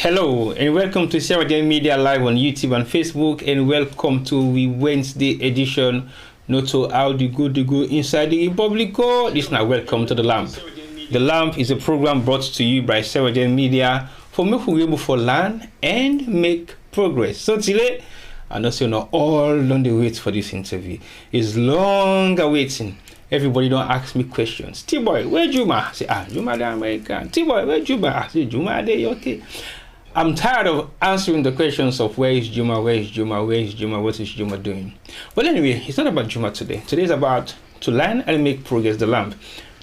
Hello and welcome to Sarah Jane Media Live on YouTube and Facebook, and welcome to the Wednesday edition. Noto how the good inside the Republic. This now welcome to the Lamp. The Lamp is a program brought to you by Sarah Jane Media for make we able for learn and make progress. So today, I know you know all on the wait for this interview. It's long awaiting. Everybody don't ask me questions. T-boy, where Juma? I say, Juma the American. T-boy, where Juma? I say, Juma there, okay. I'm tired of answering the questions of where is Juma, what is Juma doing? But anyway, it's not about Juma today. Today is about to learn and make progress, the Lamp.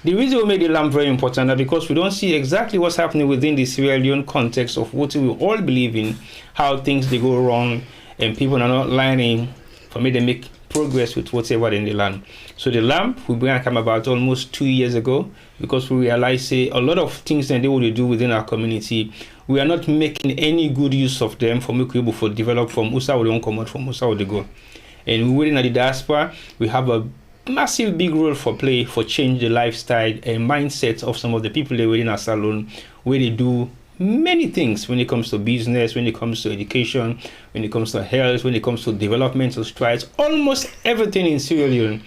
The reason we make the Lamp very important is because we don't see exactly what's happening within the Sierra Leone context of what we all believe in, how things they go wrong, and people are not learning for me to make progress with whatever in the land. So the Lamp we began to come about almost 2 years ago because we realized a lot of things that they want do within our community, we are not making any good use of them for making able to develop from USA we don't come out from USA they go. And within the diaspora, we have a massive big role for play for change the lifestyle and mindset of some of the people that within our salon where they do many things when it comes to business, when it comes to education, when it comes to health, when it comes to developmental strides, almost everything in Sierra Leone.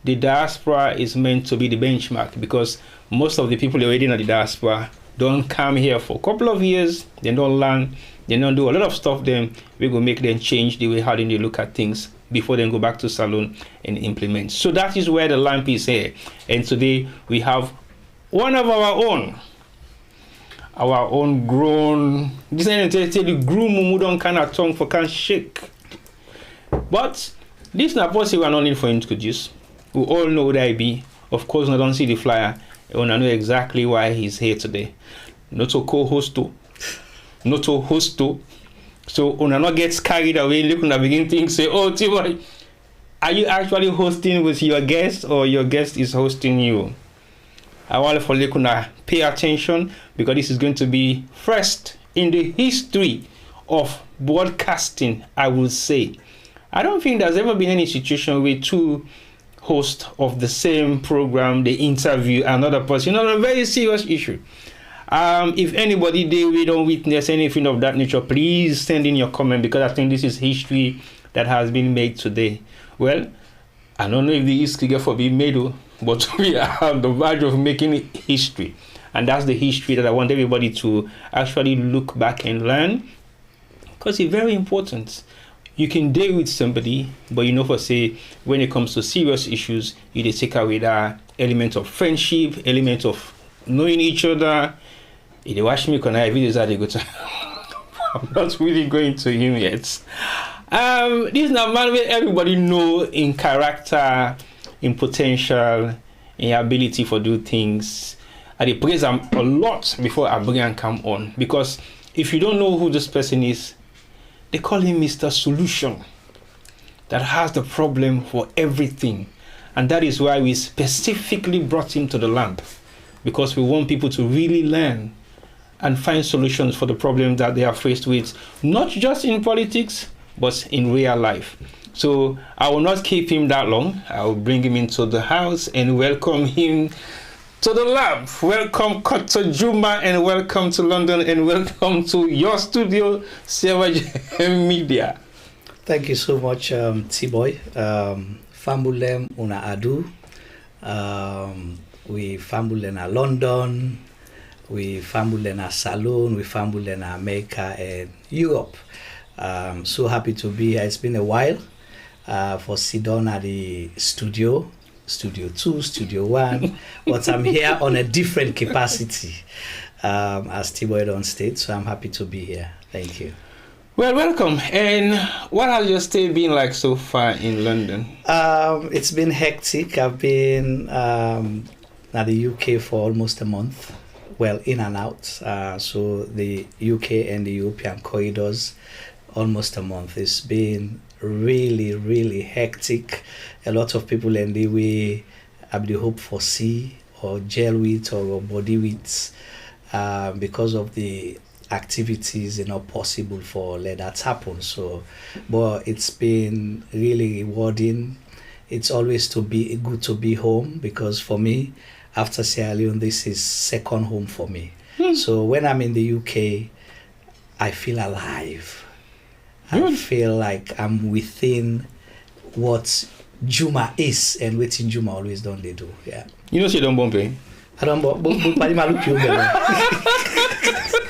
The diaspora is meant to be the benchmark because most of the people already in the diaspora don't come here for a couple of years, they don't learn, they don't do a lot of stuff, then we will make them change the way how they look at things before they go back to salon and implement. So that is where the Lamp is here. And today we have one of our own grown, this is the groom who don't kind of tongue for can shake. But this is not possible, we are not need for introduce. We all know who I be. Of course, I don't see the flyer. And I know exactly why he's here today. Not to co-hosto. Not to hosto. So when I not gets carried away, look when I begin to say, oh, T-boy, are you actually hosting with your guest or your guest is hosting you? I want for you to pay attention because this is going to be first in the history of broadcasting, I would say. I don't think there's ever been any situation where two hosts of the same program, they interview another person on a very serious issue. If anybody there we don't witness anything of that nature, please send in your comment because I think this is history that has been made today. Well, I don't know if the history get for being made, but we are on the verge of making history. And that's the history that I want everybody to actually look back and learn because it's very important. You can deal with somebody, but you know, for say, when it comes to serious issues, you take away that element of friendship, element of knowing each other. If they watch me, can I videos that they go to? I'm not really going to him yet. This is not man where everybody know in character, in potential, in ability for do things. I praise him a lot before I bring and come on because if you don't know who this person is, they call him Mr. Solution that has the problem for everything. And that is why we specifically brought him to the Lamp because we want people to really learn and find solutions for the problems that they are faced with, not just in politics, but in real life. So I will not keep him that long. I will bring him into the house and welcome him to the Lamp. Welcome to Juma and welcome to London and welcome to your studio, Sarah Jane Media. Thank you so much, T-boy. Fambulem una adu. We fambulen a London. We fambulen a Salon. We fambulen a America and Europe. So happy to be here. It's been a while for Sidon at the Studio 2, Studio 1, but I'm here on a different capacity as T-boy on stage, so I'm happy to be here. Thank you. Well, welcome. And what has your stay been like so far in London? It's been hectic. I've been at the UK for almost a month. Well, in and out. So the UK and the European corridors, almost a month. It's been really, really hectic. A lot of people in the way have the hope for see or gel with or body with because of the activities possible for let that happen. So but it's been really rewarding. It's always good to be home because for me after Sierra Leone this is second home for me. So when I'm in the UK I feel alive. Good. I feel like I'm within what Juma is and what Juma always done they do. Yeah. You know she don't bump, eh? I don't look you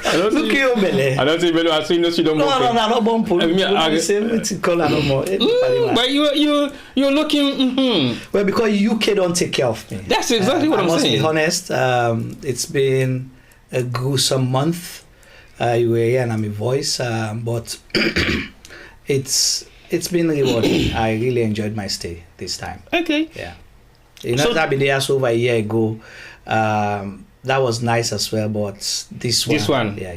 I don't Look see you belly. I don't see Bello. I see no she don't bump. No, not bump. But you're looking. Well, because UK don't take care of me. That's exactly what I'm saying. I must be honest. It's been a gruesome month. You were hearing my voice, but it's been rewarding. I really enjoyed my stay this time. Okay. Yeah. You know, I've been there over a year ago. That was nice as well, but this one. Yeah.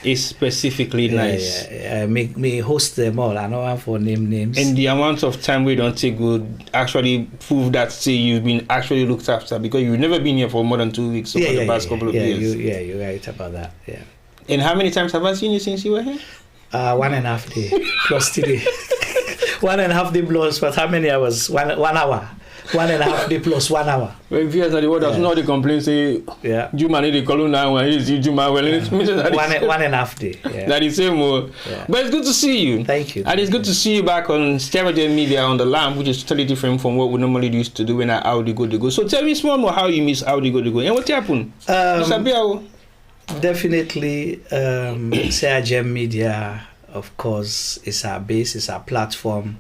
Is specifically nice. Yeah. Me host them all. I know I'm for names. And the amount of time we don't take would actually prove that say you've been actually looked after, because you've never been here for more than 2 weeks over the past couple of years. You're right about that. Yeah. And how many times have I seen you since you were here? 1.5 day plus today. 1.5 day plus, but how many hours? 1 hour. 1.5 day plus 1 hour. Well, if you the word does not the complaint say Juma need to call now when you see Juma well it's 1.5 day. Yeah. That is same more. Yeah. But it's good to see you. Thank you. And it's good to see you back on Stereo Media on the lamp, which is totally different from what we normally used to do when I Audi Go. So tell me small more how you miss Audi Go. And what happened? Definitely Stereo Media, of course, is our base, is our platform.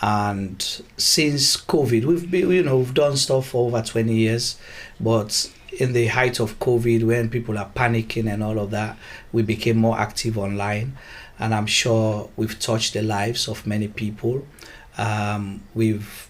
And since COVID, we've done stuff for over 20 years, but in the height of COVID, when people are panicking and all of that, we became more active online, and I'm sure we've touched the lives of many people. We've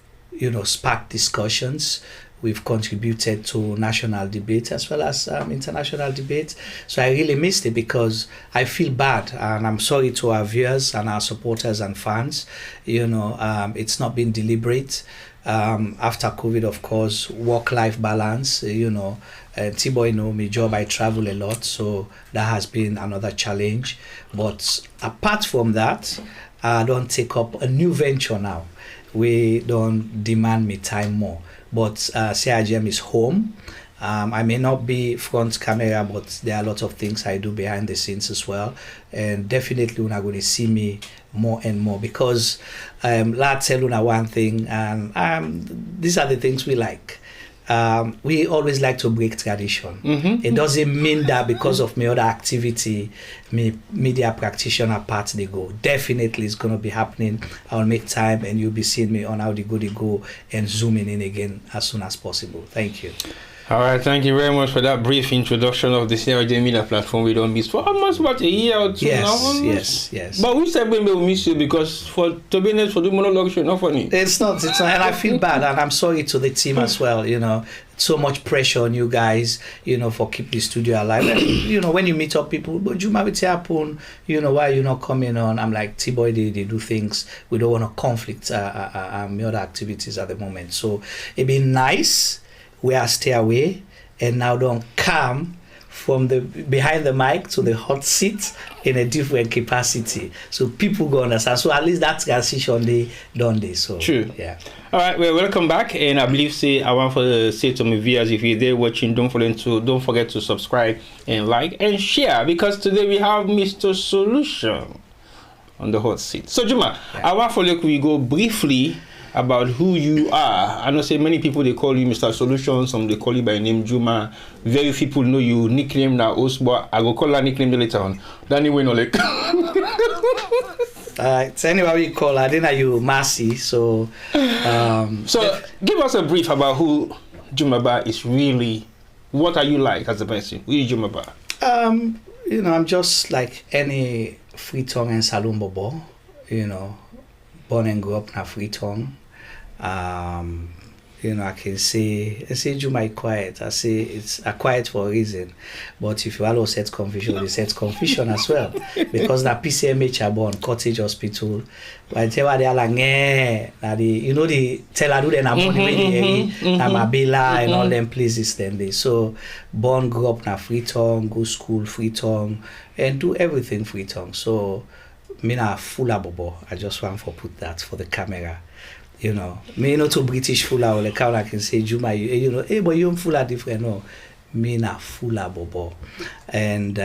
sparked discussions. We've contributed to national debate as well as international debate. So I really missed it because I feel bad, and I'm sorry to our viewers and our supporters and fans. It's not been deliberate. After COVID, of course, work-life balance, T-Boy my job, I travel a lot, so that has been another challenge. But apart from that, I don't take up a new venture now. We don't demand me time more. But CIGM is home. I may not be front camera, but there are a lot of things I do behind the scenes as well. And definitely you're going to see me more and more, because let's tell you one thing, and these are the things we like. We always like to break tradition. It doesn't mean that because of my other activity, me media practitioner part they go. Definitely it's going to be happening. I'll make time and you'll be seeing me on How They Go and zooming in again as soon as possible. Thank you. All right, thank you very much for that brief introduction of the CRJ Media platform we don't miss for almost about a year or two now. Yes. But we said we will miss you because to be honest, for the monologue show, not funny. It's not, and I feel bad, and I'm sorry to the team as well. So much pressure on you guys, for keep the studio alive. And, when you meet up people, but Juma, what's happen? Why you not coming on? I'm like, T-Boy, they do things. We don't want to conflict my other activities at the moment. So it'd be nice. We are stay away and now don't come from the behind the mic to the hot seat in a different capacity, so people go understand. So at least that transition they done this. So true. Yeah. All right, well, welcome back, and I believe I want to say to my viewers, if you're there watching, don't forget to subscribe and like and share, because today we have Mr. Solution on the hot seat. So Juma, I want for we go briefly about who you are. I know say many people they call you Mr. Solution, some they call you by name Juma. Very few people know you nickname now host, but I go call that nickname later on. Danny we know like. It's anyway we call her. Then are you Mercy? So give us a brief about who Juma Bah is really. What are you like as a person? Who is Juma Bah? I'm just like any free tongue and saloon bobo. Born and grew up in a free tongue. I can say Juma is quiet. I say it's a quiet for a reason. But if you allow set confusion, you set confusion as well. Because the PCMH are born, Cottage Hospital. But they are like, the Teladu then I'm Mabila and all them places then they. So born, grew up in a free tongue, go school, free tongue, and do everything free tongue. So me na full bobo. I just want to put that for the camera. Me not too British full or like how I can say Juma, but you full different. No, me na full bobo. And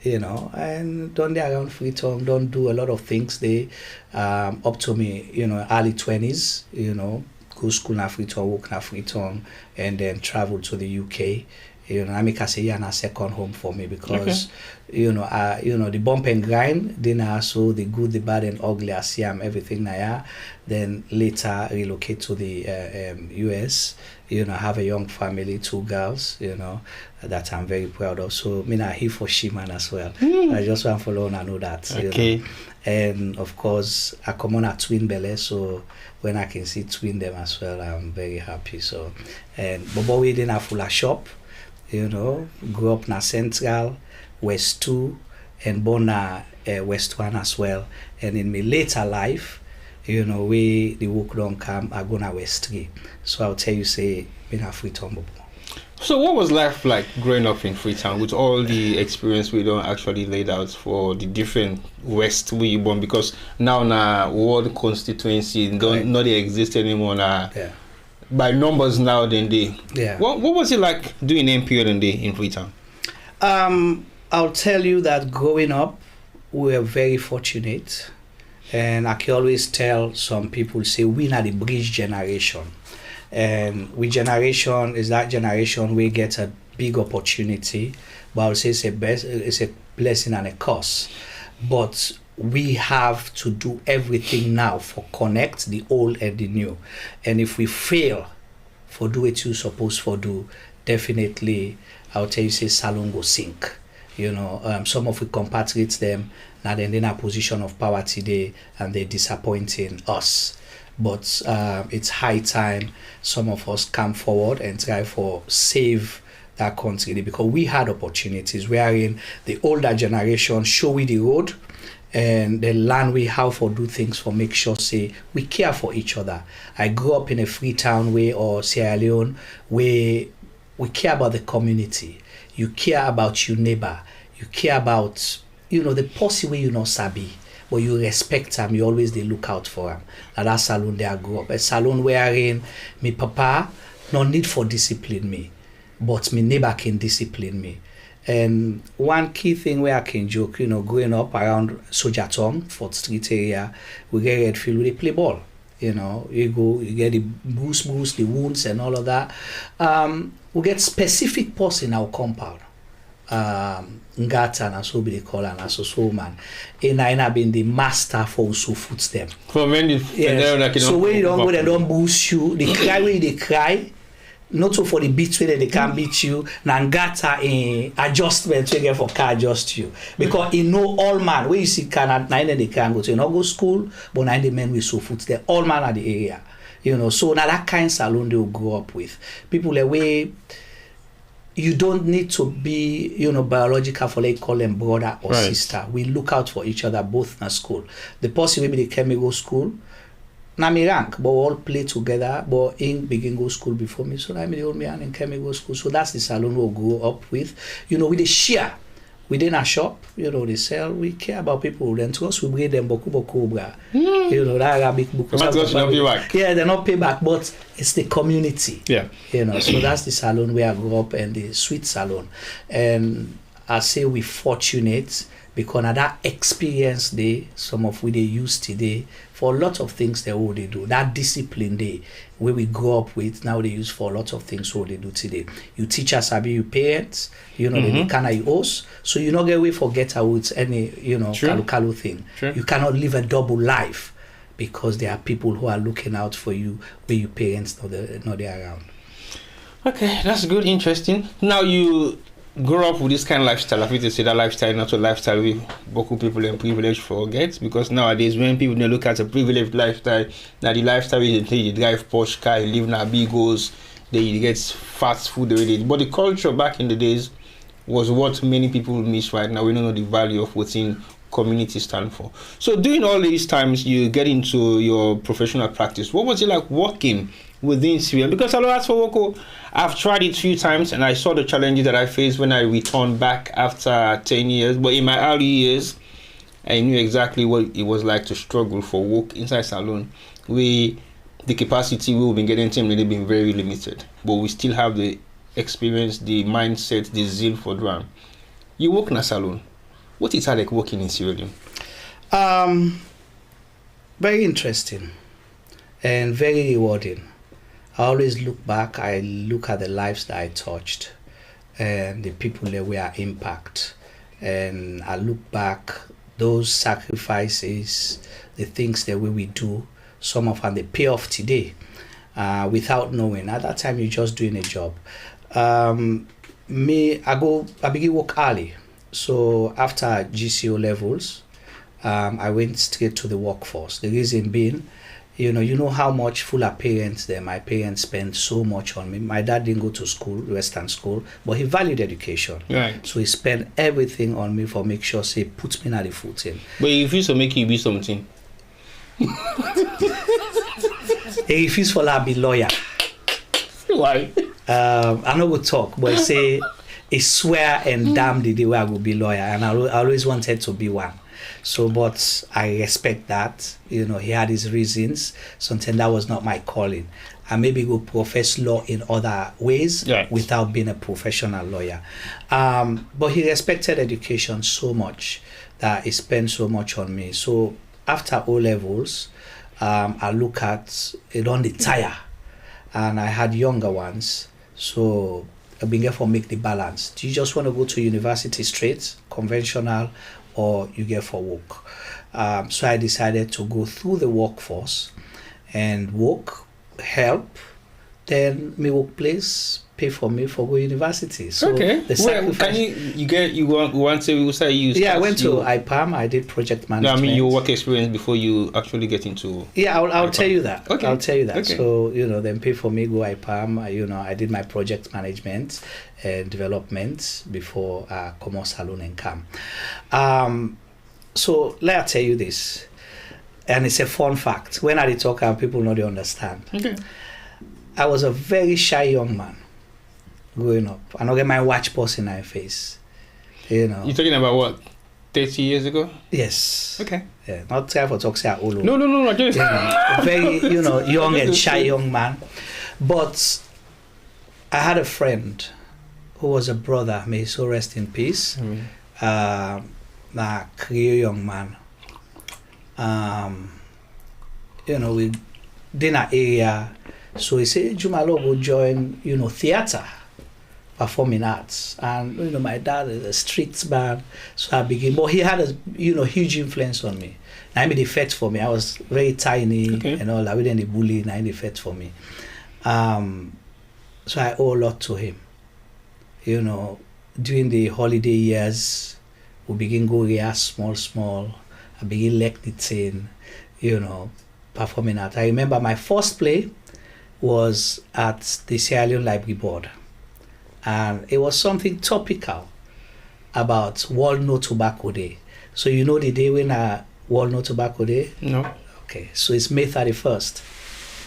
you know, and done there around Freetown, don't do a lot of things there, up to me, you know, early 20s, you know, go school na Freetown, work na Freetown, and then travel to the UK. You know, I make a say a second home for me because, you know, the bump and grind, then also the good, the bad and ugly, I see everything now. Then later relocate to the US, you know, have a young family, 2 girls, you know, that I'm very proud of. So, me not here for Shiman as well. I just want to follow and I know that. Okay. You know? And of course, I come on a twin belly, so when I can see twin them as well, I'm very happy. So, and Bobo we didn't have full a shop. You know, grew up na Central, West 2, and born na West 1 as well. And in my later life, you know, we the work don't come, I go na West 3. So I'll tell you, say, me na Freetown. So what was life like growing up in Freetown with all the experience we don't actually laid out for the different West where you born? Because now na ward constituency not they exist anymore na. Yeah. By numbers now than they. Yeah. What was it like doing MPO than they in Freetown? I'll tell you that growing up, we were very fortunate. And I can always tell some people, say, we are the bridge generation. And we generation is that generation we get a big opportunity. But I'll say it's a blessing and a curse. But we have to do everything now for connect the old and the new. And if we fail for do what you're supposed to do, definitely I'll tell you, say salon go sink. You know, some of we compatriots them now they're in a position of power today and they're disappointing us. But it's high time some of us come forward and try for save that country, because we had opportunities wherein the older generation show we the road and they learn we how for do things for make sure say we care for each other. I grew up in a Freetown way or Sierra Leone where we care about the community. You care about your neighbor. You care about, you know, the person way you know sabi, but you respect them. You always they look out for them. And that salon there I grew up. A salon wherein me papa no need for discipline me, but me neighbor can discipline me. And one key thing where I can joke, you know, growing up around Soja Town, 4th Street area, we get Redfield, we play ball. You know, you go, you get the bruise, the wounds and all of that. We get specific posts in our compound. Ngata and so be they call and so man. And I have been the master for also foots them. For many, yes. So when you don't go, they don't boost you. They cry when they cry. Not so for the beats where they can beat you. Nangata in adjustment to get for car adjust you. Because you know all man, where you see can at 9 they can go to not go school, but 9 the men with so foot there. All man at the area. You know, so now that kind of salon they will grow up with. People the way you don't need to be, you know, biological for like call them brother or sister. We look out for each other both in school. The person maybe they can go school. Na me rank, but we all play together. But in begin go school before me, so I me the old man and can go school. So that's the salon we'll grow up with. You know, we they share within a shop. You know, they sell. We care about people. Then to us, we bring them boku bra. You know, that Arabic book. Yeah, they're not pay back, but it's the community. Yeah. You know, so that's the salon where I grew up and the sweet salon. And I say we fortunate because of that experience they some of we they use today for a lot of things they what they do. That discipline they where we grow up with now they use for a lot of things what they do today. You teach us how be your parents, you know, they can you host, so you not get away forget how it's any, you know, kalu thing. You cannot live a double life because there are people who are looking out for you where your parents not they around. Okay, that's good, interesting. Now you grow up with this kind of lifestyle. I think they say that lifestyle not a lifestyle we Boku people and privilege forget, because nowadays when people they look at a privileged lifestyle, now the lifestyle is you drive Porsche car, you live in a big house, they get fast food already. But the culture back in the days was what many people miss right now. We don't know the value of what's in community stand for. So during all these times you get into your professional practice, what was it like working within Syria? Because as for Woko, I've tried it a few times and I saw the challenges that I faced when I returned back after 10 years. But in my early years, I knew exactly what it was like to struggle for work inside salon. The capacity we've been getting to they've been very limited. But we still have the experience, the mindset, the zeal for drum. You work in a salon. What is it like working in Sierra Leone? Very interesting and very rewarding. I always look back, I look at the lives that I touched and the people that were impact. And I look back, those sacrifices, the things that we do, some of them they pay off today without knowing. At that time, you're just doing a job. I begin work early. So after GCO levels, I went straight to the workforce. The reason being, you know how much fuller parents there. My parents spent so much on me. My dad didn't go to school, Western school, but he valued education. Right. So he spent everything on me for make sure say puts me at the footing. But he refused to make you be something. He refused for that be lawyer. Why? I know we talk, but he say he swear and damn the day where I will be lawyer, and I always wanted to be one. So, but I respect that. You know, he had his reasons. Sometimes that was not my calling. I maybe go profess law in other ways without being a professional lawyer. But he respected education so much that he spent so much on me. So after O levels, I look at it on the tire, and I had younger ones. So I began for make the balance. Do you just want to go to university straight, conventional, or you get for work? So I decided to go through the workforce and work, help, then my workplace pay for me for go university. So okay. The sacrifice. Can you want to say you? Yeah, I went to IPAM. I did project management. No, I mean your work experience before you actually get into. Yeah, I'll tell you that. Okay. I'll tell you that. Okay. So then pay for me go IPAM. I did my project management and development before Commerce Salon and Cam. So let me tell you this, and it's a fun fact. When I talk, people know they understand. Okay. I was a very shy young man growing up. I don't get my watch post in my face. You're talking about what? 30 years ago? Yes. Okay. Yeah. Not try for talk say all over. No. Just very, young and shy young man. But I had a friend who was a brother, may he so rest in peace. A career young man. We did an area. So he said, Juma Bah go join, theater, performing arts. And, my dad is a street man. So I began, but he had a, huge influence on me. I made the effect for me. I was very tiny and all that. We didn't bully, and I made the effect for me. So I owe a lot to him. During the holiday years, we begin go here small. I begin like the thing, performing art. I remember my first play was at the Sierra Leone Library Board, and it was something topical about World No Tobacco Day. So the day when World No Tobacco Day? No. Okay, so it's May 31st.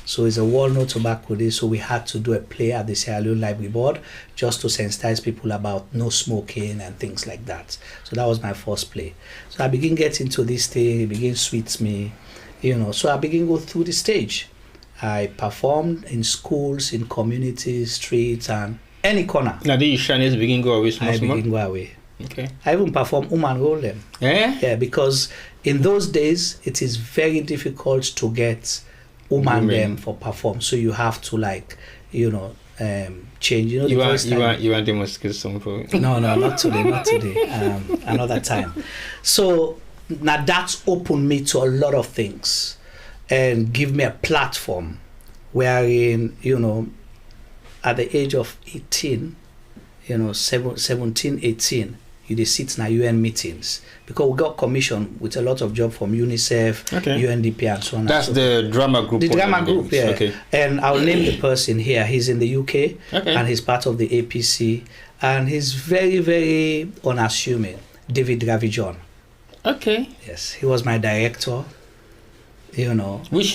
So it's a World No Tobacco Day, so we had to do a play at the Sierra Leone Library Board just to sensitize people about no smoking and things like that. So that was my first play. So I begin getting to this thing, it begin sweets me, so I begin go through the stage. I performed in schools, in communities, streets, and any corner. Now, did you shyness begin go away? I begin go away. Okay. I even perform woman role then. Yeah, because in those days, it is very difficult to get woman them for perform. So you have to change. You want them to song for it? No, not today. Another time. So now that's opened me to a lot of things and give me a platform wherein, at the age of 18, 17, 18, you sit in UN meetings because we got commission with a lot of job from UNICEF, UNDP, and so on. That's the drama group. The drama group, yeah. Okay. And I'll name the person here. He's in the UK, and he's part of the APC, and he's very, very unassuming. David Ravijon. Okay. Yes, he was my director. Which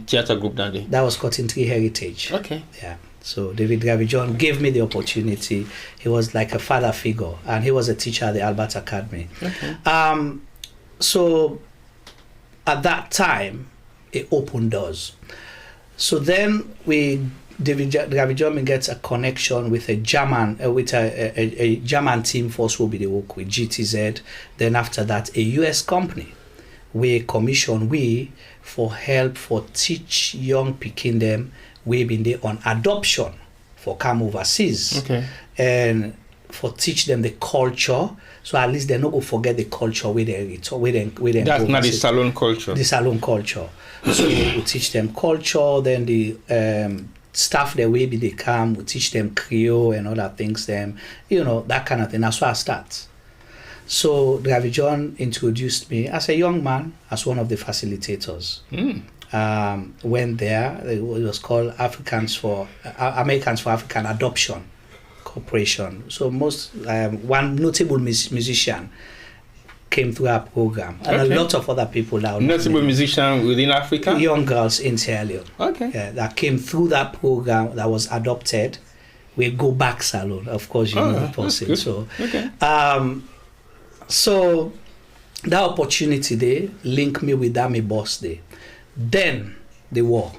theater group that day? That was Cotton Tree Heritage. Okay. Yeah. So David Ravijon gave me the opportunity. He was like a father figure, and he was a teacher at the Albert Academy. Okay. So at that time, it opened doors. So then we David German gets a connection with a German, a German team first will be the work with GTZ. Then after that, a US company we commission for help for teach young pikin them we been there on adoption for come overseas. Okay. And for teach them the culture, so at least they not go forget the culture where they That's not the salon culture. The salon culture. So we teach them culture. Then the staff the way they come, we teach them Creole and other things. Them, that kind of thing. That's where I start. So David John introduced me as a young man as one of the facilitators. Went there. It was called Americans for African Adoption Corporation. So most one notable musician came through our program, and a lot of other people now. Notable musician within Africa. Young girls in Sierra Leone. Okay. Yeah, that came through that program that was adopted. We go back salon, of course, know the person. So, okay. So that opportunity there linked me with that my boss there. Then the war,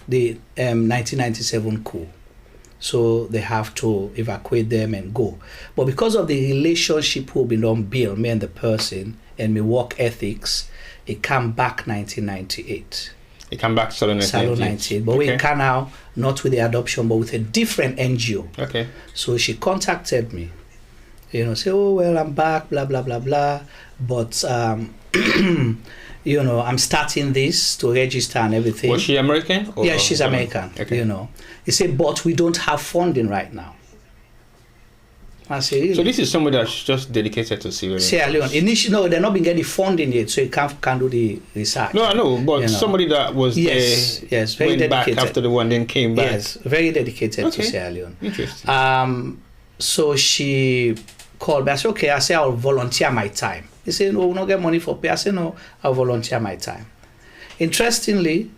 the 1997 coup. So they have to evacuate them and go. But because of the relationship who been on build, me and the person, and my work ethics, it came back 1998. It came back Salon 98. But we can now, not with the adoption, but with a different NGO. Okay. So she contacted me. Say, oh, well, I'm back, blah, blah, blah, blah. But, I'm starting this to register and everything. Was she American? Yeah, she's American, Okay. He said, but we don't have funding right now. I say, really? So this is somebody that's just dedicated to Sierra Leone. Initially, no, they're not been getting funding yet, so you can't do the research. No, I know, but somebody that was yes, very went dedicated. back after the one, then came back. Yes, very dedicated to Sierra Leone. Interesting. So she called me. I said, okay. I said, I'll volunteer my time. He said, no, we'll not get money for pay. I said, no, I'll volunteer my time. Interestingly,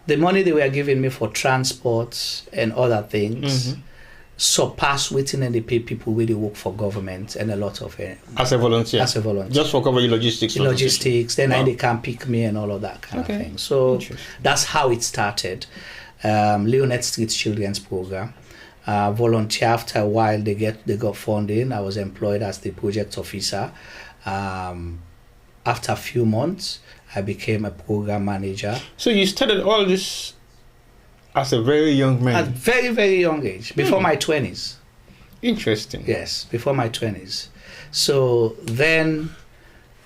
the money they were giving me for transport and other things surpassed waiting and they pay people where they work for government and a lot of it. As a volunteer? As a volunteer. Just for covering logistics? Logistics. Then they can pick me and all of that kind of thing. So that's how it started. Leonette Street Children's Program. Volunteer after a while they got funding. I was employed as the project officer. After a few months I became a program manager. So you started all this as a very young man? At very, very young age, before my 20s. Interesting. Yes, before my 20s. So then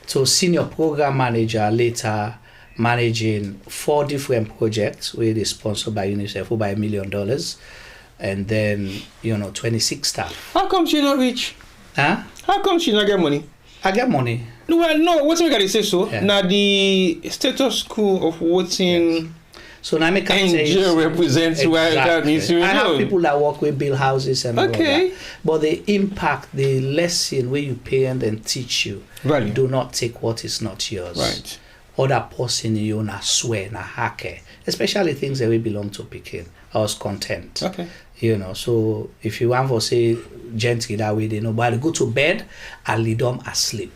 to senior program manager, later managing 4 different projects where they sponsored by UNICEF by $1 million. And then, 26 staff. How come she not rich? Huh? How come she not get money? I get money. Well, no, what's we gotta say so? Yeah. Now the status quo of voting so now I can say represents where that needs to be I have known. people that work with build houses and all of Okay. that. But the impact, the lesson where you pay and then teach you, Value. do not take what is not yours. Right. Other person you na swear, na hake. Especially things that we belong to Pekin. I was content. Okay. So if you want to say gently that way, they know, but I go to bed, I lead them asleep.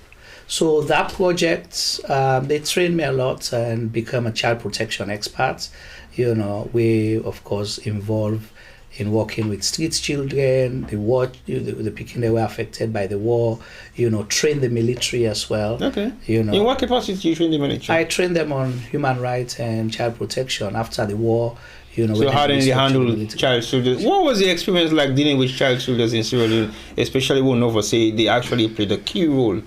So that project, they trained me a lot and become a child protection expert. We of course involved in working with street children, the Pekin that were affected by the war, train the military as well. Okay. In what capacity do you train the military? I trained them on human rights and child protection after the war. So how did they handle child soldiers? What was the experience like dealing with child soldiers in Sierra Leone, especially when Nova say they actually played a key role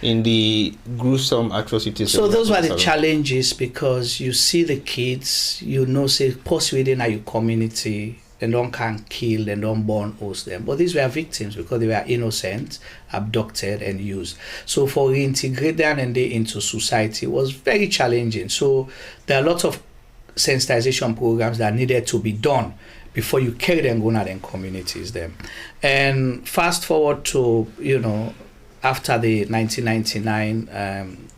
in the gruesome atrocities? So those were the challenges, because you see the kids, say persuading your community, they don't can kill, they don't born host them. But these were victims because they were innocent, abducted and used. So for reintegrating them into society was very challenging. So there are a lot of sensitization programs that needed to be done before you carry them going out in communities them. And fast forward to after the 1999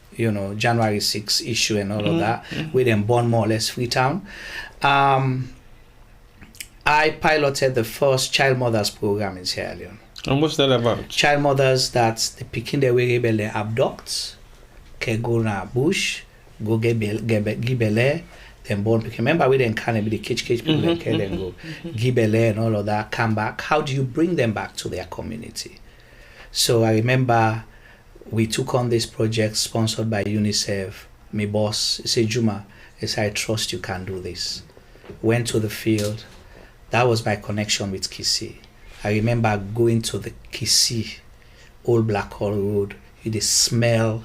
January 6 issue and all of that, we then born more or less Freetown. I piloted the first child mothers program in Sierra Leone. And what's that about? Child mothers that the Pekin they were able to abduct, can go na bush, go give belly, then born pikin. Remember we then can be the cage people then can then go Gibele and all of that, come back. How do you bring them back to their community? So I remember we took on this project sponsored by UNICEF. My boss said, Juma, he said, I trust you can do this. Went to the field. That was my connection with Kisi. I remember going to the Kisi, Old Blackhall Road. You smell,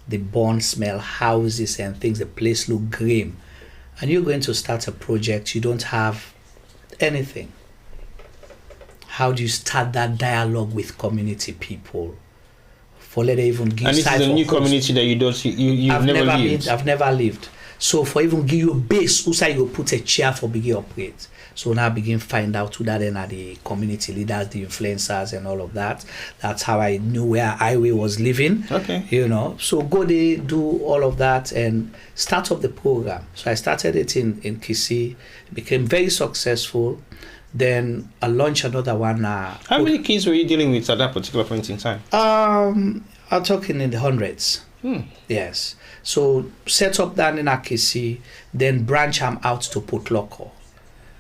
the burn smell, houses and things. The place look grim. And you're going to start a project. You don't have anything. How do you start that dialogue with community people? For let them even give. And this is a new community that you've never lived. I've never lived. So for even give you a base, also you put a chair for begin operate. So now begin find out who that then are the community leaders, the influencers and all of that. That's how I knew where Highway was living. Okay. You know. So go there, do all of that and start up the program. So I started it in Kisi, became very successful. Then I launched another one. How many kids were you dealing with at that particular point in time? I'm talking in the hundreds. Yes. So set up that in Akisi, then branch them out to Port Loko.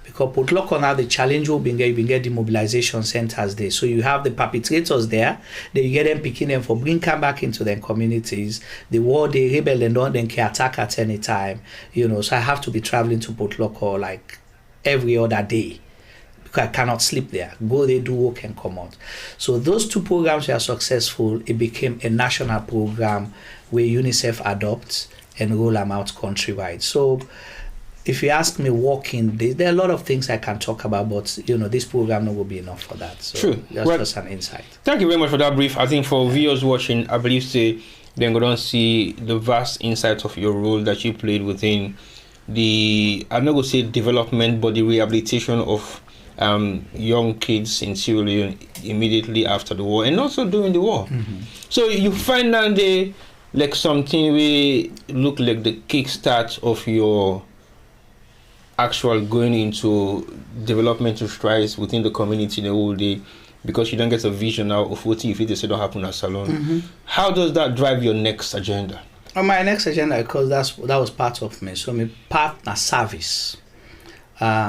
Because Port Loko now the challenge will be get the mobilization centers there. So you have the perpetrators there, then you get them picking them for bring them back into their communities. The war they rebel and don't then can attack at any time. You know, so I have to be traveling to Port Loko like every other day. Because I cannot sleep there. Go there, do work and come out. So those two programs were successful. It became a national program where UNICEF adopts and roll them out countrywide. So if you ask me working, there are a lot of things I can talk about, but you know, this program will be enough for that. So true. That's just an insight. Thank you very much for that brief. I think for viewers watching, I believe they're going to see the vast insight of your role that you played within I'm not going to say development, but the rehabilitation of young kids in Sierra Leone immediately after the war and also during the war. So you find that they like something we look like the kickstart of your actual going into developmental strides within the community the whole day, because you don't get a vision now of what if it don't happen at Salon. How does that drive your next agenda? On my next agenda, because that was part of me. So my partner service.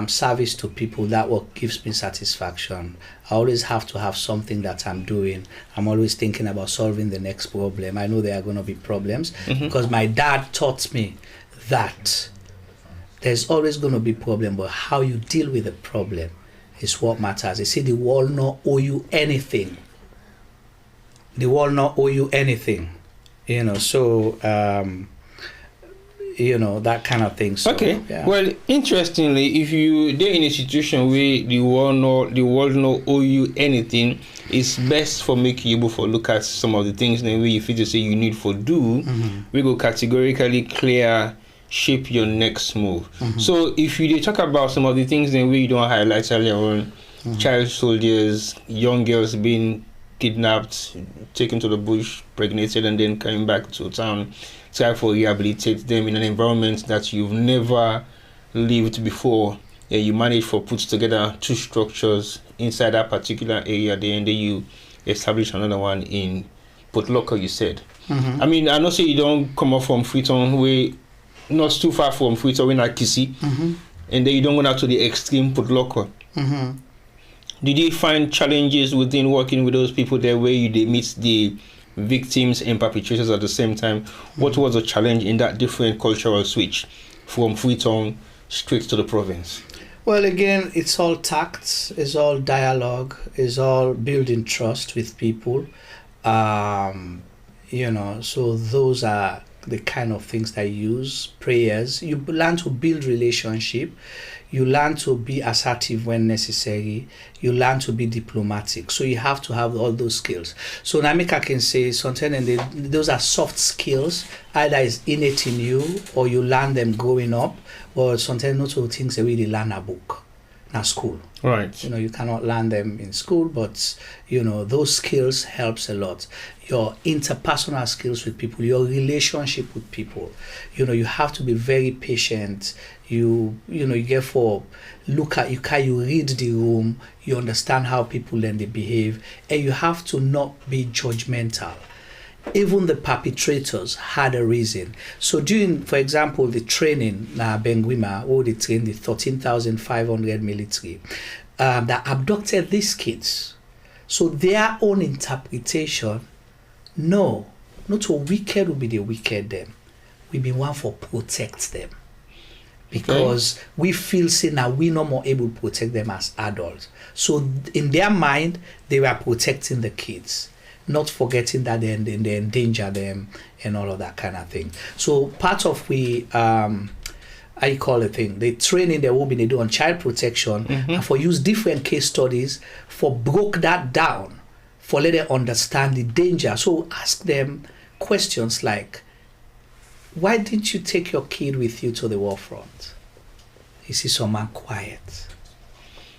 Service to people, that what gives me satisfaction. I always have to have something that I'm doing. I'm always thinking about solving the next problem. I know there are going to be problems because my dad taught me that there's always going to be problem, but how you deal with the problem is what matters. You see, the world not owe you anything. The world not owe you anything. You know, so you know, that kind of thing. So, okay. Yeah. Well, interestingly, if they're in a situation where the world not owe you anything, it's best for making you able to look at some of the things that we if you say you need for do, we go categorically clear shape your next move. So if you talk about some of the things that we don't highlight earlier on, child soldiers, young girls being kidnapped, taken to the bush, pregnated, and then coming back to town, try to rehabilitate them in an environment that you've never lived before. You manage to put together two structures inside that particular area there, and then you establish another one in Port Loko, you said. I mean, I know say you don't come up from Freetown, way not too far from Freetown, in Kisi, and then you don't go down to the extreme Port Loko. Did you find challenges within working with those people there where they meet the victims and perpetrators at the same time? What was the challenge in that different cultural switch from Freetown straight to the province? Well, again, it's all tact, it's all dialogue, it's all building trust with people. You know, so those are the kind of things that you use. Prayers, you learn to build relationship. You learn to be assertive when necessary. You learn to be diplomatic. So you have to have all those skills. So Namika can say sometimes those are soft skills. Either it's innate in you or you learn them growing up. Or sometimes not all things that really learn a book, not school. Right. You know, you cannot learn them in school, but you know, those skills helps a lot. Your interpersonal skills with people, your relationship with people. You know, you have to be very patient. You know, you get for look at you read the room, you understand how people then they behave, and you have to not be judgmental. even the perpetrators had a reason. So during, for example, the training, Benguima, where they trained the 13,500 military, that abducted these kids. So their own interpretation, no, not so wicked will be the wicked them. We be one for protect them. Because we feel say now we no more able to protect them as adults. So in their mind, they were protecting the kids, not forgetting that they endanger them and all of that kind of thing. So part of the training that women they do on child protection, and for use different case studies for broke that down, for let them understand the danger. So ask them questions like, why didn't you take your kid with you to the war front? You see someone quiet.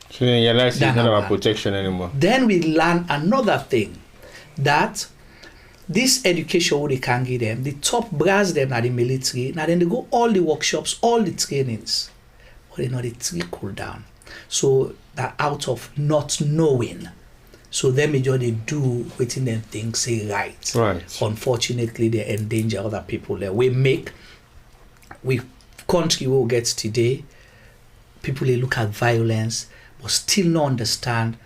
So then you realize it's not about protection anymore. Then we learn another thing, that this education what they can give them, the top brass them at the military, now then they go all the workshops, all the trainings, but they know they trickle down. So that out of not knowing, so them they do within them things say right. Unfortunately, they endanger other people. There we country will get today. People they look at violence, but still not understand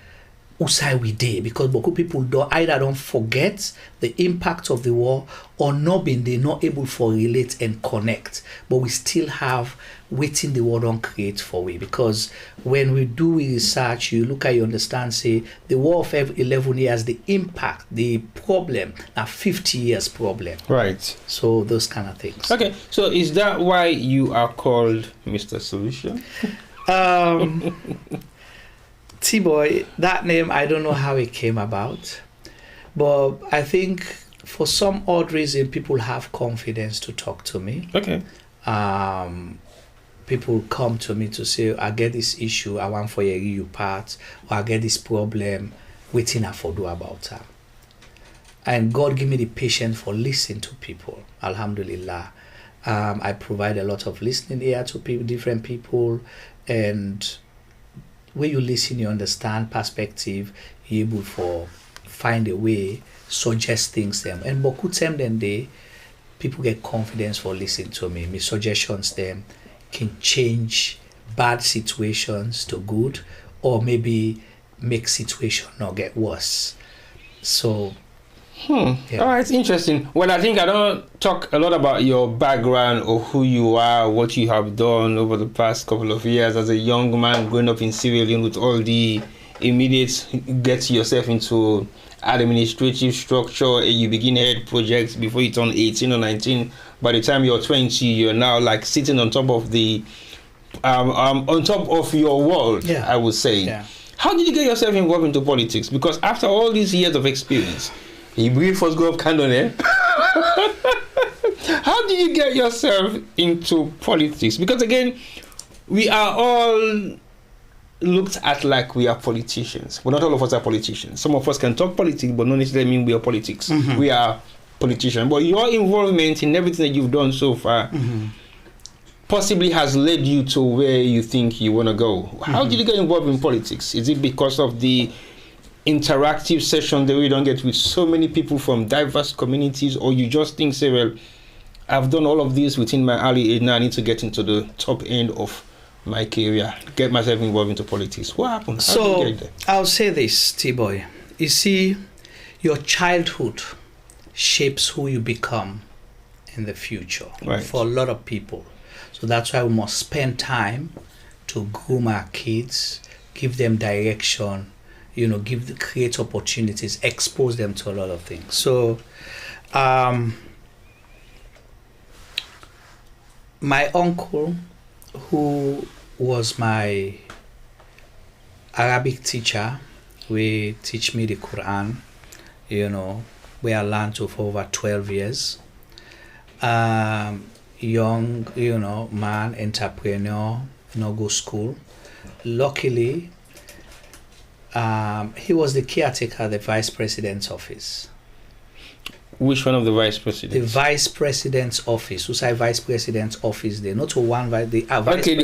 whose side we did, because Boko people don't forget the impact of the war, or not being they not able to relate and connect. But we still have waiting the war don't create for we, because when we do research, you look at, you understand, say the war of 11 years, the impact, the problem, a 50 years problem. Right. So those kind of things. Okay. So is that why you are called Mr. Solution? T-Boy, that name, I don't know how it came about, but I think for some odd reason, people have confidence to talk to me. Okay. People come to me to say, I get this issue, I want for you part, or I get this problem, waiting I for do about her. And God give me the patience for listening to people. Alhamdulillah. I provide a lot of listening ear to people, different people, and when you listen, you understand perspective, you're able to find a way, suggest things them. And beaucoup time then people get confidence for listening to me. My suggestions them can change bad situations to good, or maybe make situation not get worse. So Yeah. All right, interesting. Well, I think I don't talk a lot about your background or who you are, what you have done over the past couple of years as a young man growing up in Sierra Leone with all the immediate get yourself into administrative structure, and you begin head projects before you turn 18 or 19. By the time you're 20, you're now like sitting on top of the on top of your world, I would say. Yeah. How did you get yourself involved into politics? Because after all these years of experience, you brief first go up Canon, eh? How did you get yourself into politics? Because again, we are all looked at like we are politicians, but not all of us are politicians. Some of us can talk politics, but not necessarily mean we are politics. We are politicians. But your involvement in everything that you've done so far possibly has led you to where you think you want to go. How did you get involved in politics? Is it because of the interactive session that we don't get with so many people from diverse communities, or you just think, say, well, I've done all of this within my early age, now I need to get into the top end of my career, get myself involved into politics? What happened? So I'll say this, T-Boy. You see, your childhood shapes who you become in the future for a lot of people. So that's why we must spend time to groom our kids, give them direction, create opportunities, expose them to a lot of things. So my uncle, who was my Arabic teacher, we teach me the Quran, where I learned for over 12 years. Young, man, entrepreneur, go school. Luckily, he was the caretaker of the vice president's office. Which one of the vice presidents? The vice president's office. Who say vice president's office? They not to one vice. The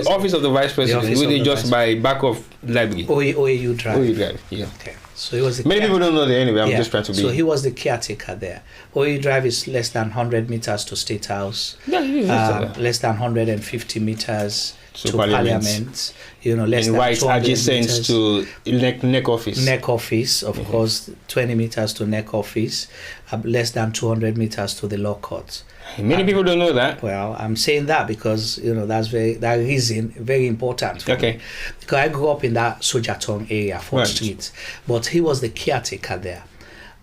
office of the vice president. Really just by back of library. OAU Drive. OAU Drive. Yeah. Okay. So he was the Many people don't know that anyway. I'm yeah. just trying to be. So he was the caretaker there. OE Drive is less than 100 meters to State House. Yeah, Less than 150 meters to to Parliament. You know, less and than right 200 adjacent meters to NEC office. NEC office, of course, 20 meters to NEC office. Less than 200 meters to the law court. Many people don't know that. Well, I'm saying that because that reason very important for me. Because I grew up in that Sojatong area, 4th Street, but he was the caretaker there,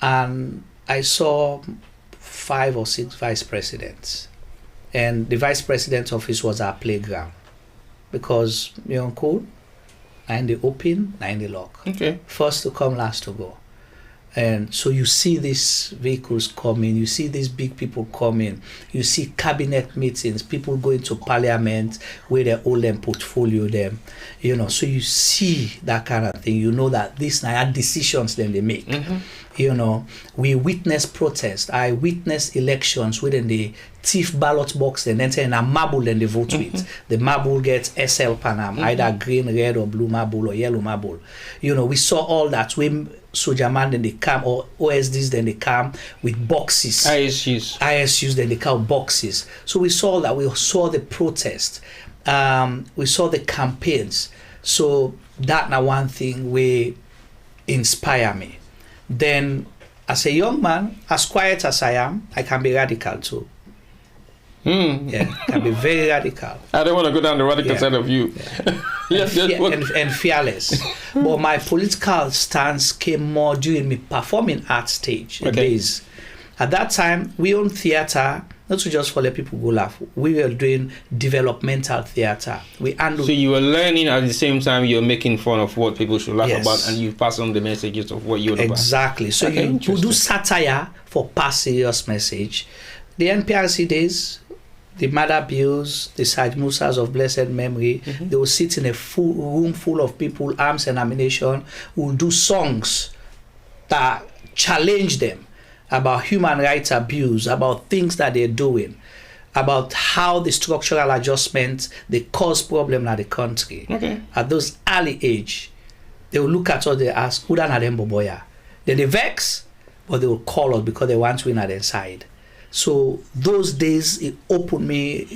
and I saw 5 or 6 vice presidents, and the vice president's office was our playground because my uncle, in the open, in the lock. Okay. First to come, last to go. And so you see these vehicles coming, you see these big people coming, you see cabinet meetings, people going to Parliament where they hold them portfolio them, so you see that kind of thing. You know that these are decisions then they make. We witness protests. I witness elections within the thief ballot box and enter in a marble and they vote with. The marble gets SL Panam, either green, red or blue marble or yellow marble. We saw all that. We Sojaman then they come, or OSDs then they come with boxes. ISUs then they come with boxes. So we saw that. We saw the protest. We saw the campaigns. So that now one thing will inspire me. Then as a young man, as quiet as I am, I can be radical too. Yeah, can be very radical. I don't want to go down the radical side of you. And fearless. But my political stance came more during my performing arts stage days. At that time, we owned theatre, not to just for let people go laugh. We were doing developmental theatre. So you were learning at the same time you're making fun of what people should laugh about, and you pass on the messages of what you're about. Exactly. So you do satire for past serious message. The NPRC days, the Mother Bills, the Saj Musas of blessed memory, they will sit in a full room full of people, arms and ammunition, who will do songs that challenge them about human rights abuse, about things that they're doing, about how the structural adjustments, they cause problem in the country. At those early age, they will look at us, they ask, who done them boboya? Then they vex, but they will call us because they want to win at their side. So those days, it opened me,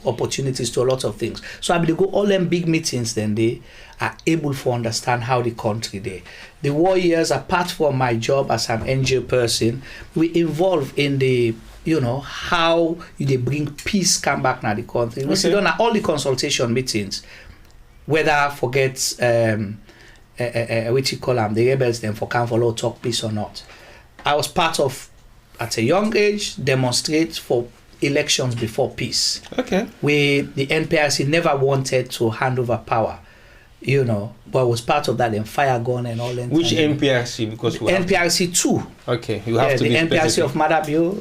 opportunities to a lot of things. So I go all them big meetings, then they are able to understand how the country they. The war years, apart from my job as an NGO person, we involve in the, how they bring peace come back now the country. We sit down at all the consultation meetings, whether forget which you call them, the rebels then for come follow talk peace or not. I was part of, at a young age, demonstrate for elections before peace. The NPRC never wanted to hand over power, but was part of that and fire gun and all that. Which NPRC? Because NPRC 2. You have to the be NPRC specific. of Mother Bill,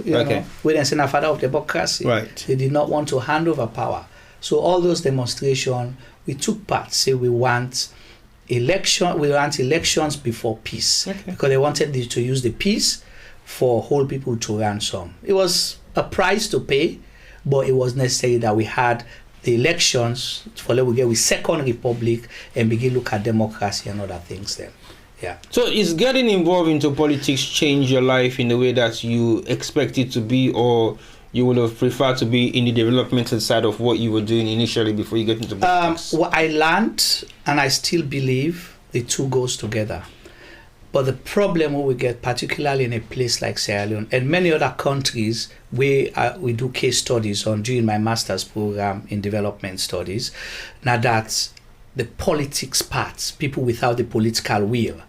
we didn't send a father of democracy. They did not want to hand over power. So all those demonstrations, we took part. Say we want elections before peace. Because they wanted to use the peace for whole people to ransom. It was a price to pay, but it was necessary that we had the elections for let we get with Second Republic and begin look at democracy and other things then. So is getting involved into politics change your life in the way that you expect it to be, or you would have preferred to be in the developmental side of what you were doing initially before you get into politics? What I learned, and I still believe the two goes together. But the problem we get, particularly in a place like Sierra Leone and many other countries where we do case studies on during my master's program in development studies, now that the politics parts, people without the political will,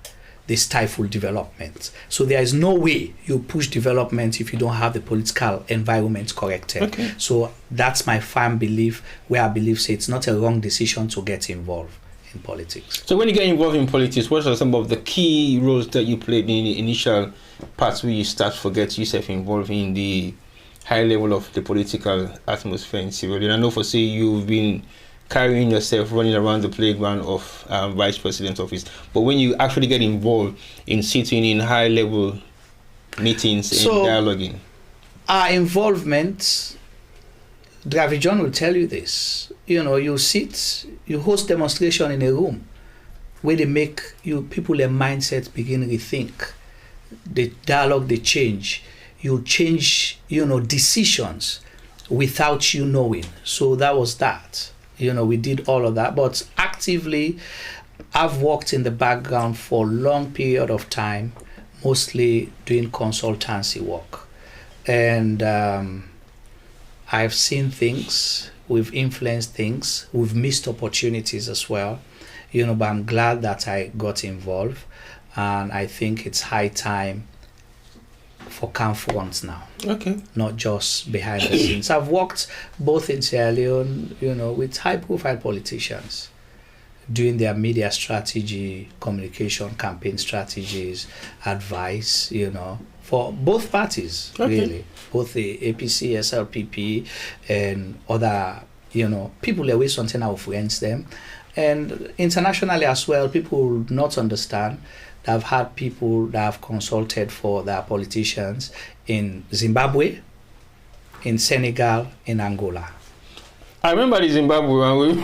they stifle development. So there is no way you push development if you don't have the political environment corrected. So that's my firm belief, where I believe say it's not a wrong decision to get involved in politics. So when you get involved in politics, what are some of the key roles that you played in the initial parts where you start to get yourself involved in the high level of the political atmosphere in Sierra Leone? I know for say you've been carrying yourself running around the playground of vice president's office, but when you actually get involved in sitting in high level meetings and dialoguing? Our involvement, Dravijon will tell you this, you sit, you host demonstration in a room, where they make people their mindset begin to rethink. The dialogue they change. You change, decisions without you knowing. So that was that. We did all of that. But actively, I've worked in the background for a long period of time, mostly doing consultancy work. And I've seen things, we've influenced things, we've missed opportunities as well. But I'm glad that I got involved. And I think it's high time for calm fronts now. Okay. Not just behind the scenes. I've worked both in Sierra Leone, with high-profile politicians doing their media strategy, communication, campaign strategies, advice, for both parties, really. Both the APC, SLPP, and other, people that way something influence them. And internationally as well, people will not understand. I've had people that have consulted for their politicians in Zimbabwe, in Senegal, in Angola. I remember the Zimbabwe one.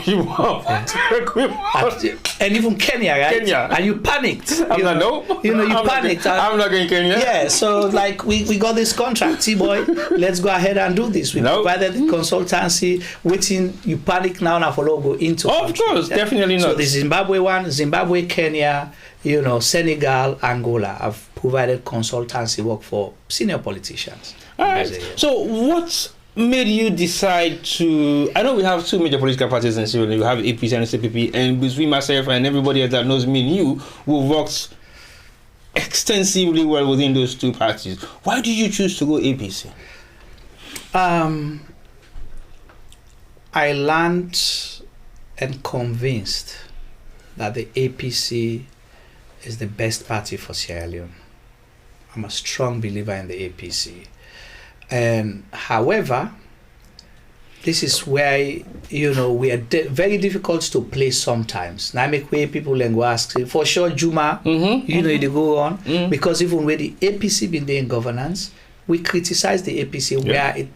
And even Kenya, right? Kenya. And you panicked. You panicked. I'm not going Kenya. Yeah, so we got this contract, T-boy, let's go ahead and do this. We provided the consultancy, waiting, you panic now and follow go into Of course, definitely not. So the Zimbabwe one, Zimbabwe, Kenya, Senegal, Angola, I've provided consultancy work for senior politicians. All right. So what made you decide to... I know we have two major political parties in Sierra Leone. We have APC and SLPP, and between myself and everybody else that knows me and you, we've worked extensively well within those two parties. Why did you choose to go APC? I learned and convinced that the APC is the best party for Sierra Leone. I'm a strong believer in the APC. And however, this is where, we are very difficult to place sometimes. Now, make way people and go ask, for sure, Juma, they go on. Because even when the APC been there in governance, we criticize the APC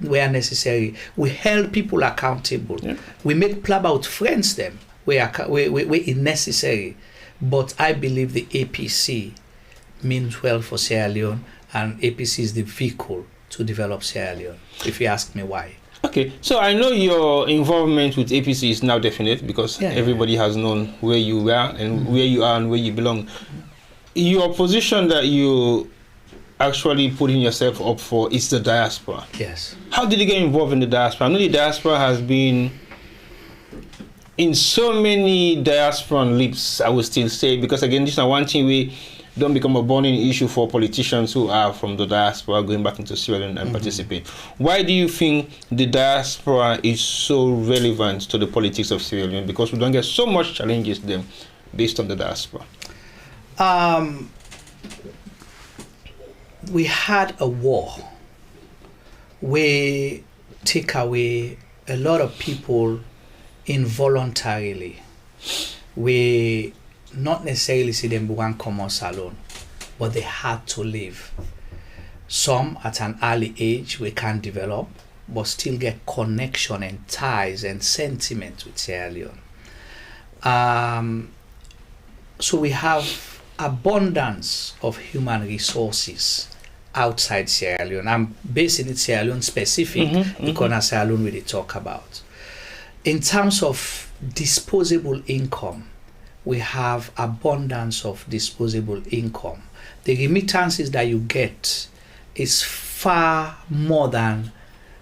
where necessary. We held people accountable. Yeah. We make plab out friends them where it's necessary. But I believe the APC means well for Sierra Leone, and APC is the vehicle to develop Sierra Leone, if you ask me why. Okay, so I know your involvement with APC is now definite because everybody has known where you were and where you are and where you belong. Your position that you actually putting yourself up for is the diaspora. Yes. How did you get involved in the diaspora? I know the diaspora has been in so many diasporan leaps, I would still say, because again, this is one thing we don't become a burning issue for politicians who are from the diaspora going back into Sierra Leone and participate. Why do you think the diaspora is so relevant to the politics of Sierra Leone? Because we don't get so much challenges then based on the diaspora. We had a war where take away a lot of people involuntarily. We not necessarily see them one commerce alone, but they had to live. Some at an early age we can develop, but still get connection and ties and sentiment with Sierra Leone. So we have abundance of human resources outside Sierra Leone. I'm basing it Sierra Leone specific because Sierra Leone we talk about. In terms of disposable income, we have abundance of disposable income. The remittances that you get is far more than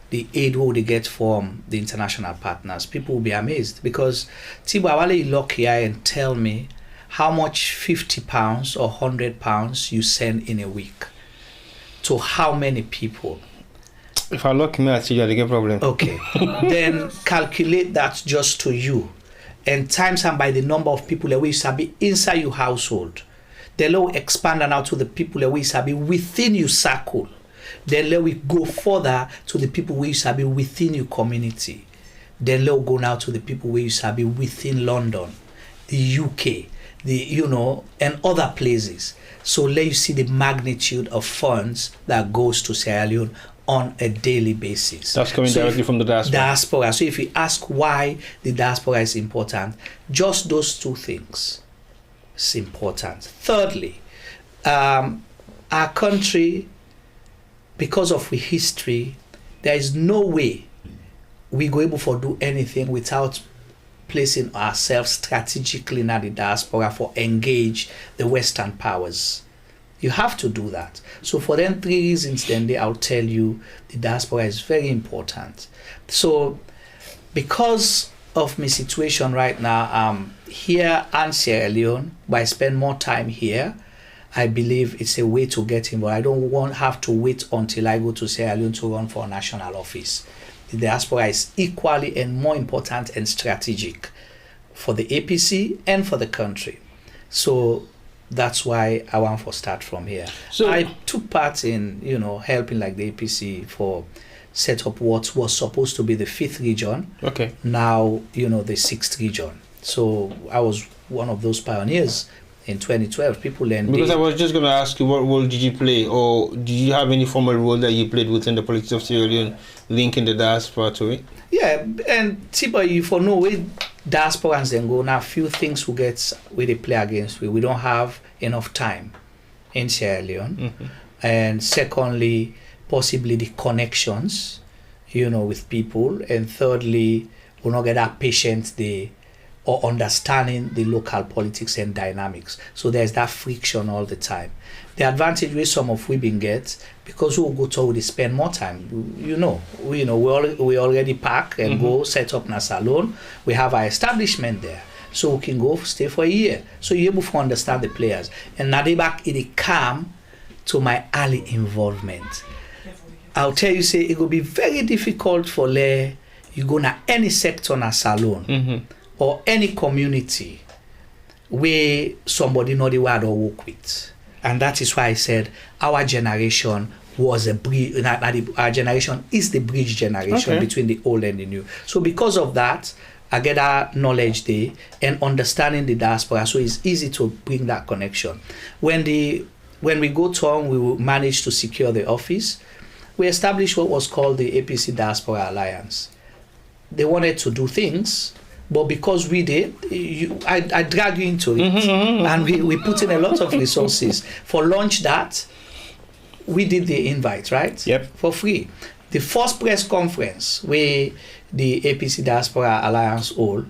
the aid we get from the international partners. People will be amazed because Tibawale look here and tell me how much £50 or £100 you send in a week to how many people. If I look me, I see you get problem. Okay, then calculate that just to you. And times and by the number of people that we sabi inside your household. Then let we expand out to the people that we sabi within your circle. Then let we go further to the people we sabi within your community. Then let we go now to the people we sabi within London, the UK, and other places. So let you see the magnitude of funds that goes to Sierra Leone on a daily basis. That's coming directly from the diaspora. So if you ask why the diaspora is important, just those two things. is important. Thirdly, our country, because of our history, there is no way we go able to do anything without placing ourselves strategically in the diaspora for engage the Western powers. You have to do that. So for them 3 reasons, then I'll tell you the diaspora is very important. So because of my situation right now, I'm here in Sierra Leone, but I spend more time here. I believe it's a way to get involved. I don't have to wait until I go to Sierra Leone to run for a national office. The diaspora is equally and more important and strategic for the APC and for the country. So that's why I want to start from here. So I took part in, helping like the APC for set up what was supposed to be the 5th region. Okay. Now, the 6th region. So I was one of those pioneers in 2012. People learned. Because I was just going to ask you, what role did you play, or did you have any formal role that you played within the politics of Sierra Leone, linking the diaspora to it? Yeah, and Tiba, you for no way diasporans then go now. Few things we get where they play against. We don't have enough time in Sierra Leone, and secondly, possibly the connections, with people, and thirdly, we not get that patient or understanding the local politics and dynamics. So there's that friction all the time. The advantage with some of women get, because we go to, we spend more time. We already pack and go set up in a salon. We have our establishment there. So we can go stay for a year. So you're able to understand the players. And now they back it come to my early involvement. I'll tell you, say it will be very difficult for you go na any sector in a salon. Or any community where somebody know the word or work with. And that is why I said our generation was a bridge. Our generation is the bridge generation between the old and the new. So because of that, I get that knowledge there and understanding the diaspora. So it's easy to bring that connection. When we go to we will manage to secure the office. We established what was called the APC Diaspora Alliance. They wanted to do things, but because we did, I drag you into it, and we put in a lot of resources. For launch that, we did the invite, right? Yep. For free. The first press conference where the APC Diaspora Alliance hold,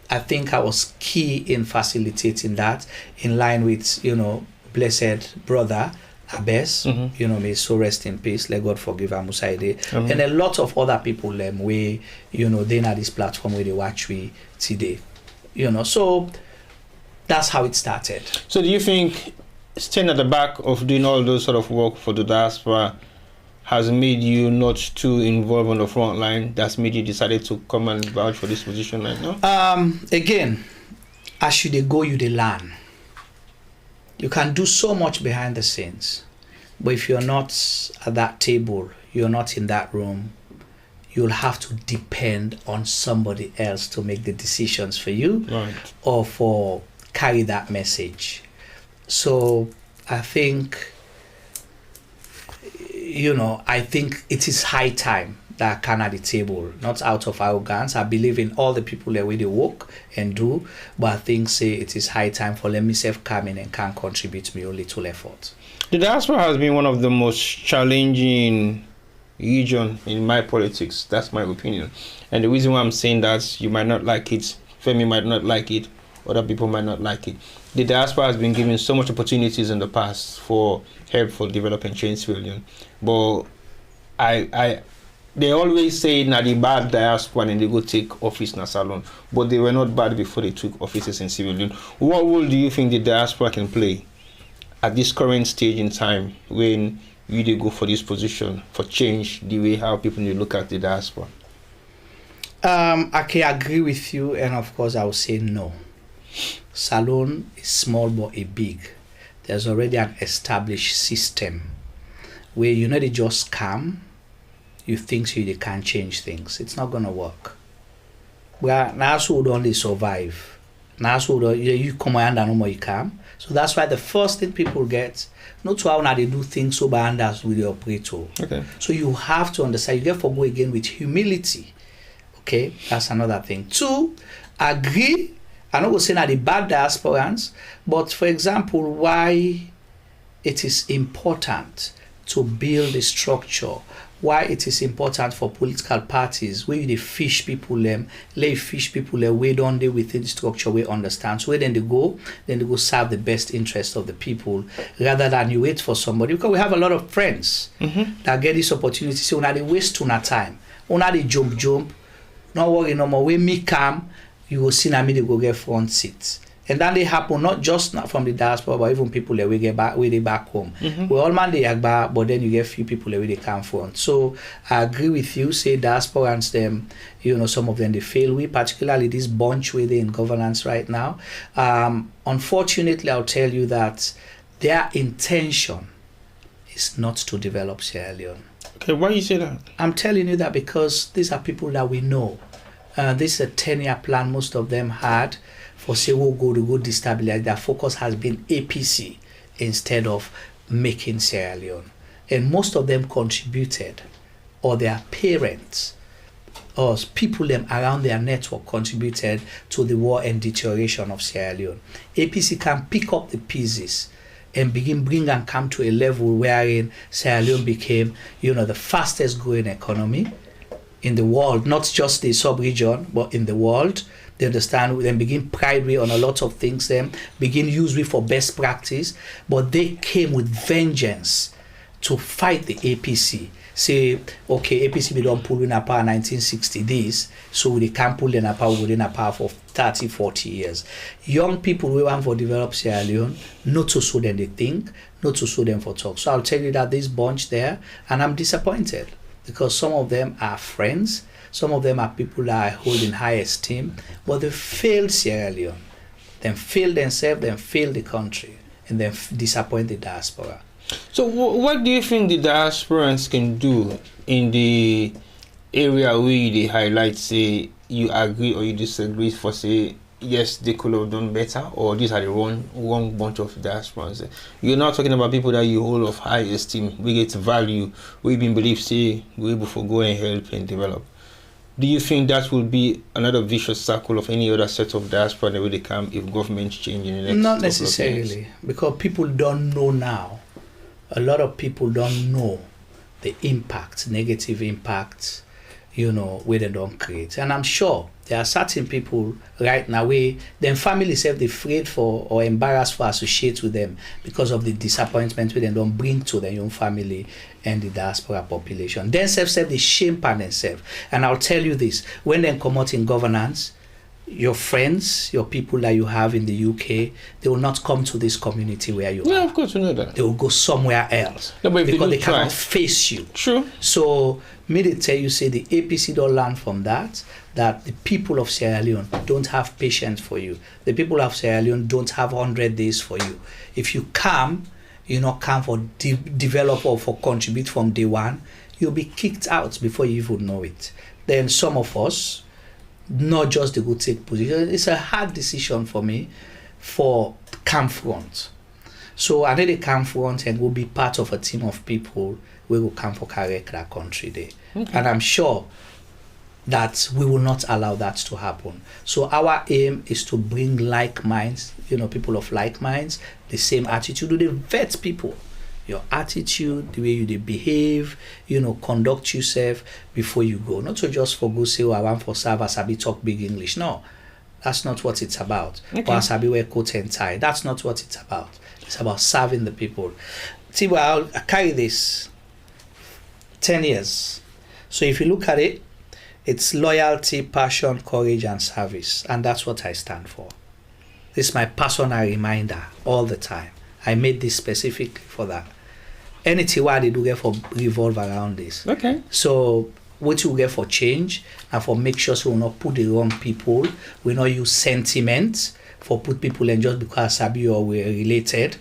I think I was key in facilitating that, in line with, blessed brother Abes, may so rest in peace, let God forgive Amusaide, and a lot of other people where, they na this platform where they watch we today. So that's how it started. So do you think staying at the back of doing all those sort of work for the diaspora has made you not too involved on the front line? That's made you decided to come and vouch for this position right now? Again, as you go, you learn. You can do so much behind the scenes, but if you're not at that table, you're not in that room, you'll have to depend on somebody else to make the decisions for you, right, or for carry that message. So I think, I think it is high time that I can at the table, not out of arrogance. I believe in all the people that way they work and do, but I think it is high time for let myself come in and can contribute my own little effort. The diaspora has been one of the most challenging region in my politics. That's my opinion. And the reason why I'm saying that, you might not like it, Femi might not like it, other people might not like it. The diaspora has been given so much opportunities in the past for help for development change civilian, but they always say na the bad diaspora and they go take office in a salon, but they were not bad before they took offices in civilian. What role do you think the diaspora can play at this current stage in time when you go for this position for change the way how people need to look at the diaspora? I can agree with you, and of course I will say no. Salon is small but a big. There's already an established system where they just come. You think they can't change things. It's not gonna work. Well, now so would only survive. Now so you come and no more you come. So that's why the first thing people get, not to how now they do things so bad as with the operator. Okay. So you have to understand. You get to go again with humility. Okay, that's another thing. 2, agree I'm not going to say that the bad diasporans, but for example, why it is important to build a structure, why it is important for political parties where they fish people lay fish people way down there within the structure we understand. So where then they go serve the best interest of the people rather than you wait for somebody. Because we have a lot of friends that get this opportunity. So now they waste on time. Now they jump. Not worry no more. When me come, you will see me they go get front seats. And then they happen not just not from the diaspora, but even people that we get back where they back home. We all man they back, but then you get few people where they come from. So I agree with you. Say diasporans them, some of them they fail. We particularly this bunch where they in governance right now. Unfortunately, I'll tell you that their intention is not to develop Sierra Leone. Okay, why you say that? I'm telling you that because these are people that we know. This is a 10-year plan most of them had. For say we'll go to go destabilize. Their focus has been APC instead of making Sierra Leone. And most of them contributed, or their parents, or people them around their network contributed to the war and deterioration of Sierra Leone. APC can pick up the pieces and bring and come to a level wherein Sierra Leone became, the fastest growing economy in the world, not just the sub-region, but in the world. They understand, then begin pride way on a lot of things, then begin use way for best practice, but they came with vengeance to fight the APC. Say, okay, APC we don't pull in a power 1960 this, so they can't pull in a power within a power for 30, 40 years. Young people we want for develop Sierra Leone, not to show them they think, not to show them for talk. So I'll tell you that this bunch there, and I'm disappointed because some of them are friends. Some of them are people that I hold in high esteem, but they failed Sierra Leone, then failed themselves, then failed the country, and then disappoint the diaspora. So what do you think the diasporans can do in the area where they highlight, say, you agree or you disagree for, say, yes, they could have done better, or these are the wrong bunch of diasporans? You're not talking about people that you hold of high esteem, we get value, we even believe, say, we're able to go and help and develop. Do you think that will be another vicious circle of any other set of diaspora that will come if governments change in the next Not necessarily, because people don't know now. A lot of people don't know the impact, negative impacts, where they don't create. And I'm sure there are certain people right now where their families have they afraid for or embarrassed for associate with them because of the disappointment where they don't bring to their own family and the diaspora population. Themselves they shame upon themselves. And I'll tell you this, when they come out in governance, your friends, your people that you have in the UK, they will not come to this community where you are. Yeah, of course, you know that. They will go somewhere else because they cannot face you. True. So, me they tell you, say the APC don't learn from that the people of Sierra Leone don't have patience for you. The people of Sierra Leone don't have 100 days for you. If you come, you not come for develop or for contribute from day one, you'll be kicked out before you even know it. Then some of us, not just the good take position. It's a hard decision for me for camp front. So I need a camp front and will be part of a team of people who will come for correct that country there. Okay. And I'm sure that we will not allow that to happen. So our aim is to bring like minds, people of like minds, the same attitude. Do they vet people? Your attitude, the way you behave, conduct yourself before you go. Not to just for go say, I want for serve as I talk big English. No, that's not what it's about. Okay. Or as I wear coat and tie. That's not what it's about. It's about serving the people. See, well, I carry this 10 years. So if you look at it, it's loyalty, passion, courage, and service. And that's what I stand for. This is my personal reminder all the time. I made this specifically for that. Anything what they do get for revolve around this. Okay. So what you get for change and for make sure so we not put the wrong people, we not use sentiment for put people in just because Sabi or we're related.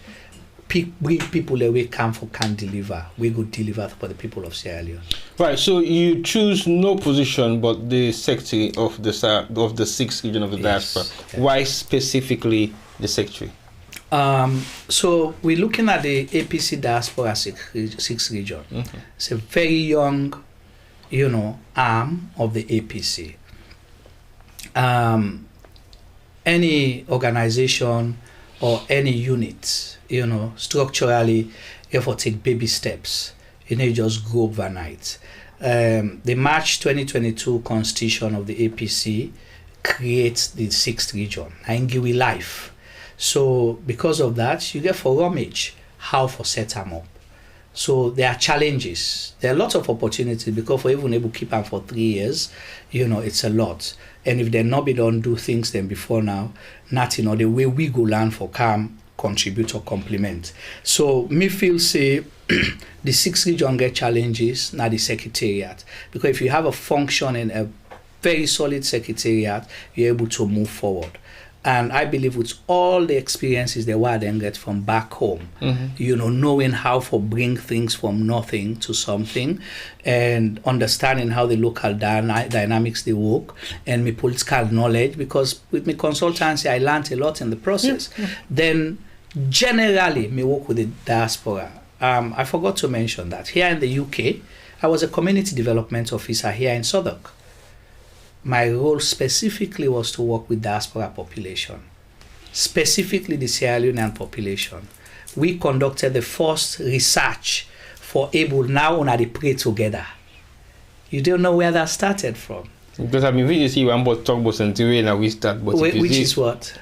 Bring people away can deliver. We go deliver for the people of Sierra Leone. Right. So you choose no position but the secretary of the 6th region of the diaspora. Yeah. Why specifically the secretary? So we're looking at the APC Diaspora 6th region. Mm-hmm. It's a very young, arm of the APC. any organization or any unit, structurally, you have to take baby steps. You just go overnight. The March 2022 constitution of the APC creates the 6th region, Aingiwi Life. So because of that, you get for rummage how for set them up. So there are challenges. There are lots of opportunities because for even able to keep them for 3 years, it's a lot. And if they not be done do things then before now, nothing or the way we go learn for come contribute or complement. So me feel say the 6th region get challenges, not the secretariat. Because if you have a function in a very solid secretariat, you're able to move forward. And I believe with all the experiences they were then get from back home, knowing how to bring things from nothing to something and understanding how the local dynamics they work and my political knowledge, because with my consultancy, I learned a lot in the process. Then generally, me work with the diaspora. I forgot to mention that here in the UK, I was a community development officer here in Southwark. My role specifically was to work with diaspora population, specifically the Sierra Leonean population. We conducted the first research for able now on the pray together. You don't know where that started from. Because I mean, we see one about talk about something and we start, but which is what?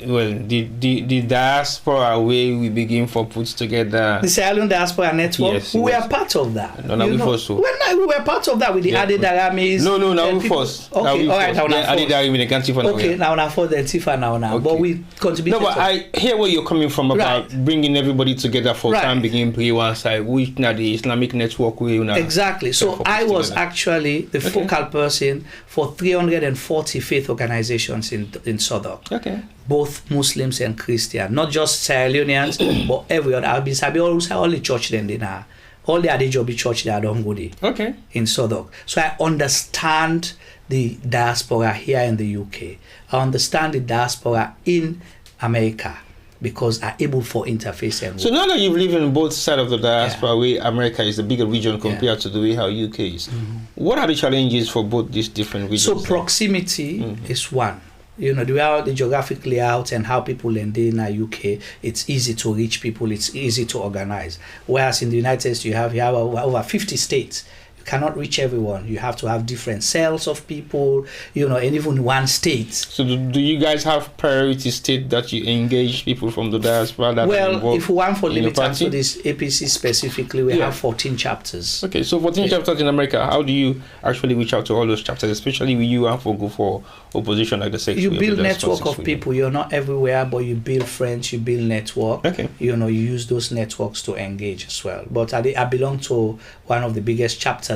Well, the diaspora way we begin for put together. The Sierra Leone Diaspora Network. Yes, we were part of that. No, we first. So. We were part of that with the Ade Daramis. No, we first. Okay, all right, now Ade Darami, the country for now. Okay, now for the Tifa now. Okay. But we contributed. No, but I hear where you're coming from about bringing everybody together for time begin play one side, which now the Islamic network way. Exactly. So I was actually the focal person for 340 faith organizations in Southwark. Okay. Both Muslims and Christians, not just Sierra Leoneans, but every other. I'll be all the church then they now. All the Adejobi church they are done good. Okay. In Southwark. So I understand the diaspora here in the UK. I understand the diaspora in America because I'm able for interface and work. So now that you've lived in both sides of the diaspora, where America is the bigger region compared to the way how UK is, what are the challenges for both these different regions? So proximity is one. The way how the geographic layout and how people in the UK, it's easy to reach people, it's easy to organize. Whereas in the United States, you have over 50 states. You cannot reach everyone. You have to have different cells of people, and even one state. So do you guys have priority state that you engage people from the diaspora? That if we want for limited to this APC specifically, we have 14 chapters. Okay, so 14 chapters in America. How do you actually reach out to all those chapters, especially when you want to go for opposition like the Secretary? You build network of people. You're not everywhere, but you build friends, you build network. Okay. You use those networks to engage as well. But I belong to one of the biggest chapters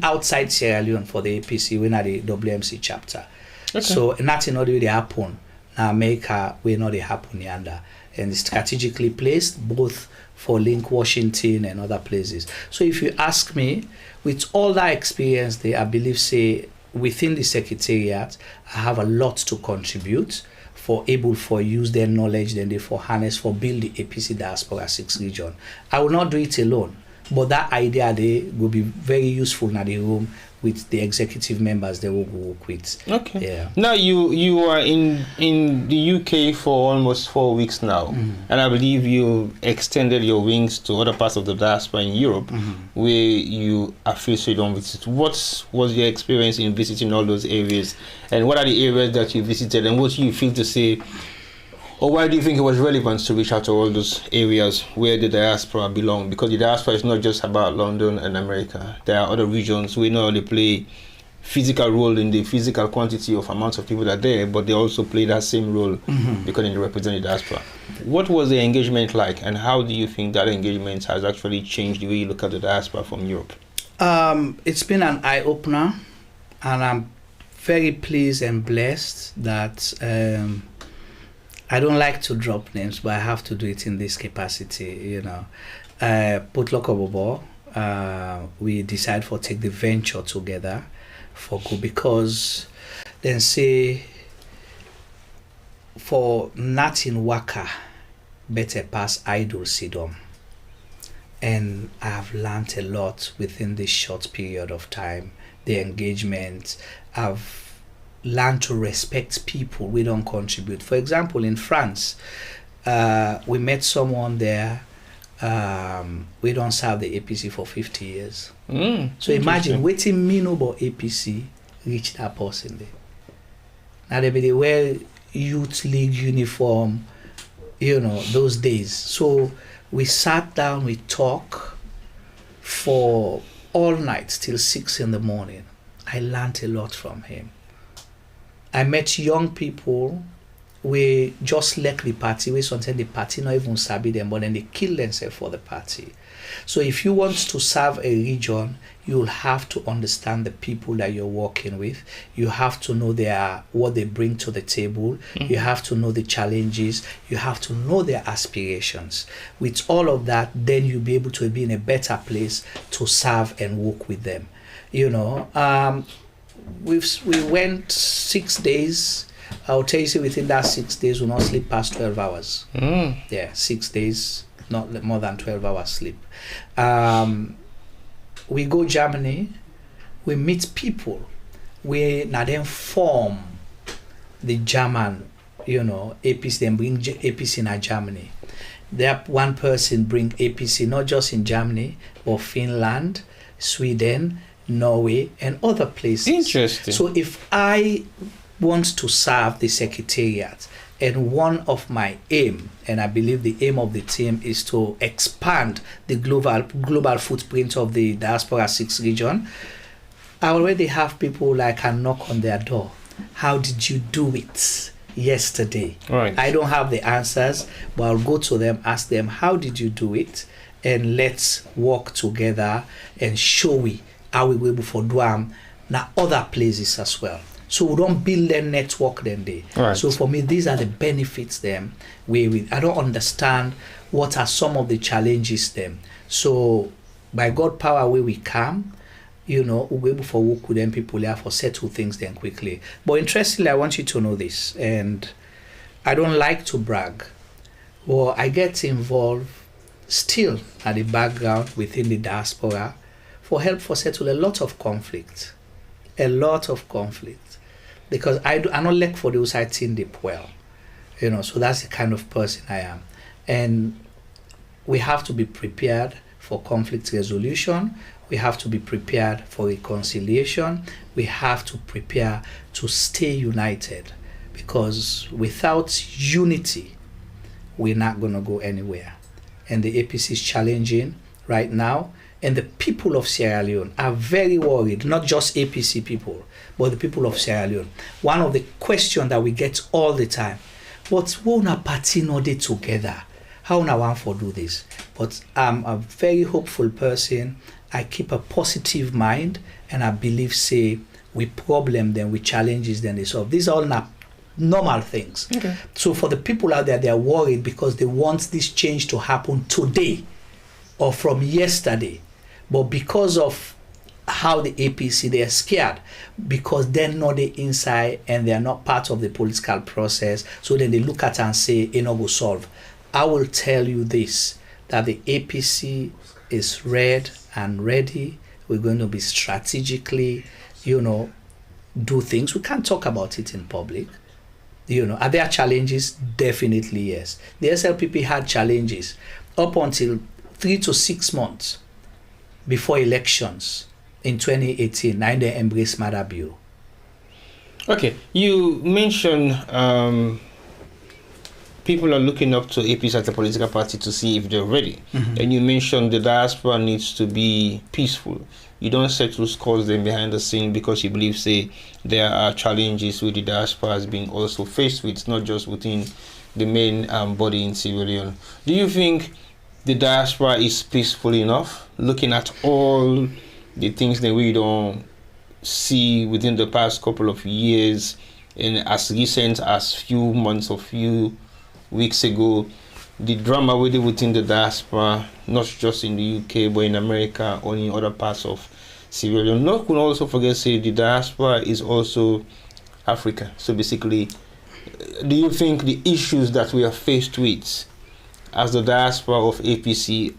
outside Sierra Leone for the APC. We're not the WMC chapter. Okay. So nothing not really happen. Now America will not happen yonder. And it's strategically placed both for Link, Washington and other places. So if you ask me, with all that experience there, I believe say within the Secretariat, I have a lot to contribute for able for use their knowledge, then they for harness for build the APC Diaspora 6 region. I will not do it alone. But that idea there will be very useful in the room with the executive members they will work with. Okay. Yeah. Now you are in the UK for almost 4 weeks now, and I believe you extended your wings to other parts of the diaspora in Europe, where you are free on visit. What was your experience in visiting all those areas, and what are the areas that you visited, and what do you feel to say? Or why do you think it was relevant to reach out to all those areas where the diaspora belong? Because the diaspora is not just about London and America. There are other regions where not only play physical role in the physical quantity of amounts of people that are there, but they also play that same role because they represent the diaspora. What was the engagement like, and how do you think that engagement has actually changed the way you look at the diaspora from Europe? It's been an eye-opener, and I'm very pleased and blessed that I don't like to drop names, but I have to do it in this capacity, Putlokobobo, we decide for take the venture together for go, because then say for nothing waka better pass idle sidom. And I have learned a lot within this short period of time. The engagement, I've learn to respect people we don't contribute. For example, in France, we met someone there. We don't serve the APC for 50 years. So imagine waiting me no about APC reach that person there. Now they wear youth league uniform, those days. So we sat down, we talked for all night till 6 in the morning. I learned a lot from him. I met young people. We just left the party. We sometimes the party not even sabi them, but then they kill themselves for the party. So if you want to serve a region, you'll have to understand the people that you're working with. You have to know what they bring to the table. You have to know the challenges. You have to know their aspirations. With all of that, then you'll be able to be in a better place to serve and work with them. We went 6 days. I'll tell you, within that 6 days, we'll not sleep past 12 hours. Yeah, 6 days, not more than 12 hours sleep. We go Germany, we meet people. We now then form the German, APC, then bring APC in Germany. There, one person bring APC not just in Germany, but Finland, Sweden, Norway, and other places. Interesting. So if I want to serve the secretariat, and one of my aim, and I believe the aim of the team, is to expand the global footprint of the Diaspora 6 region, I already have people I can knock on their door. How did you do it yesterday? Right. I don't have the answers, but I'll go to them, ask them, how did you do it? And let's work together and show how we will for Duam now other places as well. So we don't build their network then they. Right. So for me, these are the benefits them. I don't understand what are some of the challenges them. So by God power where we come, we'll be able to work with them people there for settle things then quickly. But interestingly, I want you to know this, and I don't like to brag, but I get involved still at the background within the diaspora for help for settle a lot of conflict. Because I don't like for those I think deep well. So that's the kind of person I am. And we have to be prepared for conflict resolution. We have to be prepared for reconciliation. We have to prepare to stay united, because without unity, we're not going to go anywhere. And the APC is challenging right now. And the people of Sierra Leone are very worried, not just APC people, but the people of Sierra Leone. One of the questions that we get all the time, but won't a party not dey together? How na want for do this? But I'm a very hopeful person. I keep a positive mind, and I believe, we problem them, we challenges them, they solve. These are all not normal things. Okay. So for the people out there, they are worried because they want this change to happen today or from yesterday. But because of how the APC, they are scared because they're not the inside and they are not part of the political process. So then they look at it and say, it not go solve. I will tell you this, that the APC is red and ready. We're going to be strategically, do things. We can't talk about it in public. Are there challenges? Definitely yes. The SLPP had challenges up until 3 to 6 months before elections in 2018. Now they embrace Mother Bill. Okay, you mentioned people are looking up to APC as a political party to see if they're ready. And you mentioned the diaspora needs to be peaceful. You don't settle scores them behind the scene because you believe, there are challenges with the diaspora has been also faced with, not just within the main body in Sierra Leone. Do you think the diaspora is peaceful enough, looking at all the things that we don't see within the past couple of years, and as recent as few months or few weeks ago, the drama within the diaspora, not just in the UK but in America or in other parts of Sierra Leone? Not could also forget, the diaspora is also Africa. So basically, do you think the issues that we are faced with as the diaspora of APC,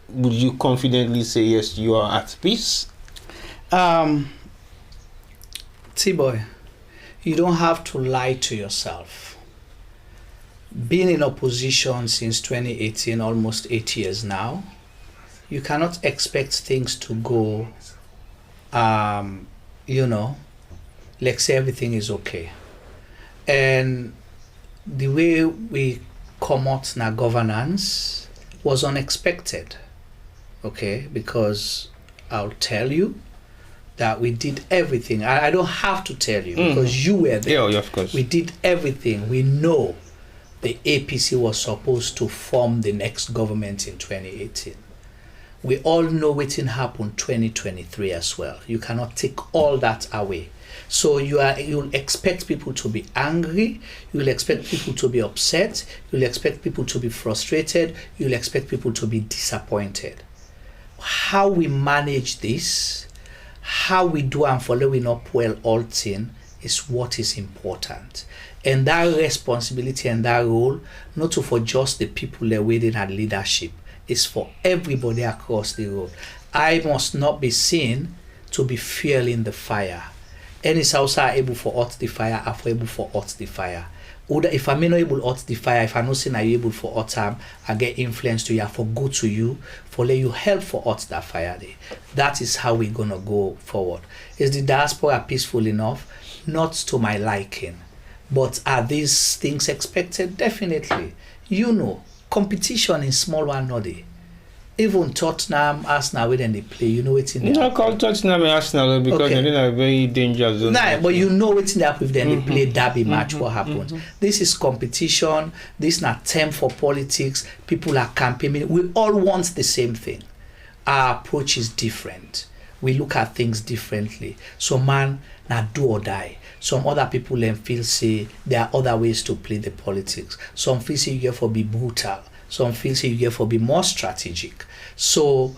would you confidently say yes, you are at peace? T-Boy, you don't have to lie to yourself. Being in opposition since 2018, almost 8 years now, you cannot expect things to go, like say everything is okay. And the way we come out in our governance was unexpected, okay? Because I'll tell you that we did everything. I don't have to tell you because you were there. Yeah, of course. We did everything. We know the APC was supposed to form the next government in 2018. We all know what happened 2023 as well. You cannot take all that away. So you'll expect people to be angry, you'll expect people to be upset, you'll expect people to be frustrated, you'll expect people to be disappointed. How we manage this, how we do and following up well all thing is what is important. And that responsibility and that role, not for just the people that within our leadership, is for everybody across the road. I must not be seen to be fueling the fire. Any South are able for out the fire, are able for out the fire. Or if I'm not able out the fire, if I'm not saying I'm able for out time, I get influence to you, for go to you, for let you help for out that fire day. That is how we're gonna go forward. Is the diaspora peaceful enough? Not to my liking. But are these things expected? Definitely. Competition in small one not there. Even Tottenham, Arsenal, when they play, you know it's in there. You don't call Tottenham and Arsenal because they're in a very dangerous zone. Nah, but you know it's in there with them. They play derby match. What happens? This is competition. This is not time for politics. People are campaigning. We all want the same thing. Our approach is different. We look at things differently. So man, now do or die. Some other people then feel say there are other ways to play the politics. Some feel say you get for be brutal. Some feel say you get for be more strategic. So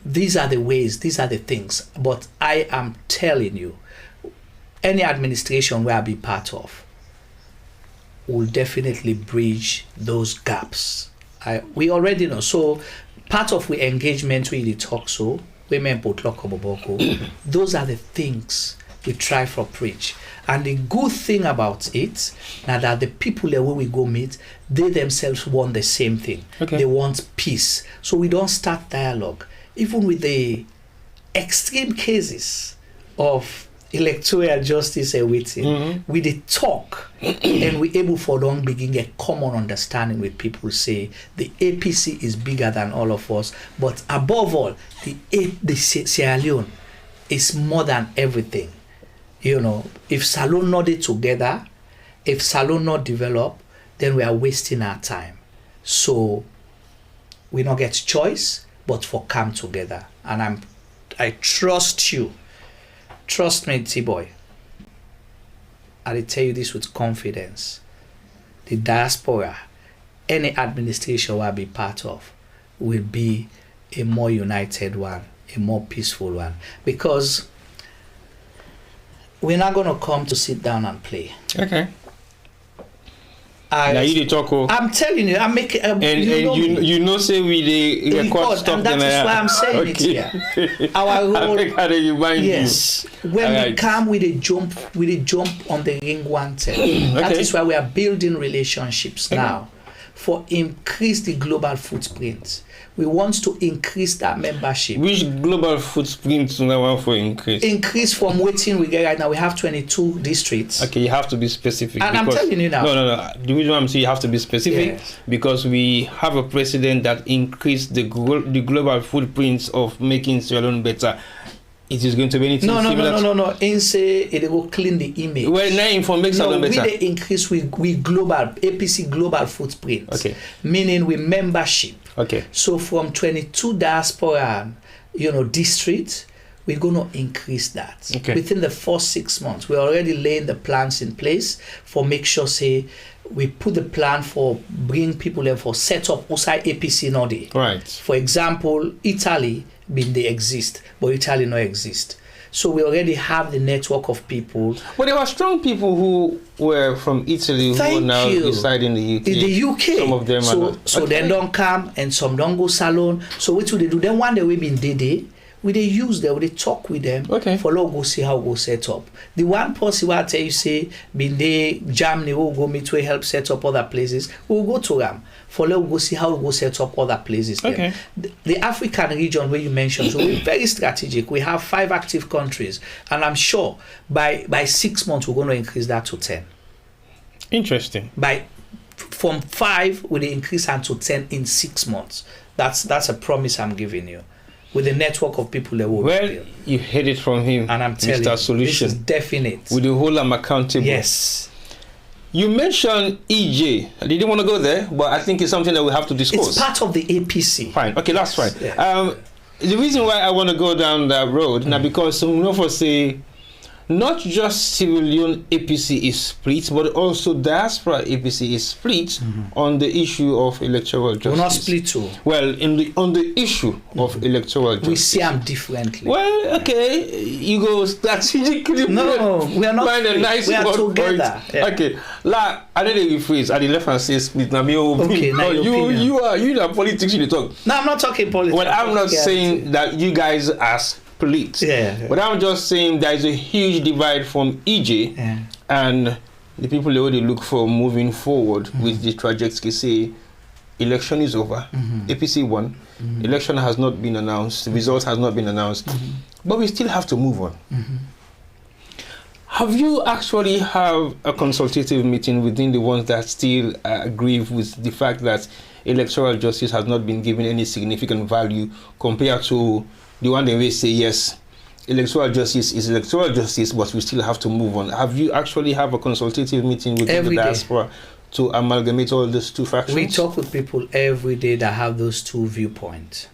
these are the ways, these are the things. But I am telling you, any administration where I be part of will definitely bridge those gaps. We already know. So part of we engagement we talk so women those are the things we try for preach. And the good thing about it now that the people where we go meet, they themselves want the same thing. Okay. They want peace. So we don't start dialogue. Even with the extreme cases of electoral justice and waiting, we the talk and we able for long begin a common understanding with people say the APC is bigger than all of us, but above all, the Sierra Leone is more than everything. If Salone not together, if Salone not develop, then we are wasting our time. So we not get choice, but for come together. And I trust you. Trust me, T-boy. I tell you this with confidence. The diaspora, any administration will be part of, will be a more united one, a more peaceful one. Because we're not going to come to sit down and play. Okay. Now you talk. I'm telling you, I'm making. Say we the record stuff. And that is why I'm saying it here. Our role. Yes. When we come with a jump on the ring wanted. That is why we are building relationships now, for increase the global footprint. We want to increase that membership. Which global footprint do we want for increase? Increase from waiting we get right now. We have 22 districts. Okay, you have to be specific. And I'm telling you now. No. The reason I'm saying you have to be specific because we have a president that increased the global footprints of making Sierra Leone better. It is going to be anything similar. No. In say it will clean the image. Well, now inform makes Sierra Leone better. We increase with global APC global footprint. Okay. Meaning with membership. Okay. So from 22 diaspora, districts, we're going to increase that. Okay. Within the first 6 months. We're already laying the plans in place for make sure say we put the plan for bring people in for set up outside APC Nodi. Right. For example, Italy they exist, but Italy not exist. So we already have the network of people. But there were strong people who were from Italy who are now reside in the UK. In the UK. Some of them so they don't come and some don't go salon. So what do they do? Then one day we been Dede, we dey use them, we dey talk with them. Okay. For long go see how go set up. The one person where I tell you say been dey Germany, we go meet we help set up other places. We will go to them. For long go see how we go set up other places. Okay. The African region where you mentioned, so we're very strategic. We have 5 active countries, and I'm sure by 6 months we're going to increase that to 10. Interesting. From 5 will increase and to 10 in 6 months. That's a promise I'm giving you. With the network of people that will Well, you heard it from him, and I'm telling Mr. you, Solution. this is definite. We will hold them accountable. Yes. You mentioned EJ. I didn't want to go there, but I think it's something that we have to discuss. It's part of the APC. Fine. Okay, that's fine. Yeah. The reason why I want to go down that road now, because some of us say not just civilian APC is split, but also diaspora APC is split on the issue of electoral justice. We're not split too. Well, on the issue of electoral justice. We see them differently. Well, okay, you go strategically. No, we are not find a nice we are word together. for it. Yeah. Okay, like I don't rephrase. I the left and say split. Now me okay, now you the politics you talk. No, I'm not talking politics. Well, I'm not saying that you guys are split. Yeah. But I'm just saying there is a huge divide from EJ and the people they already look for moving forward with the trajectory. Say election is over, APC won, election has not been announced, the results has not been announced, but we still have to move on. Have you actually have a consultative meeting within the ones that still agree with the fact that electoral justice has not been given any significant value compared to the one they will say yes, electoral justice is electoral justice, but we still have to move on? Have you actually have a consultative meeting within the diaspora to amalgamate all these two factions? We talk with people every day that have those two viewpoints,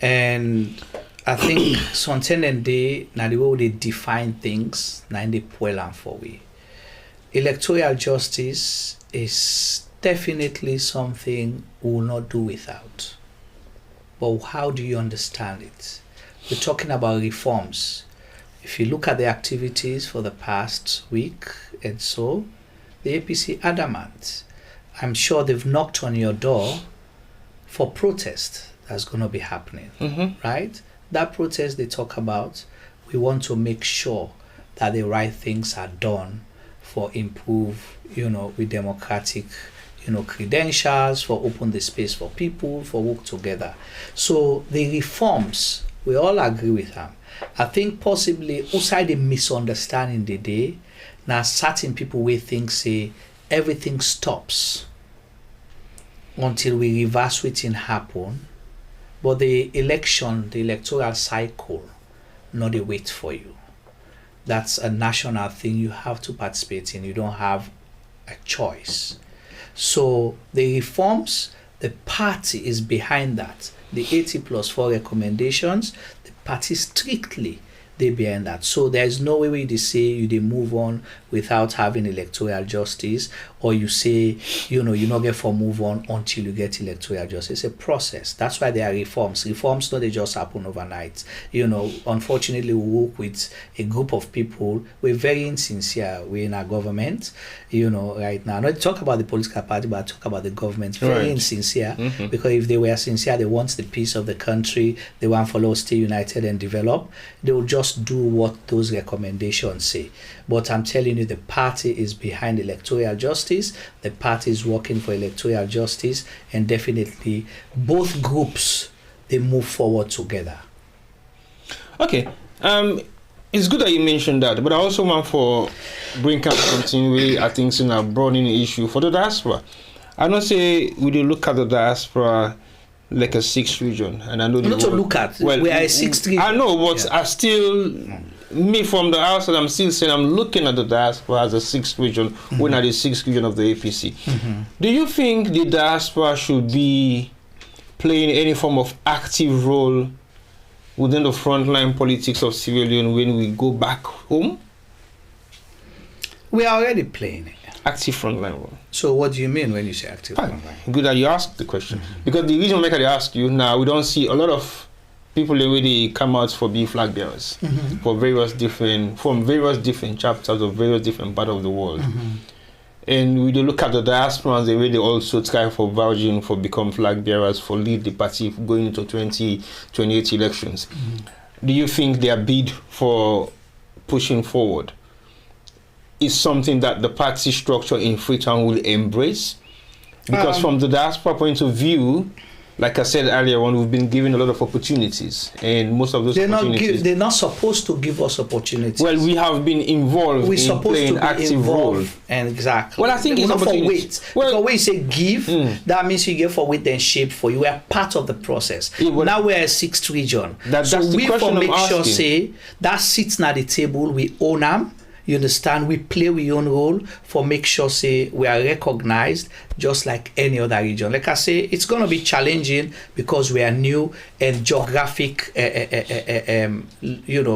and I think something and they now the way they define things now in the poelan for we. Electoral justice is definitely something we will not do without. But how do you understand it? We're talking about reforms. If you look at the activities for the past week and so, the APC adamant. I'm sure they've knocked on your door for protest that's going to be happening, right? That protest they talk about, we want to make sure that the right things are done for improve, with democratic, credentials, for open the space for people, for work together. So the reforms, we all agree with them. I think possibly outside the misunderstanding the day, now certain people will think say everything stops until we reverse what happen. But the election, the electoral cycle, not a wait for you. That's a national thing you have to participate in. You don't have a choice. So the reforms, the party is behind that. The 80+4 recommendations, the party strictly they behind that. So there is no way they say you move on without having electoral justice, or you say you not get for move on until you get electoral justice. It's a process. That's why there are reforms. Reforms not they just happen overnight. Unfortunately we work with a group of people. We're very insincere. We're in our government, right now. Not talk about the political party, but I talk about the government. Very insincere, because if they were sincere, they want the peace of the country, they want follow stay united and develop, they will just do what those recommendations say. But I'm telling you, the party is behind electoral justice. The party is working for electoral justice, and definitely both groups they move forward together. Okay, it's good that you mentioned that, but I also want for bring up something where I think is a broadening issue for the diaspora. I don't say we do look at the diaspora like a 6th region, and I know not to look at. Well, we are a 6th region. I know, but I still, me from the outside, I'm still saying I'm looking at the diaspora as a 6th region when I the 6th region of the APC. Do you think the diaspora should be playing any form of active role within the frontline politics of civilian when we go back home? We are already playing it. Active frontline role. So what do you mean when you say active frontline? Good that you asked the question. Because the reason why I ask you now, we don't see a lot of people already come out for being flag bearers from various different chapters of various different parts of the world. And we do look at the diasporans, they really also try for vouching for become flag bearers for lead the party going into 2028 elections. do you think their bid for pushing forward is something that the party structure in Freetown will embrace? Because from the diaspora point of view, like I said earlier on, we've been given a lot of opportunities, and most of those they're not supposed to give us opportunities. Well, we have been involved in playing active role. And exactly. Well, I think it's not for opportunities. weight. Well, because when you say give, that means you give for weight and shape for you. We are part of the process. Yeah, well, now we're a 6th region. That's so the we question for make I'm sure asking. say that sits at the table, we own them. You understand? We play we own role for make sure say we are recognized just like any other region. Like I say, it's going to be challenging because we are new and geographic,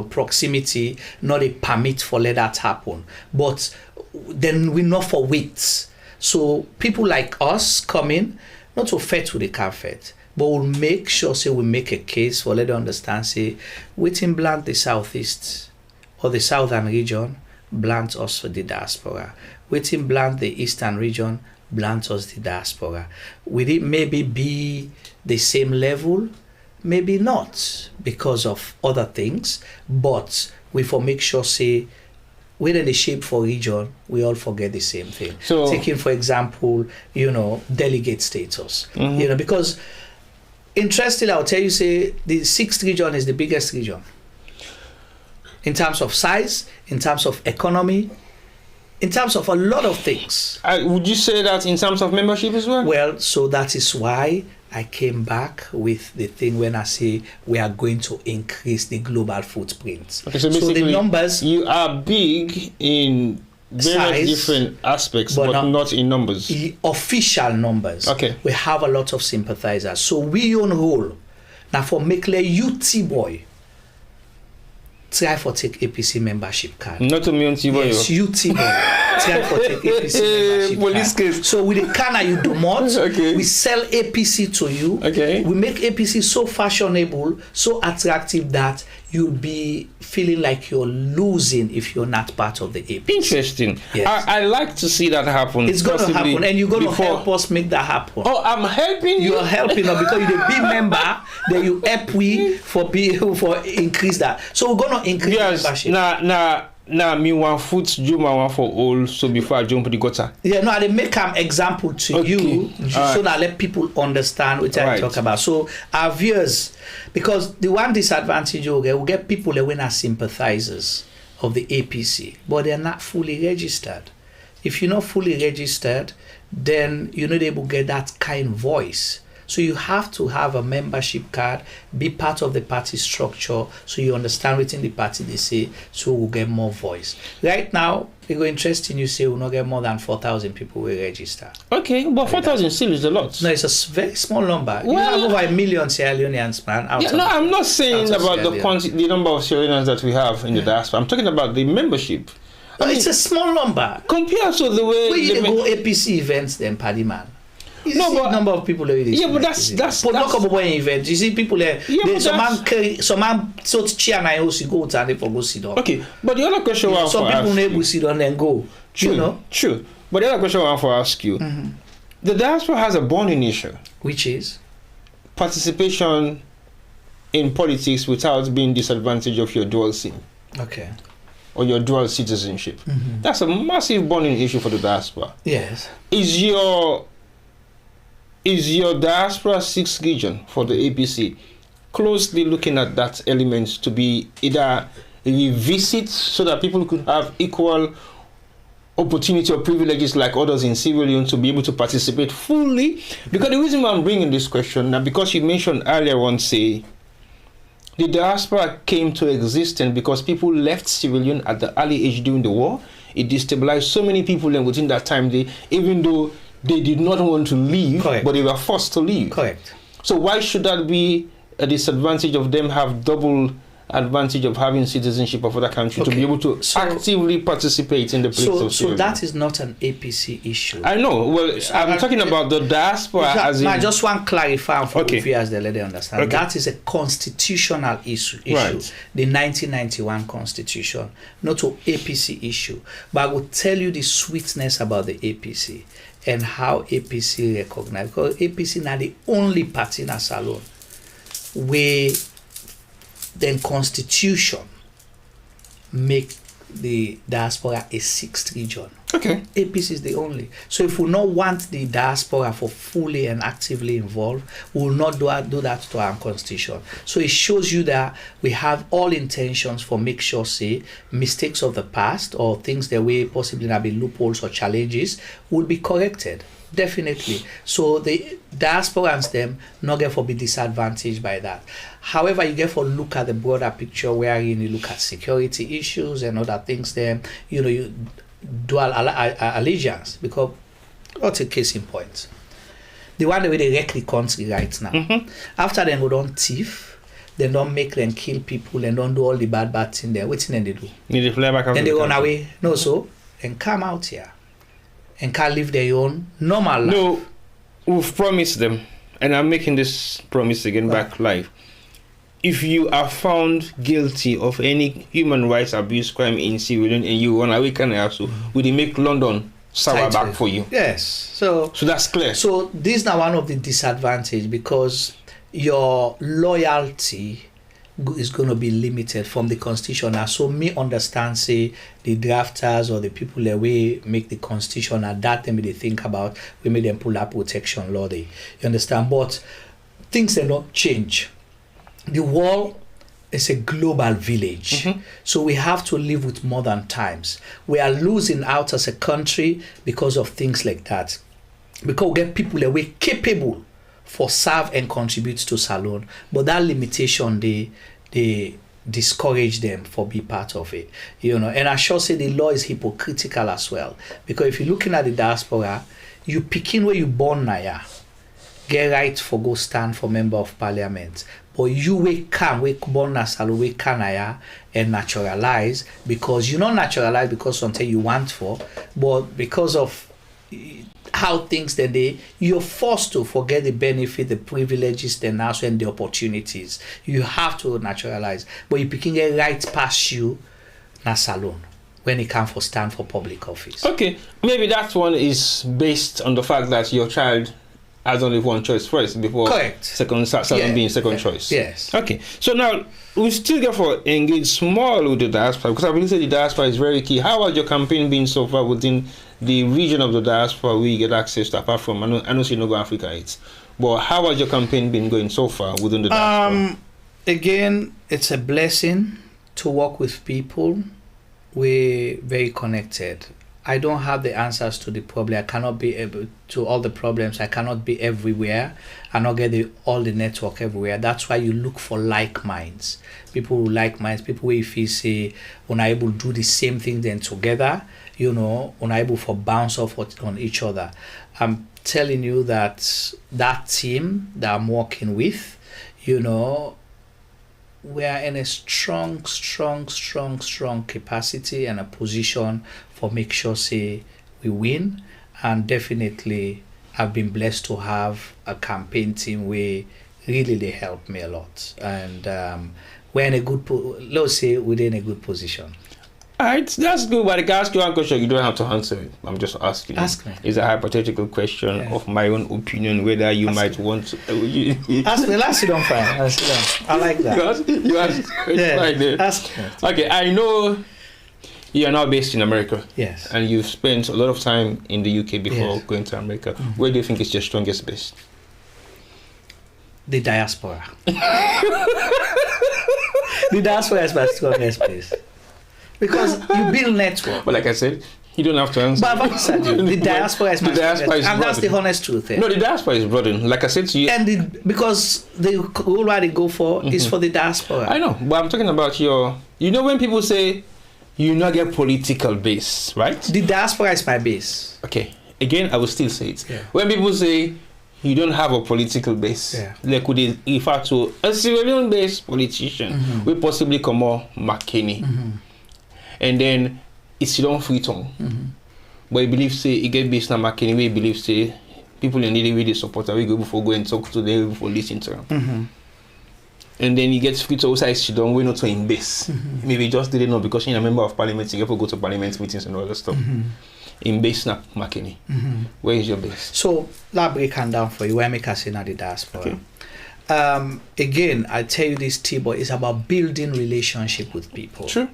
proximity not a permit for let that happen. But then we're not for weights. So people like us come in, not to fet with the can fet, but we'll make sure say we make a case for let them understand say waiting bland the southeast or the southern region. Blunt us for the diaspora. Waiting blunt the eastern region, blunt us the diaspora. Will it maybe be the same level? Maybe not because of other things, but we for make sure say within the shape for region, we all forget the same thing. So taking for example, delegate status. Because interestingly, I'll tell you say the 6th region is the biggest region. In terms of size, in terms of economy, in terms of a lot of things. Would you say that in terms of membership as well? Well, so that is why I came back with the thing when I say we are going to increase the global footprint. Okay, so basically, the numbers, you are big in various different aspects, but not in numbers. The official numbers. Okay. We have a lot of sympathizers. So we on whole, now for make le UT boy, try for take APC membership card. Not to me on TV. Yes, UT boy. Try for take APC membership Police card. case. So with the can you do not, Okay. we sell APC to you. Okay. We make APC so fashionable, so attractive that you'll be feeling like you're losing if you're not part of the APC. Interesting. Yes. I like to see that happen. It's going to happen, and you're going to before. help us make that happen. Oh, I'm helping you. You're helping us because you're a big member. Then you help we for increase that. So we're going to increase the membership. Now, me one foot, Juma one for all. So before I jump the gutter. Yeah, no, I make an example to you so that let people understand what I talk about. So our viewers, because the one disadvantage we'll get people that are sympathizers of the APC, but they're not fully registered. If you're not fully registered, then you're not able to get that kind of voice. So you have to have a membership card, be part of the party structure, so you understand within the party they say, so we'll get more voice. Right now, it go interesting you say we'll not get more than 4,000 people will register. Okay, but 4,000 still is a lot. No, it's a very small number. Well, you have over 1 million Sierra Leoneans, man. I'm not saying about the number of Sierra Leoneans that we have in the diaspora. I'm talking about the membership. It's a small number. Compared to the way... Where you go APC events then, Paddy man. You no, see but the number of people that yeah, but that's but not come about event. You see people there. Yeah, some man so chair na also go and they for go sit down. Okay, but the other question I want to ask you. Some people never sit down and go. True, you know? True. But the other question I want to ask you. The diaspora has a bonding issue. Which is? Participation in politics without being disadvantaged of your dual SIM. Okay. Or your dual citizenship. That's a massive bonding issue for the diaspora. Yes. Is your diaspora 6th region for the APC closely looking at that element to be either revisit so that people could have equal opportunity or privileges like others in civilian to be able to participate fully? Because the reason why I'm bringing this question now, because you mentioned earlier on, say, the diaspora came to existence because people left civilian at the early age during the war. It destabilized so many people, and within that time, even though they did not want to leave, Correct. but they were forced to leave. Correct. So why should that be a disadvantage of them have double advantage of having citizenship of other countries to be able to actively participate in the politics of So that is not an APC issue. I know. Well, I'm talking about the diaspora as in... I just want to clarify for viewers that let them understand. Okay. That is a constitutional issue. Right. The 1991 constitution, not an APC issue. But I will tell you the sweetness about the APC and how APC recognize, because APC now the only party in a salon where Then constitution make the diaspora a 6th region. Okay. APC is the only. So if we not want the diaspora for fully and actively involved, we will not do that to our constitution. So it shows you that we have all intentions for make sure, say, mistakes of the past or things that we possibly have been loopholes or challenges will be corrected. Definitely. So the diasporans them not get for be disadvantaged by that. However, you get for look at the broader picture wherein you look at security issues and other things then, you dual allegiance, because what's a case in point? The one that they wreck the country right now. After them go don't thief, they don't make them kill people and don't do all the bad things there. What's then they do? Need to fly back then they run away. No, so and come out here and can live their own normal life. No, we've promised them, and I'm making this promise again back live. If you are found guilty of any human rights abuse crime in Sierra Leone and you run away, can I also will they make London sour back for you? Yes. So that's clear. So this is now one of the disadvantages, because your loyalty is going to be limited from the constitution. Now, so me understand, say, the drafters or the people that we make the constitution at that time they think about, we make them pull up protection law. You understand? But things do not change. The world is a global village. So we have to live with modern times. We are losing out as a country because of things like that. Because we get people that we're capable for serve and contribute to Salon, but that limitation they discourage them for be part of it, And I sure say the law is hypocritical as well, because if you're looking at the diaspora, you picking where you born now, get right for go stand for member of parliament, but you we born na Salon we can and naturalize, because you not naturalize because something you want for, but because of how things then you're forced to forget the benefit, the privileges, then also and the opportunities. You have to naturalize, but you picking a right past you na Salon when it comes for stand for public office. Okay, maybe that one is based on the fact that your child has only one choice first before Salon being second choice. Yes. Okay, so now we still get for engage small with the diaspora, because I believe the diaspora is very key. How has your campaign been so far within the region of the diaspora we get access to, apart from I know you know go Africa it's, but how has your campaign been going so far within the diaspora? Again, it's a blessing to work with people. We're very connected. I don't have the answers to the problem. I cannot be able to all the problems. I cannot be everywhere. I not get all the network everywhere. That's why you look for like minds. People who like minds, people who if you say unable to do the same thing then together, unable for bounce off on each other. I'm telling you that team that I'm working with, we are in a strong capacity and a position for make sure say we win. And definitely I've been blessed to have a campaign team where really they help me a lot, and we're in a good let's say we're in a good position. Alright, that's good, but I can ask you one question. You don't have to answer it. I'm just asking. Ask me. It's a hypothetical question of my own opinion, whether you might want to. Ask me. Let's sit down, fine. I like that. You ask. Ask me. Okay, I know you are now based in America. Yes. And you've spent a lot of time in the UK before going to America. Where do you think is your strongest base? The diaspora. The diaspora is my strongest base. Because you build network. But like I said, you don't have to answer. But I've answered you. The diaspora is my strongest base. And that's the honest truth. No, the diaspora is broadened. Like I said to you. And because the whole way they go for is for the diaspora. I know, but I'm talking about when people say you not get political base, right? The diaspora is my base. Okay. Again, I will still say it. Yeah. When people say you don't have a political base, like could they refer to a Sierra Leone-based politician, we possibly come more McKinney. And then it's still on free tongue. But he believes say he get based on McKinney, we believe say people in the really support we go before go and talk to them before listen to them. And then he gets free to outside Sudan, we not to him base. Maybe he just didn't know because he's a member of parliament, he get to go to parliament meetings and all that stuff. In base na McKinney. Where is your base? So that break down for you, where make us in the diaspora. again, I tell you this, T-Boy, it's about building relationship with people. True.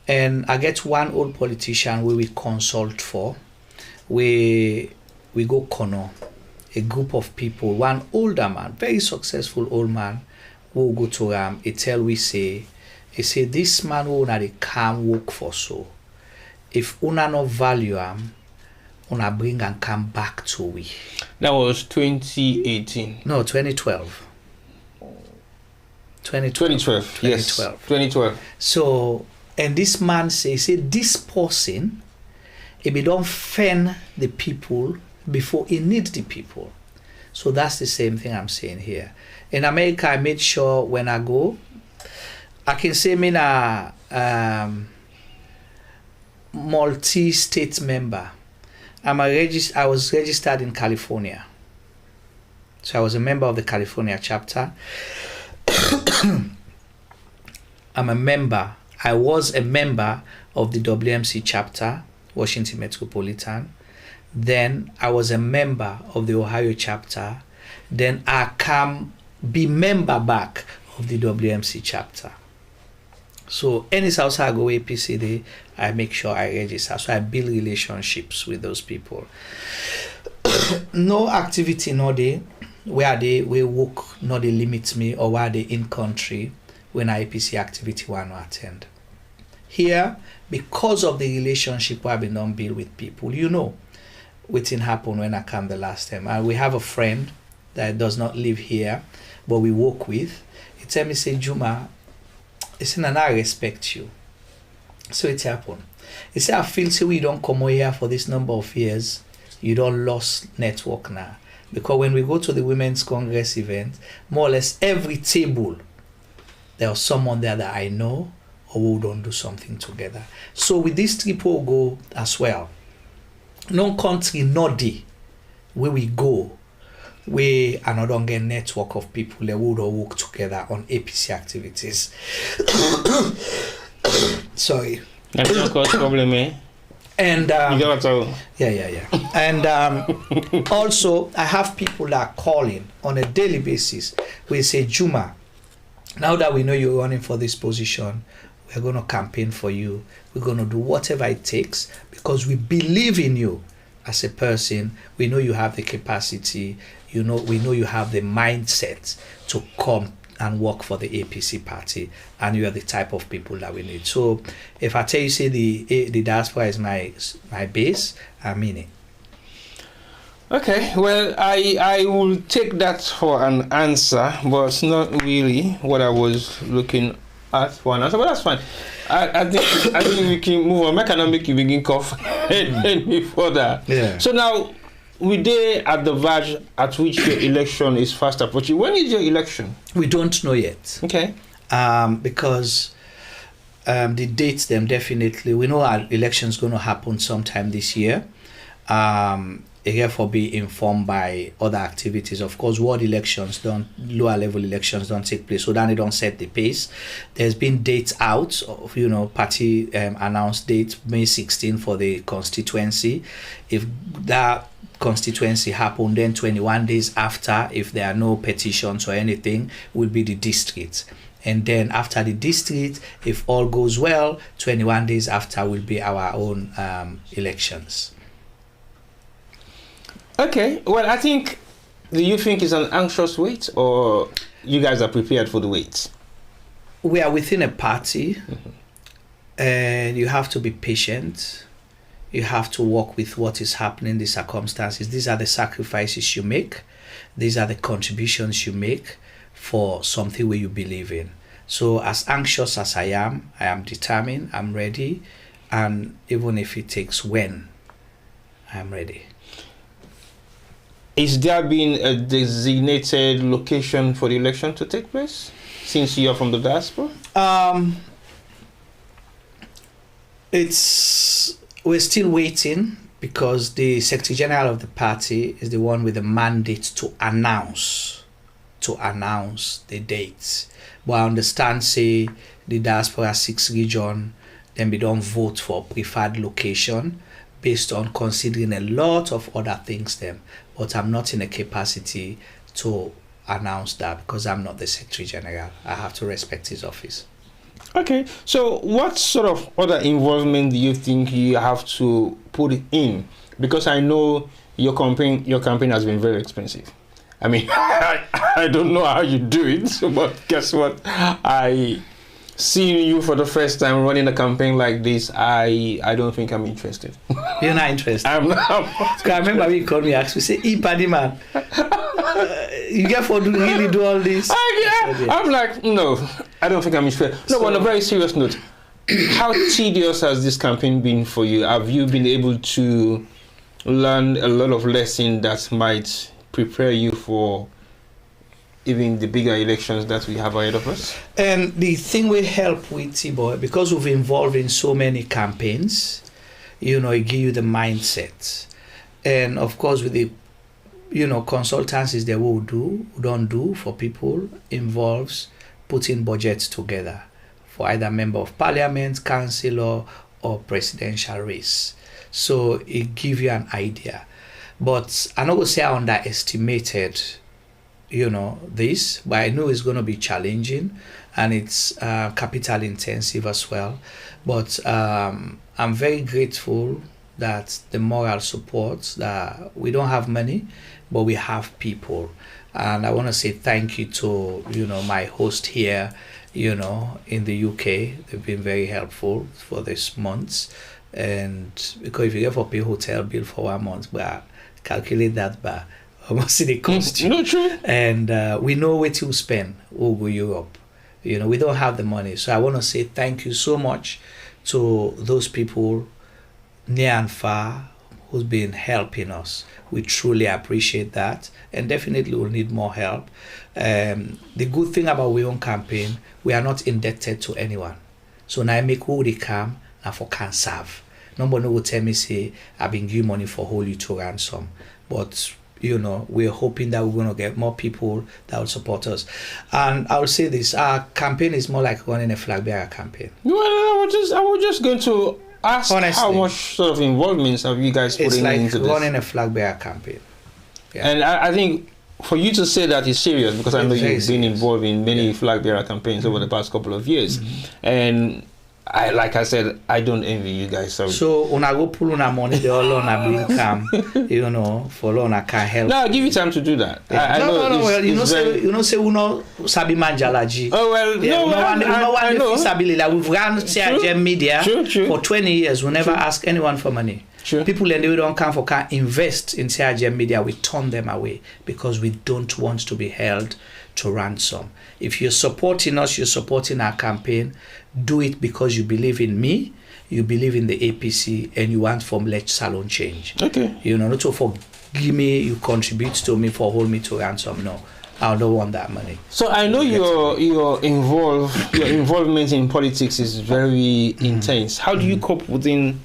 And I get one old politician where we consult for. We go corner, a group of people, one older man, very successful old man, will go to he tell we say, he say this man who una dey come work for so. If una no value him, una bring and come back to we. That was 2018. No, 2012. 2012. Yes. 2012. So, and this man say this person, if he don't fend the people before he need the people. So that's the same thing I'm saying here. In America, I made sure when I go, I can say me na multi-state member. I was registered in California. So I was a member of the California chapter. I was a member of the WMC chapter, Washington Metropolitan. Then I was a member of the Ohio chapter. Then I can be member back of the WMC chapter. So any South I go APC Day, I make sure I register. So I build relationships with those people. No activity, no day where they work, no they limit me or where they in country when I APC activity want to attend. Here, because of the relationship I've been on build with people, you know, what didn't happen when I came the last time. And we have a friend that does not live here, but we work with. He tell me, say, Juma, he said, and I respect you. So it happened. He said, I feel so we don't come over here for this number of years. You don't lost network now. Because when we go to the Women's Congress event, more or less every table, there was someone there that I know or we don't do something together. So with these people go as well. No country, no day where we go, we are not on a network of people that would all work together on APC activities. Sorry. That's not cause problem, eh? And you get what I yeah. And also, I have people that are calling on a daily basis. We say, Juma, now that we know you're running for this position, we're going to campaign for you. We're going to do whatever it takes because we believe in you as a person. We know you have the capacity. We know you have the mindset to come and work for the APC party, and you are the type of people that we need. So if I tell you, say the diaspora is my base, I mean it. Okay, well, I will take that for an answer, but it's not really what I was looking at for an answer, but that's fine. I think we can move on. I cannot make you begin cough any further. Yeah. So now, we there at the verge at which your election is fast approaching. When is your election? We don't know yet. Okay. Because the dates, them definitely, we know our election is going to happen sometime this year. Therefore be informed by other activities. Of course, lower level elections don't take place, so then they don't set the pace. There's been dates out of, party announced date, May 16 for the constituency. If that constituency happen, then 21 days after, if there are no petitions or anything, will be the district. And then after the district, if all goes well, 21 days after will be our own elections. Okay, well, I think, do you think it's an anxious wait, or you guys are prepared for the wait? We are within a party, and you have to be patient. You have to work with what is happening, the circumstances. These are the sacrifices you make. These are the contributions you make for something where you believe in. So as anxious as I am determined, I'm ready. And even if it takes when, I'm ready. Is there been a designated location for the election to take place since you are from the diaspora? We're still waiting because the Secretary General of the party is the one with the mandate to announce the dates. But I understand, say, the diaspora 6 region, then we don't vote for preferred location based on considering a lot of other things then. But I'm not in a capacity to announce that because I'm not the Secretary General. I have to respect his office. Okay, so what sort of other involvement do you think you have to put it in? Because I know your campaign has been very expensive. I mean, I don't know how you do it, but guess what? Seeing you for the first time running a campaign like this, I don't think I'm interested. You're not interested? I'm not. I remember when you called me, asked me, say, Paddy man, you get for really do all this? I'm like, no, I don't think I'm interested. No, but on a very serious note, how tedious has this campaign been for you? Have you been able to learn a lot of lessons that might prepare you for even the bigger elections that we have ahead of us? And the thing we help with T-Boy, because we've involved in so many campaigns, it give you the mindset. And of course, with the, consultancies that we don't do for people involves putting budgets together for either member of parliament, councillor, or presidential race. So it gives you an idea. But I don't say I underestimated this, but I know it's going to be challenging and it's capital intensive as well. But I'm very grateful that the moral support, that we don't have money, but we have people. And I want to say thank you to, my host here, in the UK. They've been very helpful for this month. And because if you ever pay hotel bill for 1 month, but calculate that by almost the cost. No, true. And we know where to spend. We'll go Europe. We don't have the money. So I want to say thank you so much to those people near and far who's been helping us. We truly appreciate that, and definitely we'll need more help. The good thing about we own campaign, we are not indebted to anyone. So now I make who they come and for can serve. Nobody will tell me, say, I've been giving money for hold you to ransom. But, we're hoping that we're going to get more people that will support us. And I will say this, our campaign is more like running a flag bearer campaign. Well, I was just going to ask, honestly, how much sort of involvements have you guys put into this? It's like running a flag bearer campaign. Yeah. And I think for you to say that is serious, because I know you've been involved in many flag bearer campaigns over the past couple of years. And like I said, I don't envy you guys. Sorry. So when I go pull on our money, they all on a bring cam, for long I can't help. No, give you time to do that. I know. Well, say uno sabi manjalaji. Oh well, I know. Like we've run CRGM media for 20 years. We never ask anyone for money. True. People and they don't come for can invest in CRGM media. We turn them away because we don't want to be held to ransom. If you're supporting us, you're supporting our campaign, do it because you believe in me, you believe in the APC, and you want from Lech Salon change. Okay. Not to for give me, you contribute to me for hold me to ransom. No, I don't want that money. So I know your involvement in politics is very intense. How do you cope within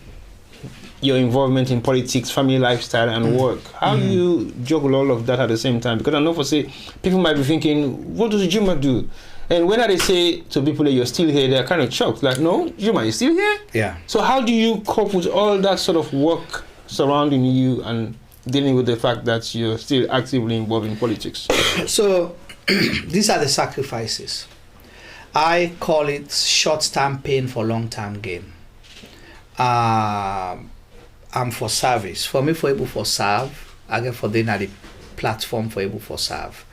your involvement in politics, family lifestyle, and work? How do you juggle all of that at the same time? Because I know for say people might be thinking, what does Juma do? And when they say to people that you're still here, they're kind of shocked. Like, no, Juma, you're still here? Yeah. So how do you cope with all that sort of work surrounding you and dealing with the fact that you're still actively involved in politics? So these are the sacrifices. I call it short-term pain for long-term gain. I'm for service. For me, for able for serve, I get for them at the platform for able for serve.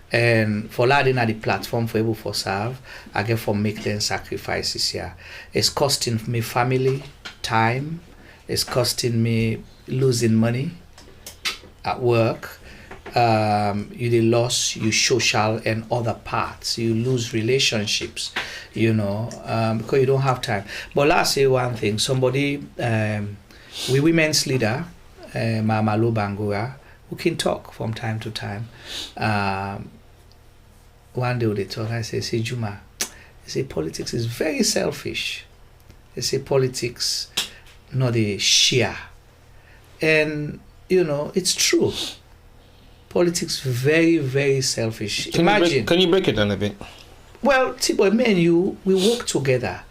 And for ladding at the platform for able for serve, I get for make them sacrifices here. It's costing me family, time. It's costing me losing money at work. You lost your social and other parts. You lose relationships, because you don't have time. But let's say one thing. Somebody, we women's leader, Mama Bangura, who can talk from time to time. One day they talk, I say, Juma, they say politics is very selfish. They say politics not a share. And, it's true. Politics very, very selfish. Imagine. Can you break it down a bit? Well, T-Boy, me and you, we work together.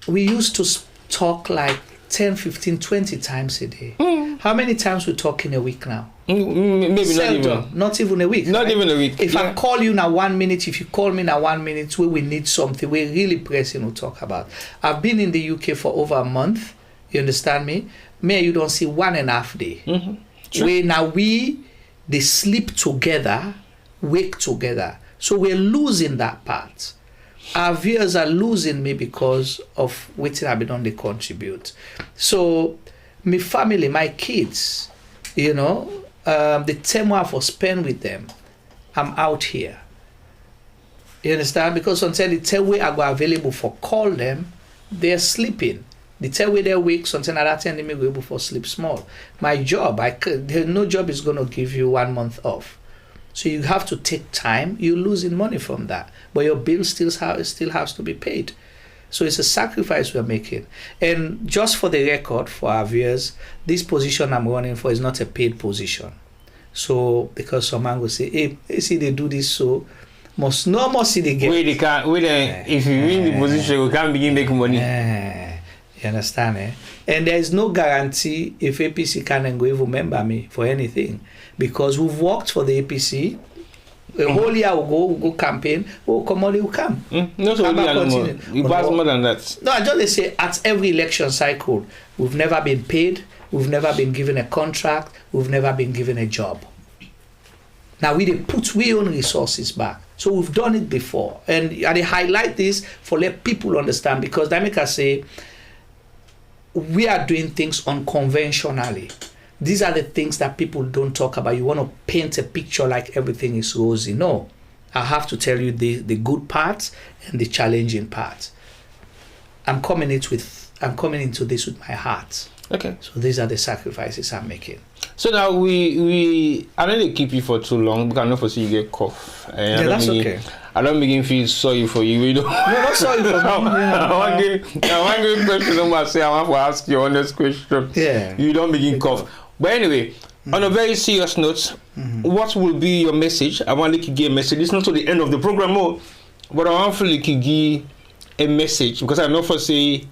We used to talk like 10, 15, 20 times a day. How many times we talk in a week now? Maybe Seldom. Not even a week. Not right? even a week. If I call you now 1 minute, if you call me now 1 minute, where we need something, we're really pressing to talk about. I've been in the UK for over a month. You understand me? Me, you don't see 1.5 day. Where now they sleep together, wake together. So we're losing that part. Our viewers are losing me because of what I've been done they contribute. So my family, my kids, you know, the time I have spend with them, I'm out here. You understand? Because until the time we are available for call them, they're sleeping. The time we they're awake, something at that time they may go able for sleep small. My job, no job is going to give you 1 month off. So you have to take time. You're losing money from that, but your bill still has to be paid. So it's a sacrifice we're making. And just for the record, for our viewers, this position I'm running for is not a paid position. So because someone will say, hey, see they do this, so must no more see the game. If you win the position, we can't begin making money. You understand? And there is no guarantee if APC can and go even remember me for anything, because we've worked for the APC. A whole year we'll go campaign, come on, you come. Not only anymore. You pass more than that. No, I just say at every election cycle, we've never been paid, we've never been given a contract, we've never been given a job. Now we put our own resources back. So we've done it before. And I highlight this for let people understand, because that make us say we are doing things unconventionally. These are the things that people don't talk about. You want to paint a picture like everything is rosy. No, I have to tell you the good parts and the challenging parts. I'm coming into this with my heart. Okay. So these are the sacrifices I'm making. So now I don't need to keep you for too long because I know for sure you get cough. Yeah, that's okay. I don't begin feel sorry for you. You know? No, not sorry for me. I want to give question. I want to ask you honest question. Yeah. You don't begin cough. But anyway, on a very serious note, what will be your message? I want to give a message. It's not to the end of the program, but I want to give a message, because I know for say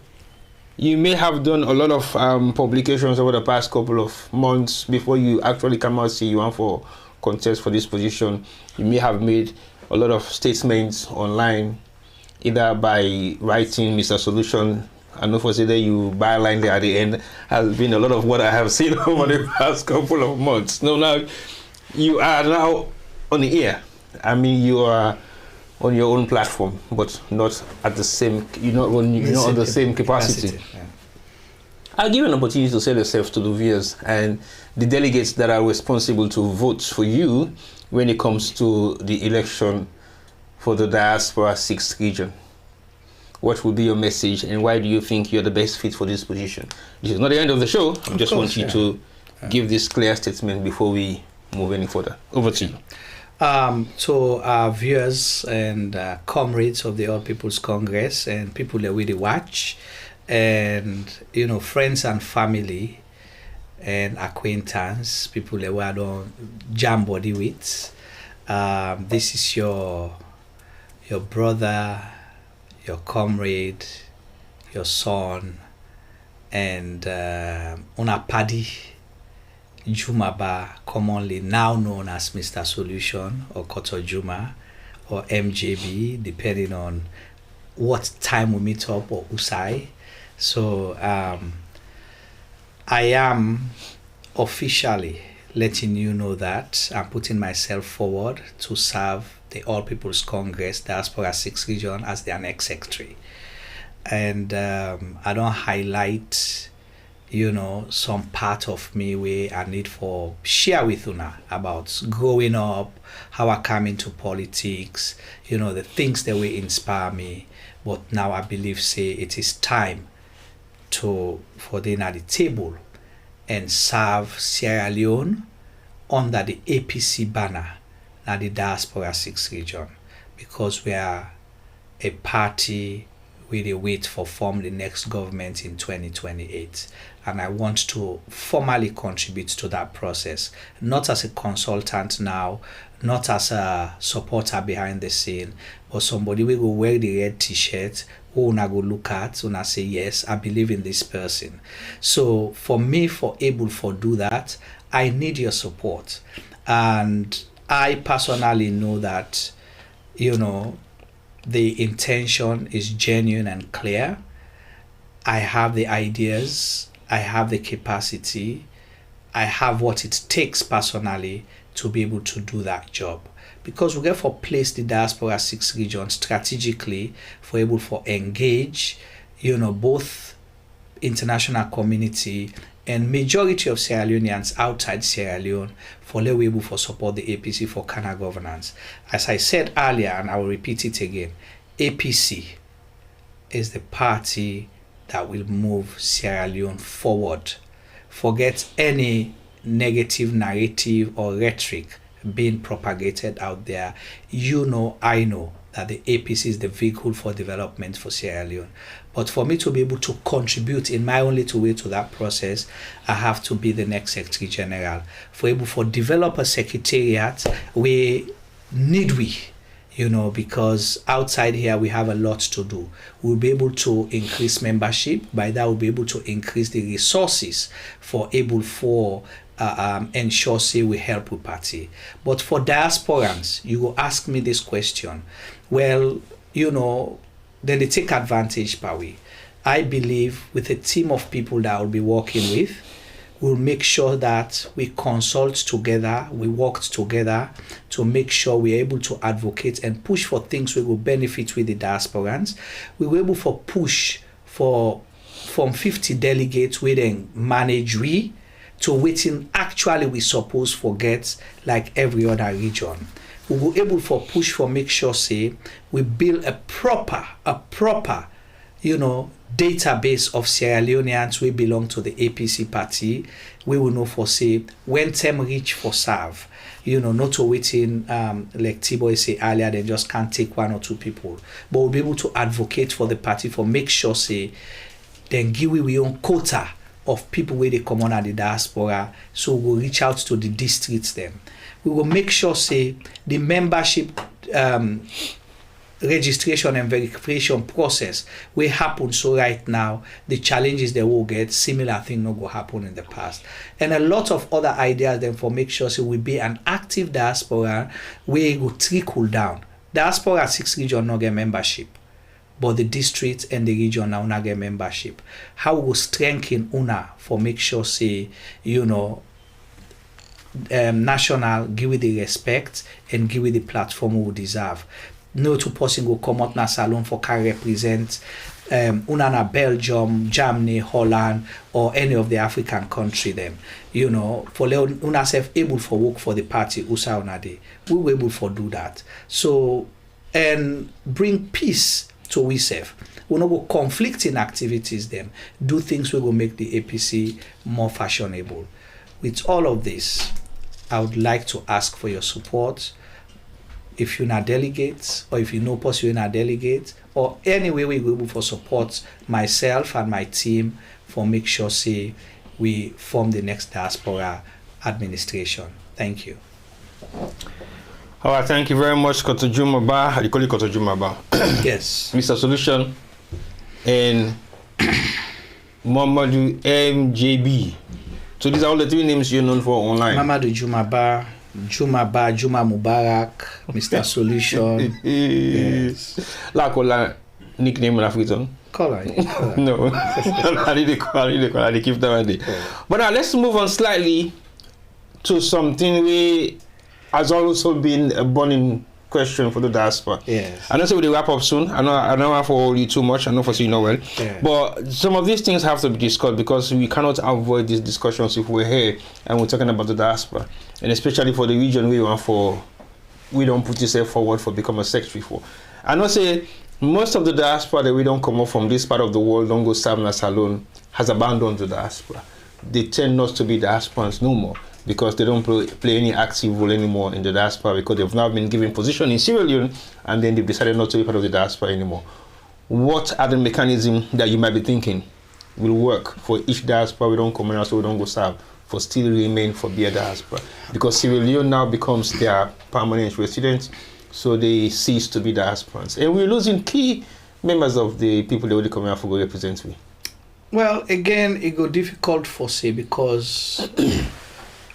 you may have done a lot of publications over the past couple of months before you actually come out and say you want for contest for this position. You may have made a lot of statements online, either by writing Mr. Solution. I know for say that you byline there at the end has been a lot of what I have seen over the past couple of months. Now you are now on the air. I mean, you are on your own platform, but not at the same. You're not on the same capacity. Yeah. I'll give you an opportunity to sell yourself to the viewers and the delegates that are responsible to vote for you when it comes to the election for the Diaspora 6th region. What will be your message, and why do you think you're the best fit for this position? This is not the end of the show. I just want you to give this clear statement before we move any further. Over to you. To our viewers and comrades of the All People's Congress and people that really watch, and friends and family and acquaintance, people that we don't jam body with, this is your brother, your comrade, your son, and una paddy, Juma Bah, commonly now known as Mr. Solution or Koto Juma or MJB, depending on what time we meet up, or Usai. So I am officially letting you know that I'm putting myself forward to serve the All People's Congress Diaspora 6th region as their next secretary. And I don't highlight some part of me where I need for share with una about growing up, how I come into politics, the things that will inspire me. But now I believe it is time for them at the table and serve Sierra Leone under the APC banner at the Diaspora 6th region, because we are a party with a wait for form the next government in 2028. And I want to formally contribute to that process, not as a consultant now, not as a supporter behind the scene, but somebody will go wear the red t-shirt, who una go look at, una say, yes, I believe in this person. So for me, for able to do that, I need your support. And I personally know that, the intention is genuine and clear. I have the ideas, I have the capacity, I have what it takes personally to be able to do that job. Because we therefore place the Diaspora 6 regions strategically for able to engage, both international community and majority of Sierra Leoneans outside Sierra Leone for the able for support the APC for Kana governance. As I said earlier, and I will repeat it again, APC is the party that will move Sierra Leone forward. Forget any negative narrative or rhetoric being propagated out there. I know that the APC is the vehicle for development for Sierra Leone. But for me to be able to contribute in my own little way to that process, I have to be the next Secretary General. For develop a secretariat, we, because outside here we have a lot to do. We'll be able to increase membership. By that, we'll be able to increase the resources for ensure say we help with party. But for diasporans, you will ask me this question. Well, then they take advantage per way. I believe with a team of people that I'll be working with, we'll make sure that we consult together, we work together to make sure we're able to advocate and push for things we will benefit with the diasporans. We were able to push from 50 delegates we then manage to waiting actually we suppose forget like every other region. We were able to push for make sure say we build a proper database of Sierra Leoneans we belong to the APC party. We will know for say when time reach for serve. Not to waiting like T-Boy say earlier, they just can't take one or two people. But we'll be able to advocate for the party for make sure say then give we own quota of people where they come on at the diaspora, so we'll reach out to the districts then. We will make sure say the membership registration and verification process will happen, so right now the challenges they will get similar thing no go happen in the past. And a lot of other ideas then for make sure so we be an active diaspora where it will trickle down. Diaspora 6 region no get membership, but the district and the region now not get membership. How we will strengthen UNA for make sure say, national give it the respect and give it the platform we deserve. No two person go come out na salon for can represent UNA na Belgium, Germany, Holland, or any of the African country them. For UNA self able for work for the party USA UNA day. We were able for do that. So and bring peace to we self. We not go conflicting activities them. Do things we will make the APC more fashionable. With all of this, I would like to ask for your support. If you're not delegates, or if you know possibly you're not delegate, or any way we will able for support myself and my team for make sure say we form the next diaspora administration. Thank you. All right, thank you very much, Koto Juma Bah. I call you Koto Juma Bah. Yes. Mr. Solution and Mamadou MJB. So these are all the three names you're known for online. Mamadou Juma Bah, Juma Mubarak, Mr. Solution. Yes. Like all that nickname in African. Call her. No. I need to keep that one there. But now let's move on slightly to something we has also been a burning question for the diaspora. Yes. I know say we'll wrap up soon. I don't want to hold you too much. I know for you know well. Yeah. But some of these things have to be discussed because we cannot avoid these discussions if we're here and we're talking about the diaspora. And especially for the region we don't put yourself forward for become a secretary for. I know say most of the diaspora that we don't come up from this part of the world, don't go serve in a salon, has abandoned the diaspora. They tend not to be diasporans no more, because they don't play any active role anymore in the diaspora because they've now been given position in Sierra Leone and then they've decided not to be part of the diaspora anymore. What are the mechanisms that you might be thinking will work for each diaspora we don't come in, so we don't go serve, for still remain for be a diaspora? Because Sierra Leone now becomes their permanent residents, so they cease to be diasporans. And we're losing key members of the people they will come here for go represent me? Well, again, it go difficult for say because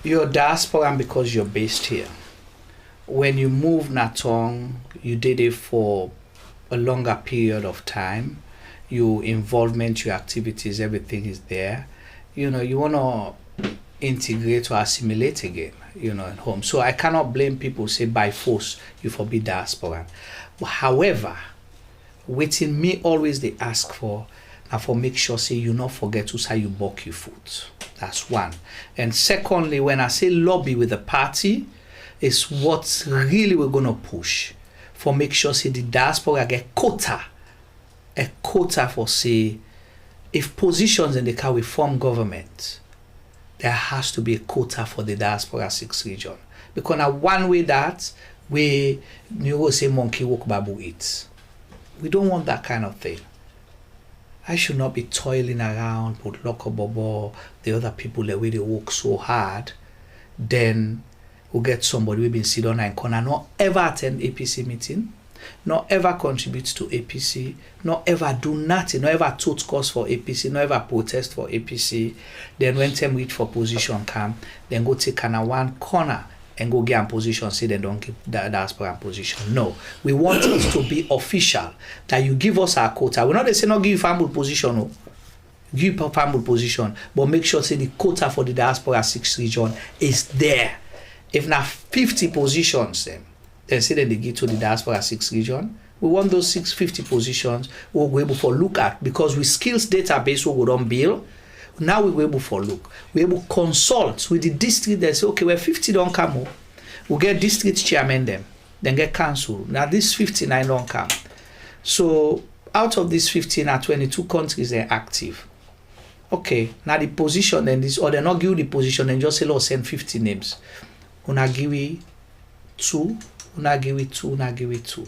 you're diaspora and because you're based here. When you move Natong, you did it for a longer period of time. Your involvement, your activities, everything is there. You know, you want to integrate or assimilate again, you know, at home. So I cannot blame people say by force you forbid diaspora. However, waiting me always they ask for and for make sure say you not forget to say you buck your foot. That's one. And secondly, when I say lobby with the party, is what really we're gonna push for make sure say the diaspora get a quota for say if positions in the car we form government, there has to be a quota for the diaspora 6 region. Because now one way that we you will say monkey walk babu eats. We don't want that kind of thing. I should not be toiling around with Loco Bobo, the other people the way they work so hard. Then we'll get somebody we've been sitting on and corner, not ever attend APC meeting, not ever contribute to APC, not ever do nothing, not ever tote cause for APC, not ever protest for APC. Then when them reach for position come, then go take one corner and go get a position, say they don't give the diaspora position. No, we want it to be official that you give us our quota. We're not say not give you family position, no. Give you family position, but make sure say the quota for the diaspora 6 region is there. If now 50 positions, then say that they give to the diaspora 6 region. We want those 650 positions we'll be able to look at because with skills database we don't build. Now we will able to look. We're able to consult with the district that say, okay, well 50 don't come up. We'll get district chairman them, then get council. Now this 59 don't come. So out of these 15 are 22 countries they're active. Okay, now the position then this or they not give you the position and just say, oh, send 50 names. Una give we 2, una give we 2, una give we 2.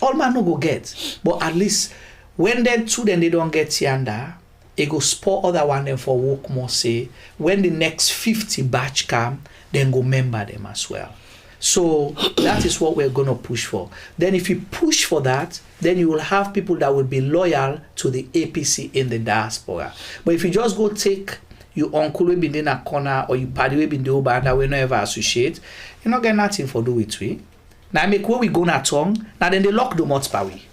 All man no go get. But at least when then 2 then they don't get yonder. It go spur other one then for work more say when the next 50 batch come then go member them as well. So that is what we're going to push for. Then if you push for that, then you will have people that will be loyal to the APC in the diaspora. But if you just go take your uncle will be in a corner or your party will be in the over that we never associate, you're not getting nothing for do with we. Now make where we go na tongue, now then they lock the mots by we.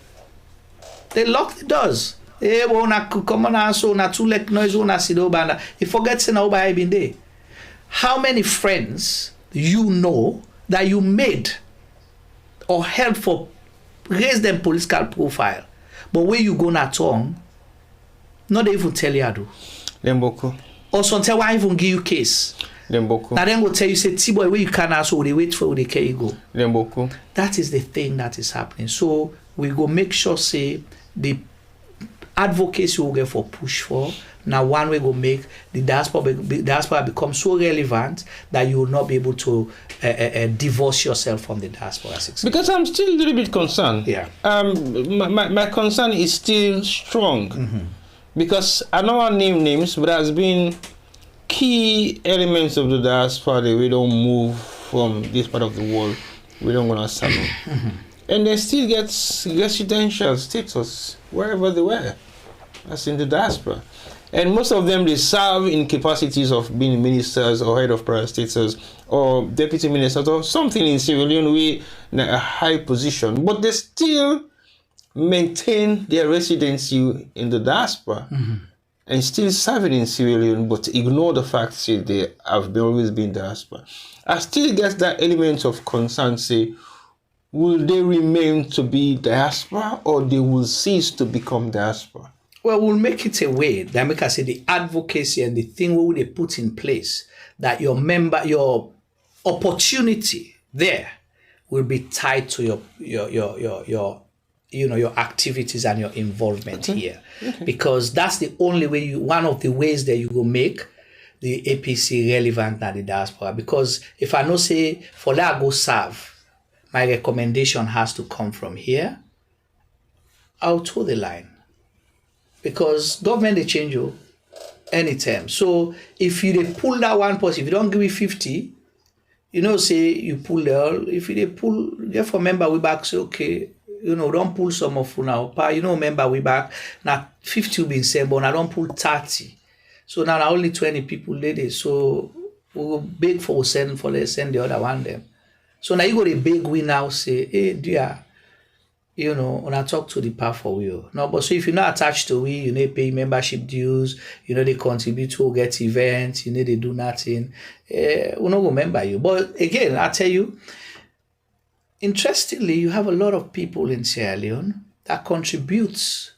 They lock the doors. Eh, well, na come on, so na too like noise on a sido banda. He forgets to know by I been there. How many friends you know that you made or helped for raise them political profile, but where you go na tongue, not even tell you how do. Lemboko. Or sometimes why even give you case. Lemboko. Now then go tell you say T-boy where you can also they wait for the care you go. Lemboko. That is the thing that is happening. So we go make sure say the advocacy will get for push for. Now one way go make the diaspora become so relevant that you will not be able to divorce yourself from the diaspora. Because I'm still a little bit concerned. Yeah. My concern is still strong. Mm-hmm. Because I don't want to name names, but there's been key elements of the diaspora that we don't move from this part of the world. We don't want to settle. Mm-hmm. And they still get residential status wherever they were. That's in the diaspora. And most of them, they serve in capacities of being ministers or head of parastatals or deputy ministers or something in civilian way, in a high position. But they still maintain their residency in the diaspora. Mm-hmm. And still serving in civilian, but ignore the fact that they have always been diaspora. I still get that element of concern, say, will they remain to be diaspora or they will cease to become diaspora? Well, we'll make it a way that make us say the advocacy and the thing we will put in place that your opportunity there will be tied to your activities and your involvement here. Okay. Because that's the only way one of the ways that you will make the APC relevant at the diaspora. Because if I know say for that I go serve, my recommendation has to come from here, I'll toe the line. Because government they change you anytime. So if you they pull that one person, if you don't give me 50, you know, say you pull the all, if you they pull, get for member we back say, okay, don't pull some of una up. Remember we back now 50 been sent, but I don't pull 30. So now only 20 people did it. So we will beg for send the other one them. So now you go to big we now say, hey dear, when I talk to the path for you. No, but so if you're not attached to we, you need to pay membership dues, they contribute to get events, they do nothing. We're not gonna remember you. But again, I tell you, interestingly, you have a lot of people in Sierra Leone that contributes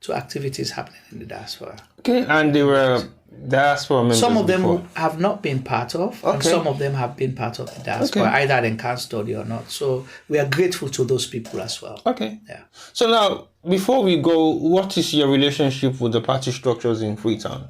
to activities happening in the diaspora. Okay, and they were diaspora members. Some of them before. have not been part of, and some of them have been part of the diaspora, either they can study or not. So we are grateful to those people as well. Okay. Yeah. So now, before we go, what is your relationship with the party structures in Freetown?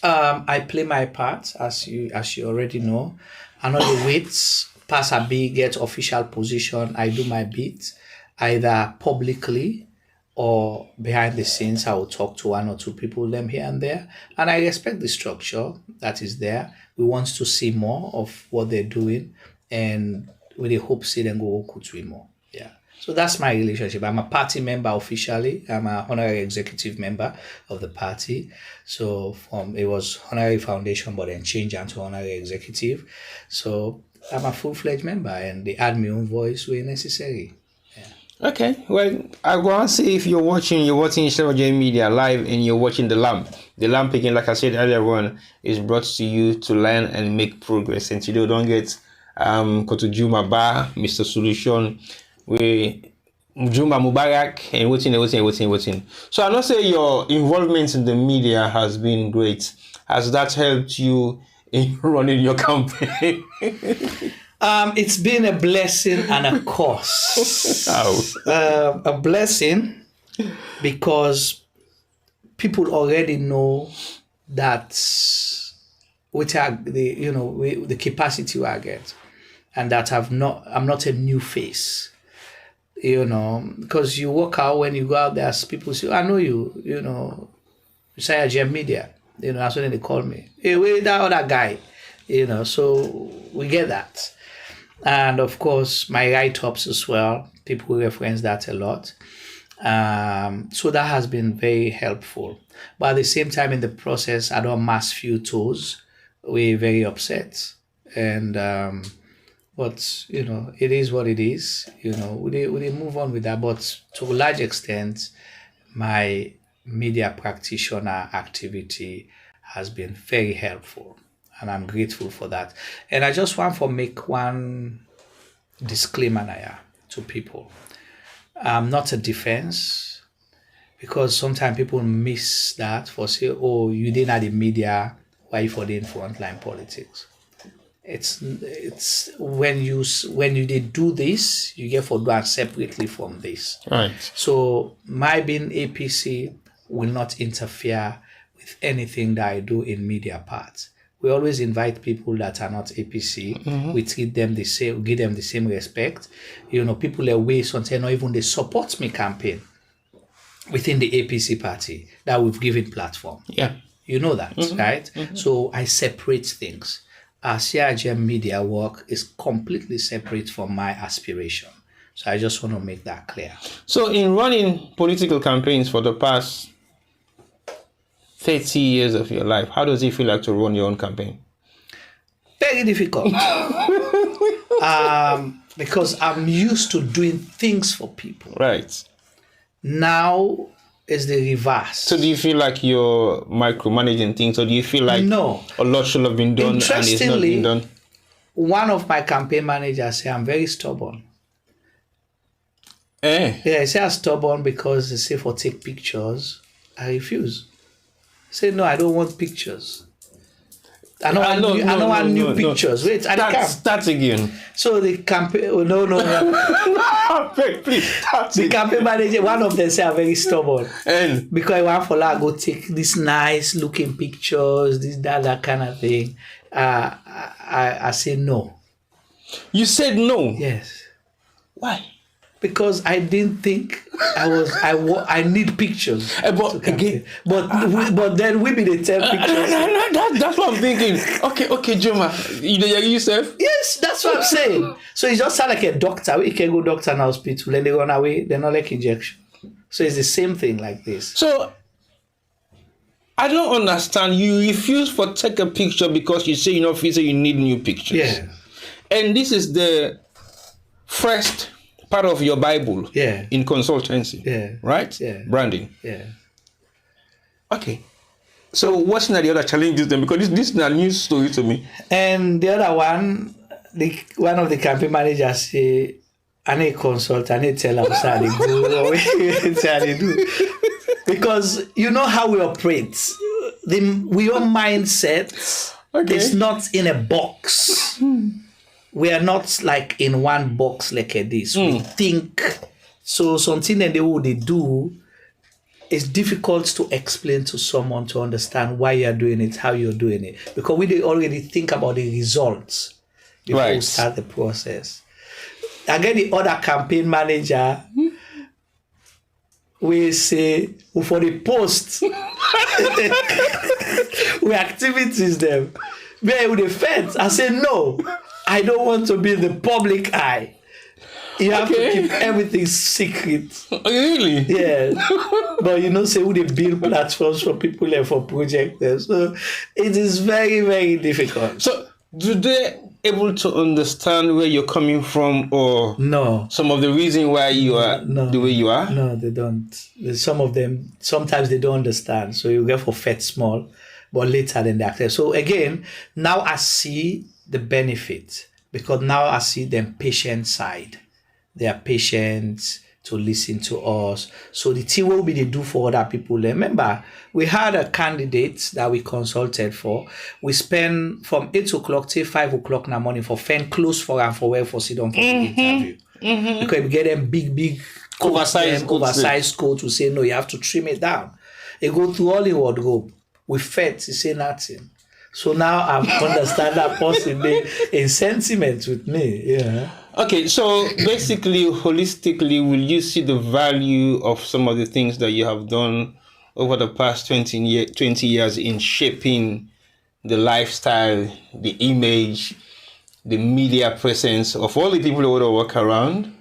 I play my part, as you already know. I know the weights. Pass a big, get official position. I do my bit, either publicly or behind the scenes. I will talk to one or two people, them here and there. And I respect the structure that is there. We want to see more of what they're doing, and with the hope see them go to more. Yeah. So that's my relationship. I'm a party member officially. I'm a honorary executive member of the party. So it was honorary foundation, but then changed into honorary executive. So I'm a full-fledged member, and they add my own voice where necessary. Yeah. Okay, well, I want to say if you're watching J Media live and you're watching The Lamp. The Lamp, again, like I said earlier on, is brought to you to learn and make progress. And today, don't get go to Juma Bah, Mr. Solution, with Juma Mubarak, and waiting. So I not say your involvement in the media has been great. Has that helped you in running your campaign? It's been a blessing and a curse. A blessing because people already know that which are the capacity I get, and that I'm not a new face. Because you walk out, when you go out there, people say, I know you, you say Jam Media. That's when they call me. Hey, where that other guy? So we get that. And of course, my write-ups as well. People reference that a lot. So that has been very helpful. But at the same time, in the process, I don't mass few toes. We're very upset. And but it is what it is. We move on with that. But to a large extent, my media practitioner activity has been very helpful, and I'm grateful for that. And I just want to make one disclaimer now to people. I'm not a defense, because sometimes people miss that for say, oh, you didn't have the media, why you for the frontline politics? It's when you did do this, you get for done separately from this. Right. So my being APC will not interfere with anything that I do in media part. We always invite people that are not APC. Mm-hmm. We treat them the same, give them the same respect. People away sometimes not even they support me campaign within the APC party that we've given platform. Yeah. You know that, right? Mm-hmm. So I separate things. Our CRGM media work is completely separate from my aspiration. So I just want to make that clear. So in running political campaigns for the past 30 years of your life, how does it feel like to run your own campaign? Very difficult. Because I'm used to doing things for people. Right. Now is the reverse. So do you feel like you're micromanaging things, or do you feel like no, a lot should have been done and it's not been done? One of my campaign managers say I'm very stubborn. Yeah, he say I'm stubborn because they say for take pictures. I refuse. I say no, I don't want pictures. I don't want new pictures. Wait, start again. So the campaign, no. Please start. The campaign manager, one of them say I'm very stubborn. And because I want for like go take these nice looking pictures, that kind of thing. I say no. You said no? Yes. Why? Because I didn't think I need pictures. But again, but then we be the 10 pictures. That's what I'm thinking. Okay, Juma, you yourself? Yes, that's what I'm saying. So it just sound like a doctor. We can go doctor in hospital and they run away. They're not like injection. So it's the same thing like this. So I don't understand. You refuse for take a picture because you say you need new pictures. Yeah. And this is the first part of your Bible. Yeah. In consultancy. Yeah. Right? Yeah. Branding. Yeah. Okay. So what's not the other challenges then? Because this is a new story to me. And the other one, one of the campaign managers say, I need consult, I need tell them how they do. Because you know how we operate. Your mindset is not in a box. We are not like in one box like this. We think. So something that they do is difficult to explain to someone to understand why you're doing it, how you're doing it. Because we already think about the results before we start the process. Again, the other campaign manager we say for the post we activities them where with the feds. I say no, I don't want to be in the public eye. You have to keep everything secret. Really? Yeah. But say we build platforms for people and for projects. So it is very, very difficult. So do they able to understand where you're coming from, or no? Some of the reason why you are the way you are? No, they don't. Some of them sometimes they don't understand. So you get for fed small, but later then they accept. So again, now I see the benefit because now I see them patient side. They are patient to listen to us. So the thing will be they do for other people. Remember, we had a candidate that we consulted for. We spend from 8 o'clock till 5 o'clock in the morning for fan close for and for where for sit down for the interview. Because we get them big oversized coat to say no, you have to trim it down. They go through all the wardrobe. We fed to say nothing. So now I understand that person in sentiment with me. Yeah. Okay, so basically, holistically, will you see the value of some of the things that you have done over the past 20 years in shaping the lifestyle, the image, the media presence of all the people who work around?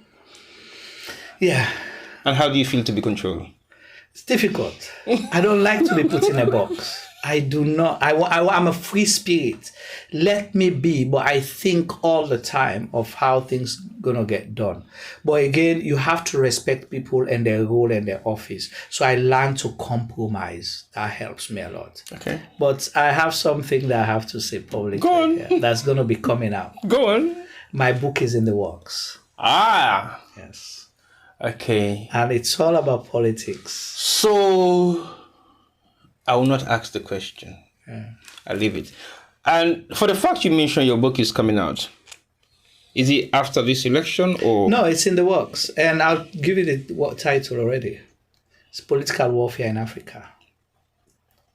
Yeah. And how do you feel to be controlled? It's difficult. I don't like to be put in a box. I do not. I'm a free spirit. Let me be, but I think all the time of how things gonna get done. But again, you have to respect people and their role and their office. So I learn to compromise. That helps me a lot. Okay. But I have something that I have to say publicly. Go on. Yeah, that's gonna be coming out. Go on. My book is in the works. Ah. Yes. Okay. And it's all about politics. So I will not ask the question. Yeah. I'll leave it. And for the fact you mentioned your book is coming out, is it after this election or? No, it's in the works. And I'll give it the title already. It's Political Warfare in Africa.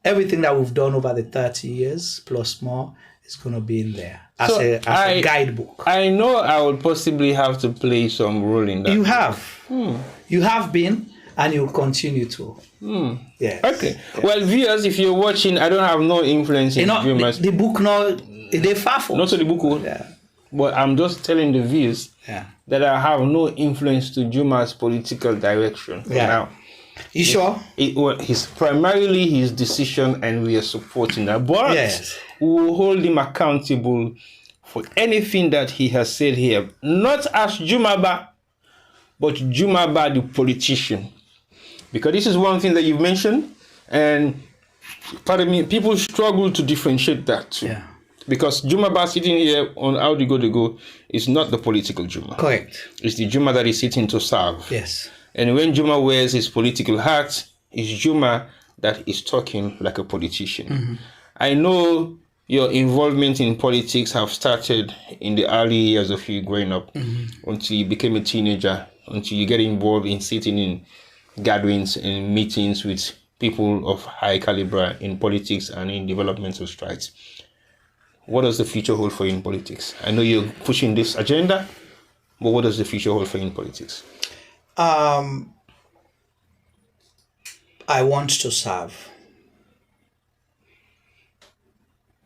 Everything that we've done over the 30 years plus more is going to be in there as a guidebook. I know I would possibly have to play some role in that. You have. You have been. And you continue to. Yes. Okay. Yeah. Well, viewers, if you're watching, I don't have no influence in viewers. The book, they're far from. Not to the book, but I'm just telling the viewers that I have no influence to Juma's political direction for now. You sure? It's primarily his decision, and we are supporting that. But we will hold him accountable for anything that he has said here. Not as Juma Bah, but Juma Bah, the politician. Because this is one thing that you've mentioned, and pardon me, people struggle to differentiate that too. Yeah. Because Juma Bah sitting here on How They Go is not the political Juma. Correct. It's the Juma that is sitting to serve. Yes. And when Juma wears his political hat, it's Juma that is talking like a politician. I know your involvement in politics have started in the early years of you growing up until you became a teenager, until you get involved in sitting in gatherings and meetings with people of high caliber in politics and in developmental strides. What does the future hold for you in politics? I know you're pushing this agenda, but what does the future hold for you in politics? I want to serve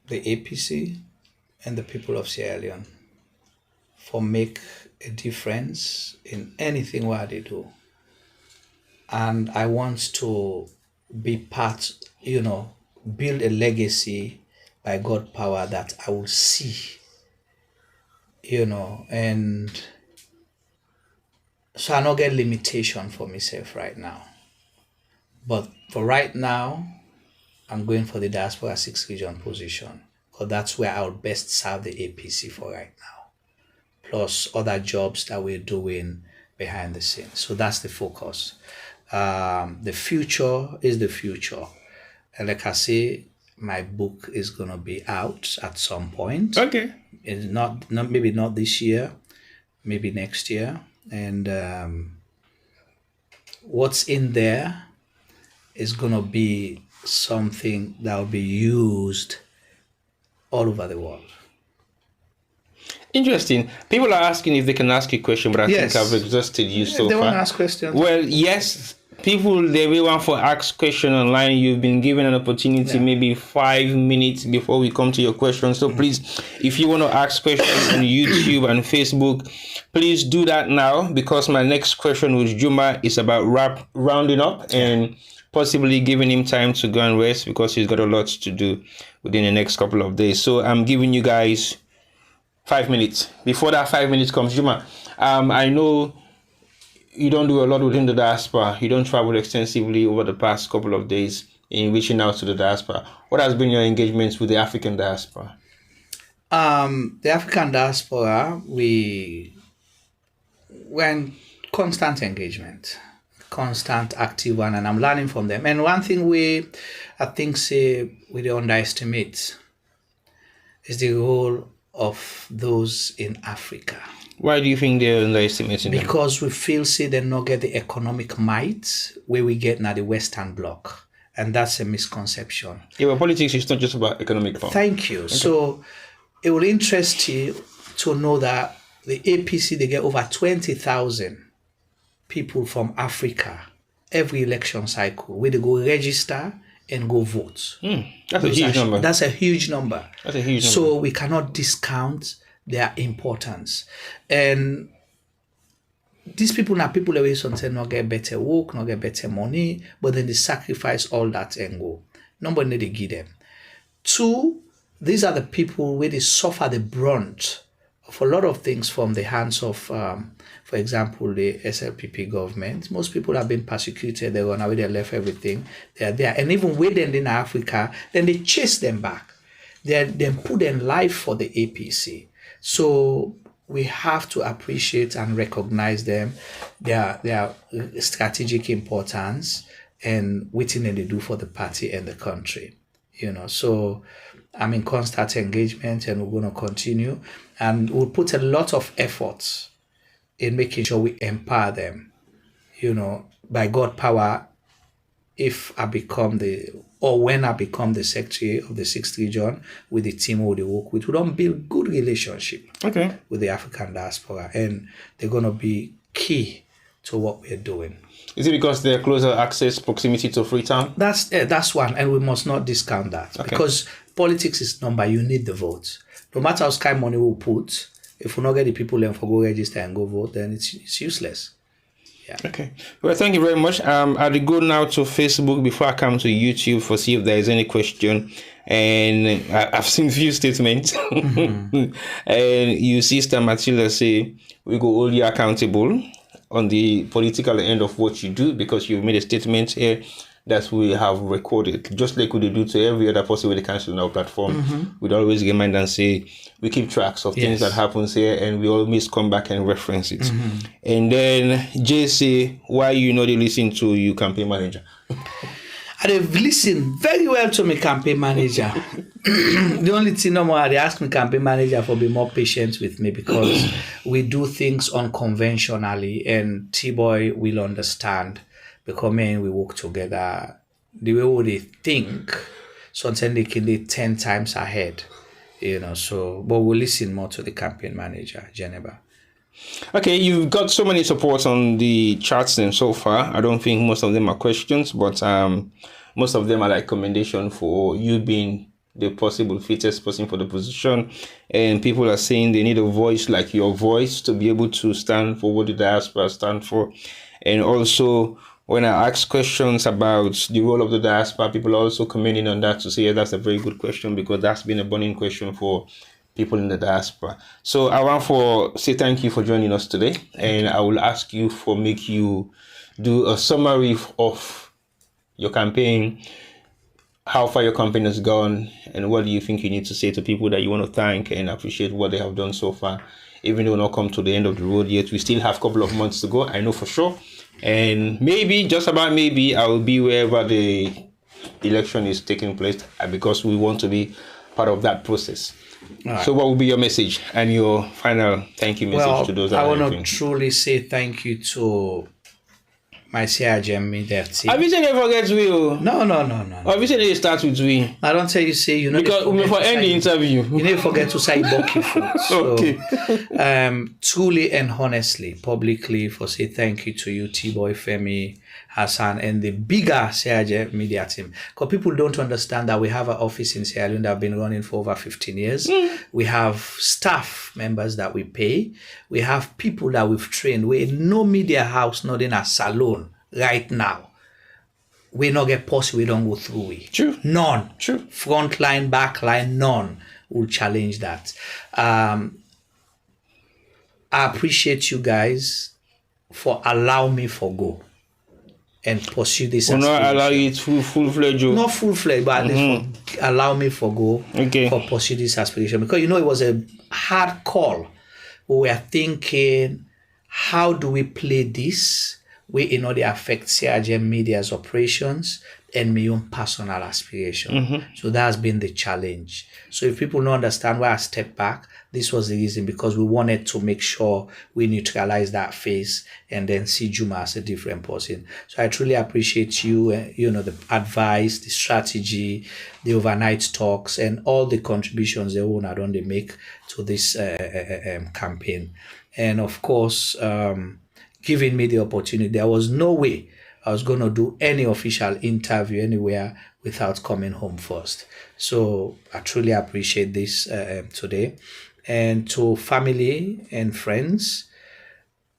the APC and the people of Sierra Leone for make a difference in anything what they do. And I want to be part, build a legacy by God power that I will see, and so I not get limitation for myself right now. But for right now, I'm going for the Diaspora 6 region position because that's where I would best serve the APC for right now, plus other jobs that we're doing behind the scenes. So that's the focus. The future is the future. And like I say, my book is going to be out at some point. Okay. It's not maybe not this year, maybe next year. And what's in there is going to be something that will be used all over the world. Interesting. People are asking if they can ask you a question, but I think I've exhausted you so they far. want to ask questions. Well, yes. People, they will want for ask question online. You've been given an opportunity, maybe 5 minutes before we come to your question. So please, if you want to ask questions on YouTube and Facebook, please do that now, because my next question with Juma is about rounding up and possibly giving him time to go and rest, because he's got a lot to do within the next couple of days. So I'm giving you guys 5 minutes. Before that 5 minutes comes, Juma, I know you don't do a lot within the diaspora. You don't travel extensively over the past couple of days in reaching out to the diaspora. What has been your engagements with the African diaspora? The African diaspora, we're in constant engagement, constant active one, and I'm learning from them. And one thing we underestimate is the role of those in Africa. Why do you think they're underestimating them? Because we feel they not get the economic might where we get now the Western Bloc. And that's a misconception. Yeah, but politics is not just about economic power. Thank you. Okay. So it will interest you to know that the APC, they get over 20,000 people from Africa every election cycle where they go register and go vote. That's a huge number. That's a huge number. That's a huge number. So we cannot discount their importance. And these people are people away sometimes not get better work, not get better money, but then they sacrifice all that and go. Number one, they give them. Two, these are the people where they suffer the brunt of a lot of things from the hands of, for example, the SLPP government. Most people have been persecuted. They run away, they left everything. They are there. And even within in Africa, then they chase them back. They then put in life for the APC. So we have to appreciate and recognize them, their strategic importance and what they do for the party and the country. So I'm in constant engagement and we're going to continue. And we'll put a lot of efforts in making sure we empower them, by God power. If I become when I become the secretary of the 6th region with the team who they work with, we don't build good relationship with the African diaspora, and they're going to be key to what we're doing. Is it because they're closer access, proximity to Freetown? That's one, and we must not discount that, because politics is number. You need the votes. No matter how much money we put, if we not get the people then for go register and go vote, then it's useless. Yeah. Okay. Well, thank you very much. I'll go now to Facebook before I come to YouTube for see if there is any question. And I've seen few statements. And you see Sister Matilda say, we go hold you accountable on the political end of what you do, because you've made a statement here that we have recorded, just like we do to every other person with the council on our platform. We'd always get mind and say, we keep tracks of things that happens here, and we always come back and reference it. And then Jay say, why you not listen to your campaign manager? I've listened very well to my campaign manager. The only thing no more, I ask my campaign manager for be more patient with me, because we do things unconventionally, and T-Boy will understand. Because we work together, the way they think, sometimes they can be 10 times ahead, so, but we'll listen more to the campaign manager, Geneva. Okay, you've got so many supports on the charts then so far. I don't think most of them are questions, but most of them are like commendation for you being the possible fittest person for the position. And people are saying they need a voice like your voice to be able to stand for what the diaspora stand for. And also, when I ask questions about the role of the diaspora, people are also commenting on that to say, yeah, that's a very good question, because that's been a burning question for people in the diaspora. So I want to say thank you for joining us today, and I will ask you for make you do a summary of your campaign, how far your campaign has gone, and what do you think you need to say to people that you want to thank and appreciate what they have done so far. Even though we're not come to the end of the road yet, we still have a couple of months to go, I know for sure. And maybe, just about maybe, I will be wherever the election is taking place, because we want to be part of that process. Right. So what will be your message and your final thank you message to those that I want to truly say thank you to my CRGM media team. Have you said they forget we? No. Have you said they start with we? I don't tell you say you know. Because we for end the interview. You never forget to say Bucky food. So, okay. Truly and honestly, publicly, for say thank you to you, T-Boy, Femi, Hassan, and the bigger CRGM media team. Because people don't understand that we have an office in Sierra Leone that have been running for over 15 years. We have staff members that we pay. We have people that we've trained. We're in no media house, not in a salon right now. We not get post, we don't go through it. True. None. True. Front line, back line, none will challenge that. I appreciate you guys for allowing me to go and pursue this. Will not allow you to full-fledged. Not full-fledged, but at least allow me to go for pursue this aspiration. Because it was a hard call. We were thinking, how do we play this? They affect CRGM Media's operations and my own personal aspiration. So that's been the challenge. So if people don't understand why I stepped back, this was the reason, because we wanted to make sure we neutralize that phase and then see Juma as a different person. So I truly appreciate you, the advice, the strategy, the overnight talks, and all the contributions they own and they make to this campaign. And of course, giving me the opportunity. There was no way I was going to do any official interview anywhere without coming home first. So I truly appreciate this today. And to family and friends,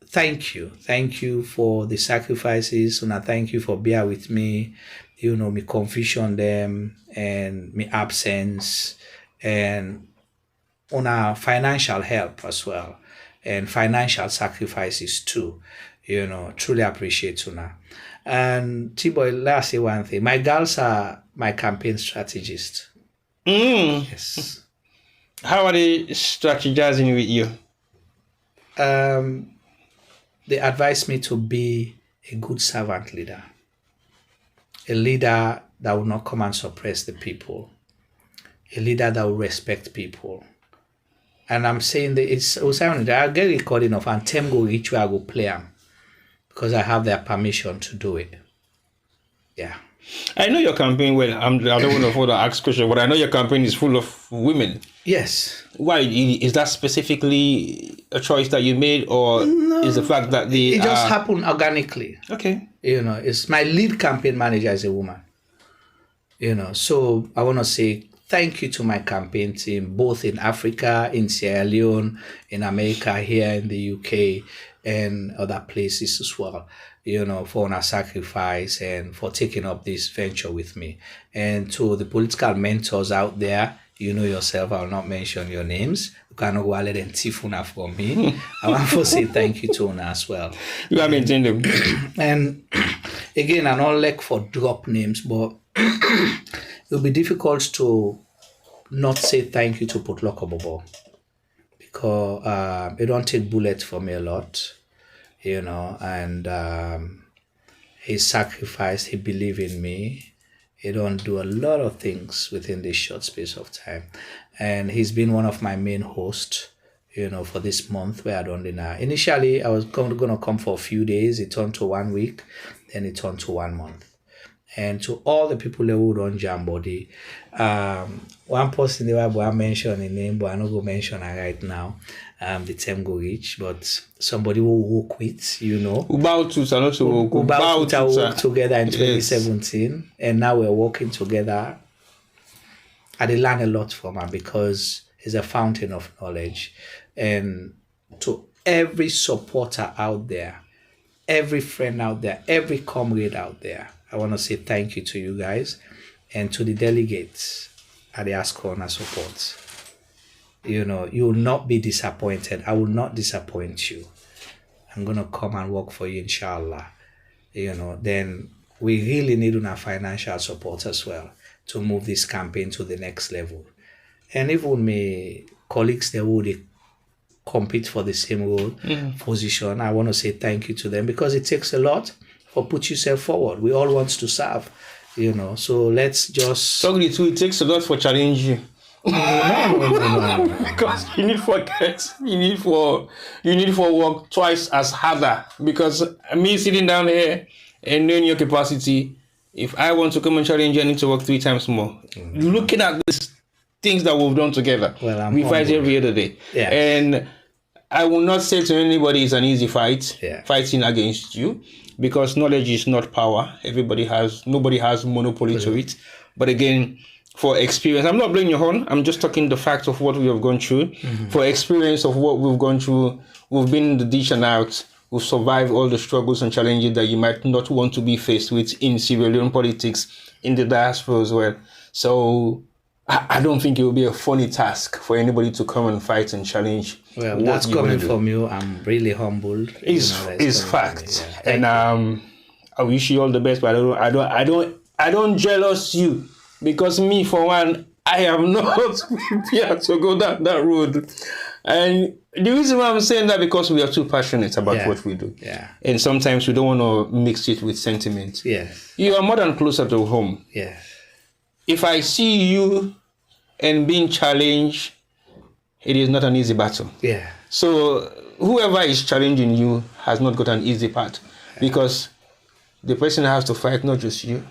thank you. Thank you for the sacrifices. And I thank you for being with me, me confusion them and me absence, and on our financial help as well. And financial sacrifices too, truly appreciate Una. And T-Boy, let's say one thing. My girls are my campaign strategists. Yes. How are they strategizing with you? They advise me to be a good servant leader. A leader that will not come and suppress the people. A leader that will respect people. And I'm saying that I'll get recording of and Tem go reach where I go play them, because I have their permission to do it. Yeah. I know your campaign well. I don't want to further ask question, but I know your campaign is full of women. Yes. Why? Is that specifically a choice that you made, or is the fact that it just happened organically? Okay. It's my lead campaign manager is a woman. So I want to say thank you to my campaign team, both in Africa, in Sierra Leone, in America, here in the UK, and other places as well, for our sacrifice and for taking up this venture with me. And to the political mentors out there, yourself, I will not mention your names. You cannot go ahead and tifuna from me. I want to say thank you to Una as well. You have maintained them. And again, I don't like for drop names, but it will be difficult to not say thank you to Putloko Bobo, because it don't take bullets for me a lot, and he sacrificed, he believed in me. He don't do a lot of things within this short space of time. And he's been one of my main hosts, for this month where I done dinner. Initially, I was going to come for a few days. It turned to 1 week, then it turned to 1 month. And to all the people who run Jambody, one person there I mention a name, but I'm not going to mention her right now. the term go reach, but somebody who work with, you know. Ubaututa, not to work. Ubaututa worked together in Yes. 2017, and now we're working together. I did learn a lot from her because he's a fountain of knowledge. And to every supporter out there, every friend out there, every comrade out there, I want to say thank you to you guys, and to the delegates at the Ask Corner support. You know, you will not be disappointed. I will not disappoint you. I'm going to come and work for you, inshallah. You know, then we really need our financial support as well to move this campaign to the next level. And even my colleagues, they would compete for the same role, position. I want to say thank you to them, because it takes a lot for put yourself forward. We all want to serve, you know. So let's just... Talking to it takes a lot for challenge you. No. Because you need for work twice as harder. Because me sitting down here and knowing your capacity, if I want to come and challenge you, I need to work 3 times more. Looking at these things that we've done together, we fight every other day. Yeah. And I will not say to anybody it's an easy fight, fighting against you, because knowledge is not power. Nobody has monopoly to it. But again, for experience, I'm not blowing your horn, I'm just talking the fact of what we have gone through. For experience of what we've gone through, we've been in the ditch and out, we've survived all the struggles and challenges that you might not want to be faced with in civilian politics, in the diaspora as well. So I don't think it will be a funny task for anybody to come and fight and challenge. Well, that's coming from you. I'm really humbled. It's fact. And I wish you all the best, but I don't jealous you. Because me, for one, I am not prepared to go down that road. And the reason why I'm saying that, because we are too passionate about what we do. Yeah. And sometimes we don't want to mix it with sentiment. Yes. You are more than closer to home. Yes. If I see you and being challenged, it is not an easy battle. Yeah. So whoever is challenging you has not got an easy path. Because the person has to fight not just you,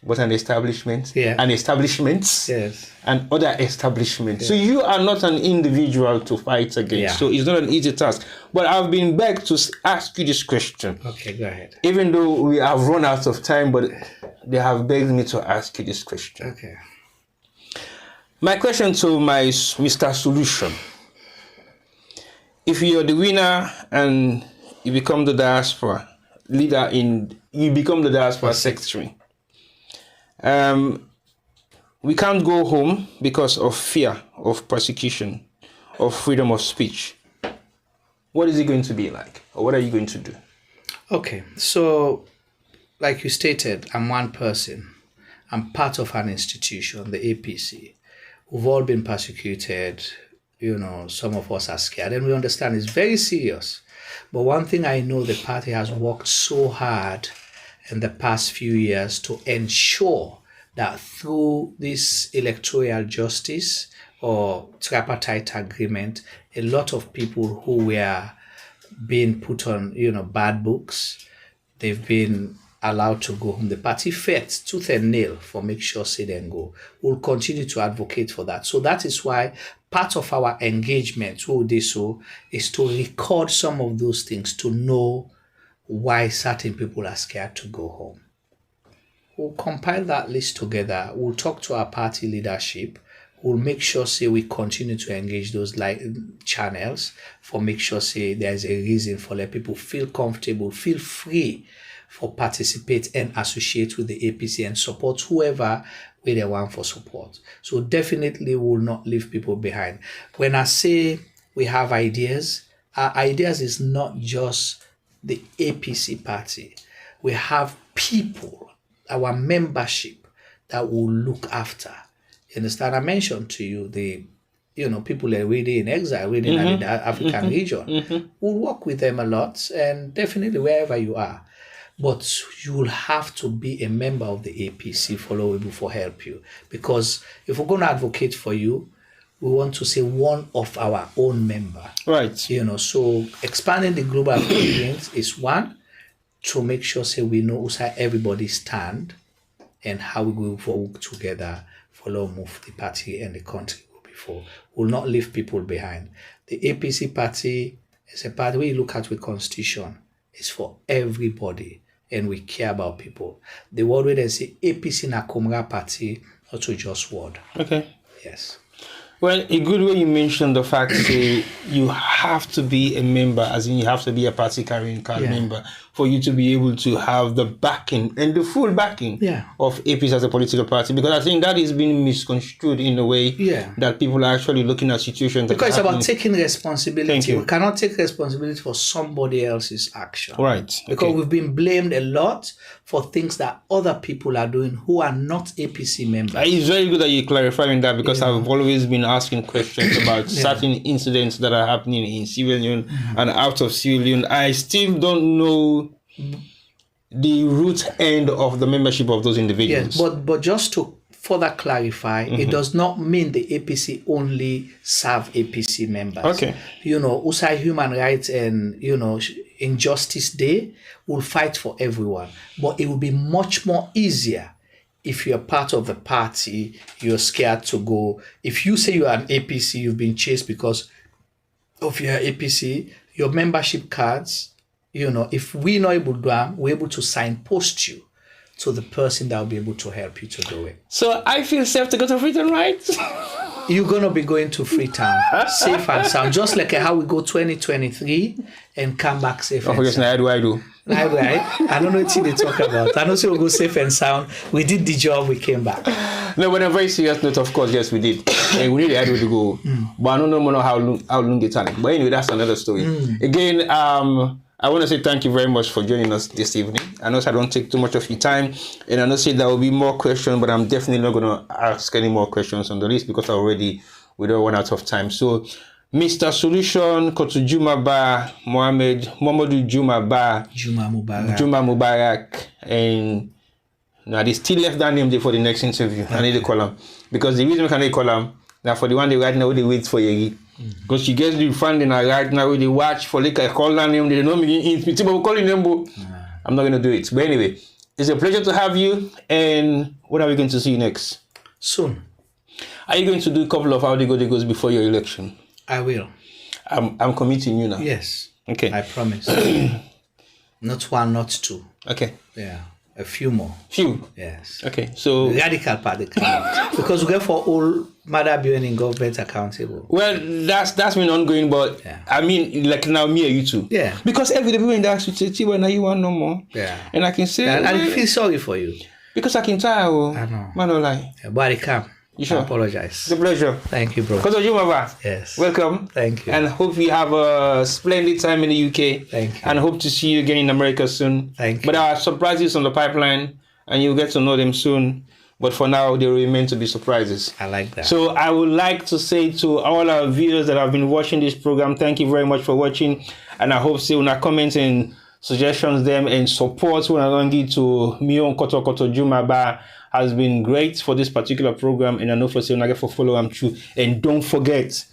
but an establishment, and establishments, and other establishments. So you are not an individual to fight against. So it's not an easy task. But I've been begged to ask you this question. Okay, go ahead. Even though we have run out of time, but they have begged me to ask you this question. Okay. My question to my Mr. Solution. If you're the winner and you become the diaspora leader you become the diaspora secretary, we can't go home because of fear of persecution, of freedom of speech. What is it going to be like? Or what are you going to do? Okay, so like you stated, I'm one person. I'm part of an institution, the APC. We've all been persecuted. You know, some of us are scared, and we understand it's very serious. But one thing I know, the party has worked so hard in the past few years to ensure that through this electoral justice or tripartite agreement, a lot of people who were being put on, bad books, they've been allowed to go home. The party fought tooth and nail for make sure say then go. We'll continue to advocate for that. So that is why part of our engagement through this is to record some of those things, to know why certain people are scared to go home. We'll compile that list together. We'll talk to our party leadership. We'll make sure, say, we continue to engage those channels for make sure, say, there's a reason for let people feel comfortable, feel free for participate and associate with the APC and support whoever we they want for support. So definitely we'll not leave people behind. When I say we have ideas, our ideas is not just the APC party. We have people, our membership, that will look after. You understand? I mentioned to you the people that are really in exile, really in the African region. We'll work with them a lot, and definitely wherever you are. But you will have to be a member of the APC followable for help you. Because if we're going to advocate for you, we want to say one of our own member. Right. So expanding the global footprint is one, to make sure, say, we know how everybody stand and how we go forward together, follow move the party and the country will be before. Will not leave people behind. The APC party is a party where you look at with constitution. It's for everybody, and we care about people. The word where they say APC na Kumra party, not to just word. Okay. Yes. Well, a good way you mentioned the fact that you have to be a member, as in you have to be a party carrying card member for you to be able to have the backing and the full backing of APC as a political party. Because I think that is being misconstrued in a way that people are actually looking at situations. Because it's about taking responsibility. We cannot take responsibility for somebody else's action. Right. Because we've been blamed a lot for things that other people are doing who are not APC members. It's very good that you're clarifying that, because I've always been asking questions about certain incidents that are happening in civilian and out of civilian. I still don't know the root end of the membership of those individuals. Yes, but just to further clarify, it does not mean the APC only serve APC members. Okay. USAI Human Rights and, Injustice Day will fight for everyone. But it will be much more easier if you're part of the party, you're scared to go. If you say you are an APC, you've been chased because of your APC, your membership cards, if we're not able to do them, we're able to signpost you to the person that will be able to help you to do it. So I feel safe to go to Freetown, right? You're going to be going to Freetown, safe and sound, just like how we go 2023 and come back safe and sound. How do I do? Right? I don't know what they talk about. I know we'll go safe and sound. We did the job, we came back. No, but on a very serious note, of course, yes, we did. And we really had to go. But I don't know how long it's time. But anyway, that's another story. Again, I want to say thank you very much for joining us this evening. I know I don't take too much of your time, and I know there will be more questions, but I'm definitely not going to ask any more questions on the list because we don't run out of time. So, Mr. Solution, Kotu Juma Bah, Mohamedou Juma Bah, Juma Mubarak, and they still left that name there for the next interview. I need to call him because the reason we can call him now for the one they right now they wait for you. Because you get the funding right now, they watch for like I call that name, they know me in people calling them, but I'm not going to do it. But anyway, it's a pleasure to have you. And what are we going to see next? Soon. Are you going to do a couple of how they goes before your election? I will. I'm committing you now. Yes. Okay. I promise. Not one, not two. Okay. Yeah. A few more. Few? Yes. Okay. So radical party. Because we go for all matter being in government accountable. Well, that's been ongoing, but I mean, like now me and you too. Yeah. Because every day people in the ask you say, now you want no more. Yeah. And I can say, I feel sorry for you. Because I can tell. I know. Man, no lie. But I come. You sure? I apologize. It's a pleasure. Thank you, bro. Kotu Juma Bah. Yes. Welcome. Thank you. And hope you have a splendid time in the UK. Thank you. And hope to see you again in America soon. Thank you. But there are surprises on the pipeline, and you'll get to know them soon. But for now, they remain to be surprises. I like that. So I would like to say to all our viewers that have been watching this program, thank you very much for watching. And I hope so una comments and suggestions them and support when I don't get to me on Kotu Juma Bah has been great for this particular program. And I know for say una get for follow am through. And don't forget,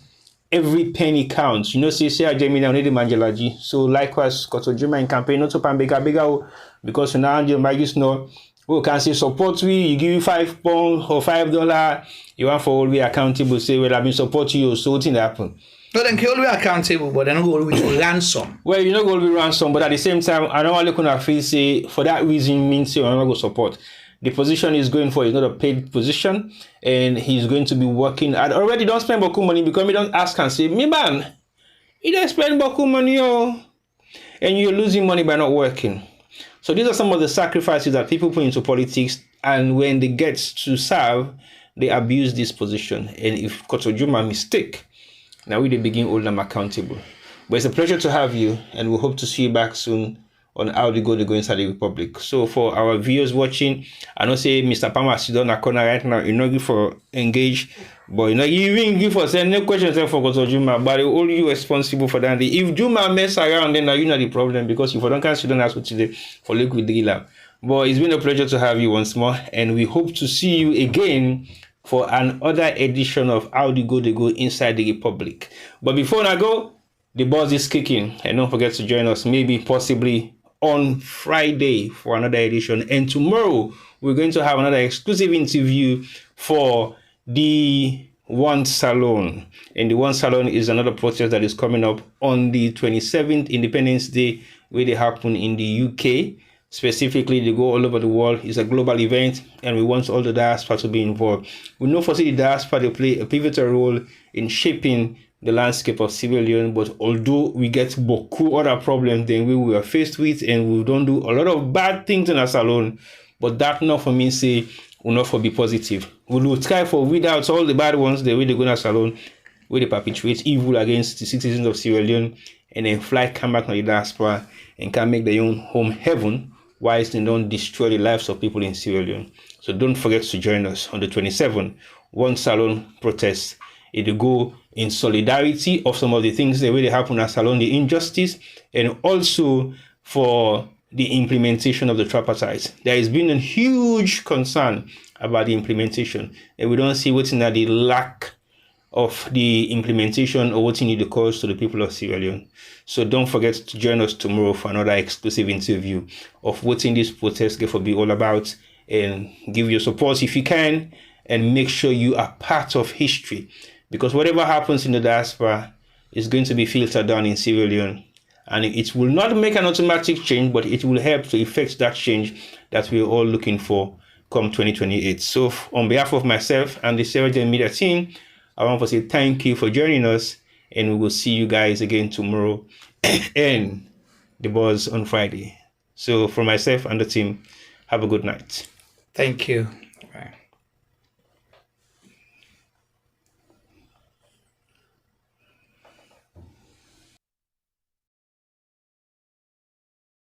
every penny counts. Say I Jamie now need the Manjelaji. So likewise, Kotu Juma in campaign not to pan bigger because now you might just know. We can say support we, you give you £5 or $5, you want for all we accountable, say, well, I've been supporting you, so thing happen. No, then can all be accountable, but then go with ransom. Well, you're not going to be ransom, but at the same time, I don't want to look at face say, for that reason, means you're not going to support. The position he's going for is not a paid position, and he's going to be working. I already don't spend beaucoup money because me don't ask and say, me man, you don't spend beaucoup money, and you're losing money by not working. So these are some of the sacrifices that people put into politics, and when they get to serve, they abuse this position. And if Kotu Juma mistake, now we begin hold them accountable. But it's a pleasure to have you, and we hope to see you back soon on how they go inside the Republic. So for our viewers watching, I know say Mr. Palmer sit on a corner right now, you know, give for engage, but you know, you even give for send no questions for Kotu Juma, but they all you responsible for that. If Juma mess around, then now you know the problem, because if you don't consider that's what today for liquid dealer. But it's been a pleasure to have you once more, and we hope to see you again for another edition of How They Go Inside the Republic. But before I go, the buzz is kicking, and don't forget to join us, maybe possibly on Friday for another edition. And tomorrow we're going to have another exclusive interview for the One Salon. And the One Salon is another protest that is coming up on the 27th, Independence Day, where they happen in the UK. Specifically, they go all over the world. It's a global event, and we want all the diaspora to be involved. We know for the diaspora, they play a pivotal role in shaping the landscape of civilian, but although we get beaucoup other problems than we were faced with, and we don't do a lot of bad things in a salon, but that not for me say will not for be positive. We will try for weed out all the bad ones the way they go in a salon, where they perpetuate evil against the citizens of Sierra Leone, and then come back to the diaspora and can make their own home heaven, whilst they don't destroy the lives of people in Sierra Leone. So don't forget to join us on the 27th, One Salon protest. It will go in solidarity of some of the things that really happen at Salon, the injustice, and also for the implementation of the tripartite. There has been a huge concern about the implementation, and we don't see what's in the lack of the implementation or what in the cause to the people of Sierra Leone. So don't forget to join us tomorrow for another exclusive interview of what in this protest get for be all about, and give your support if you can, and make sure you are part of history, because whatever happens in the diaspora is going to be filtered down in Sierra Leone, and it will not make an automatic change, but it will help to effect that change that we're all looking for come 2028. So on behalf of myself and the Sierra Leone media team, I want to say thank you for joining us, and we will see you guys again tomorrow and the buzz on Friday. So for myself and the team, have a good night. Thank you. Bye.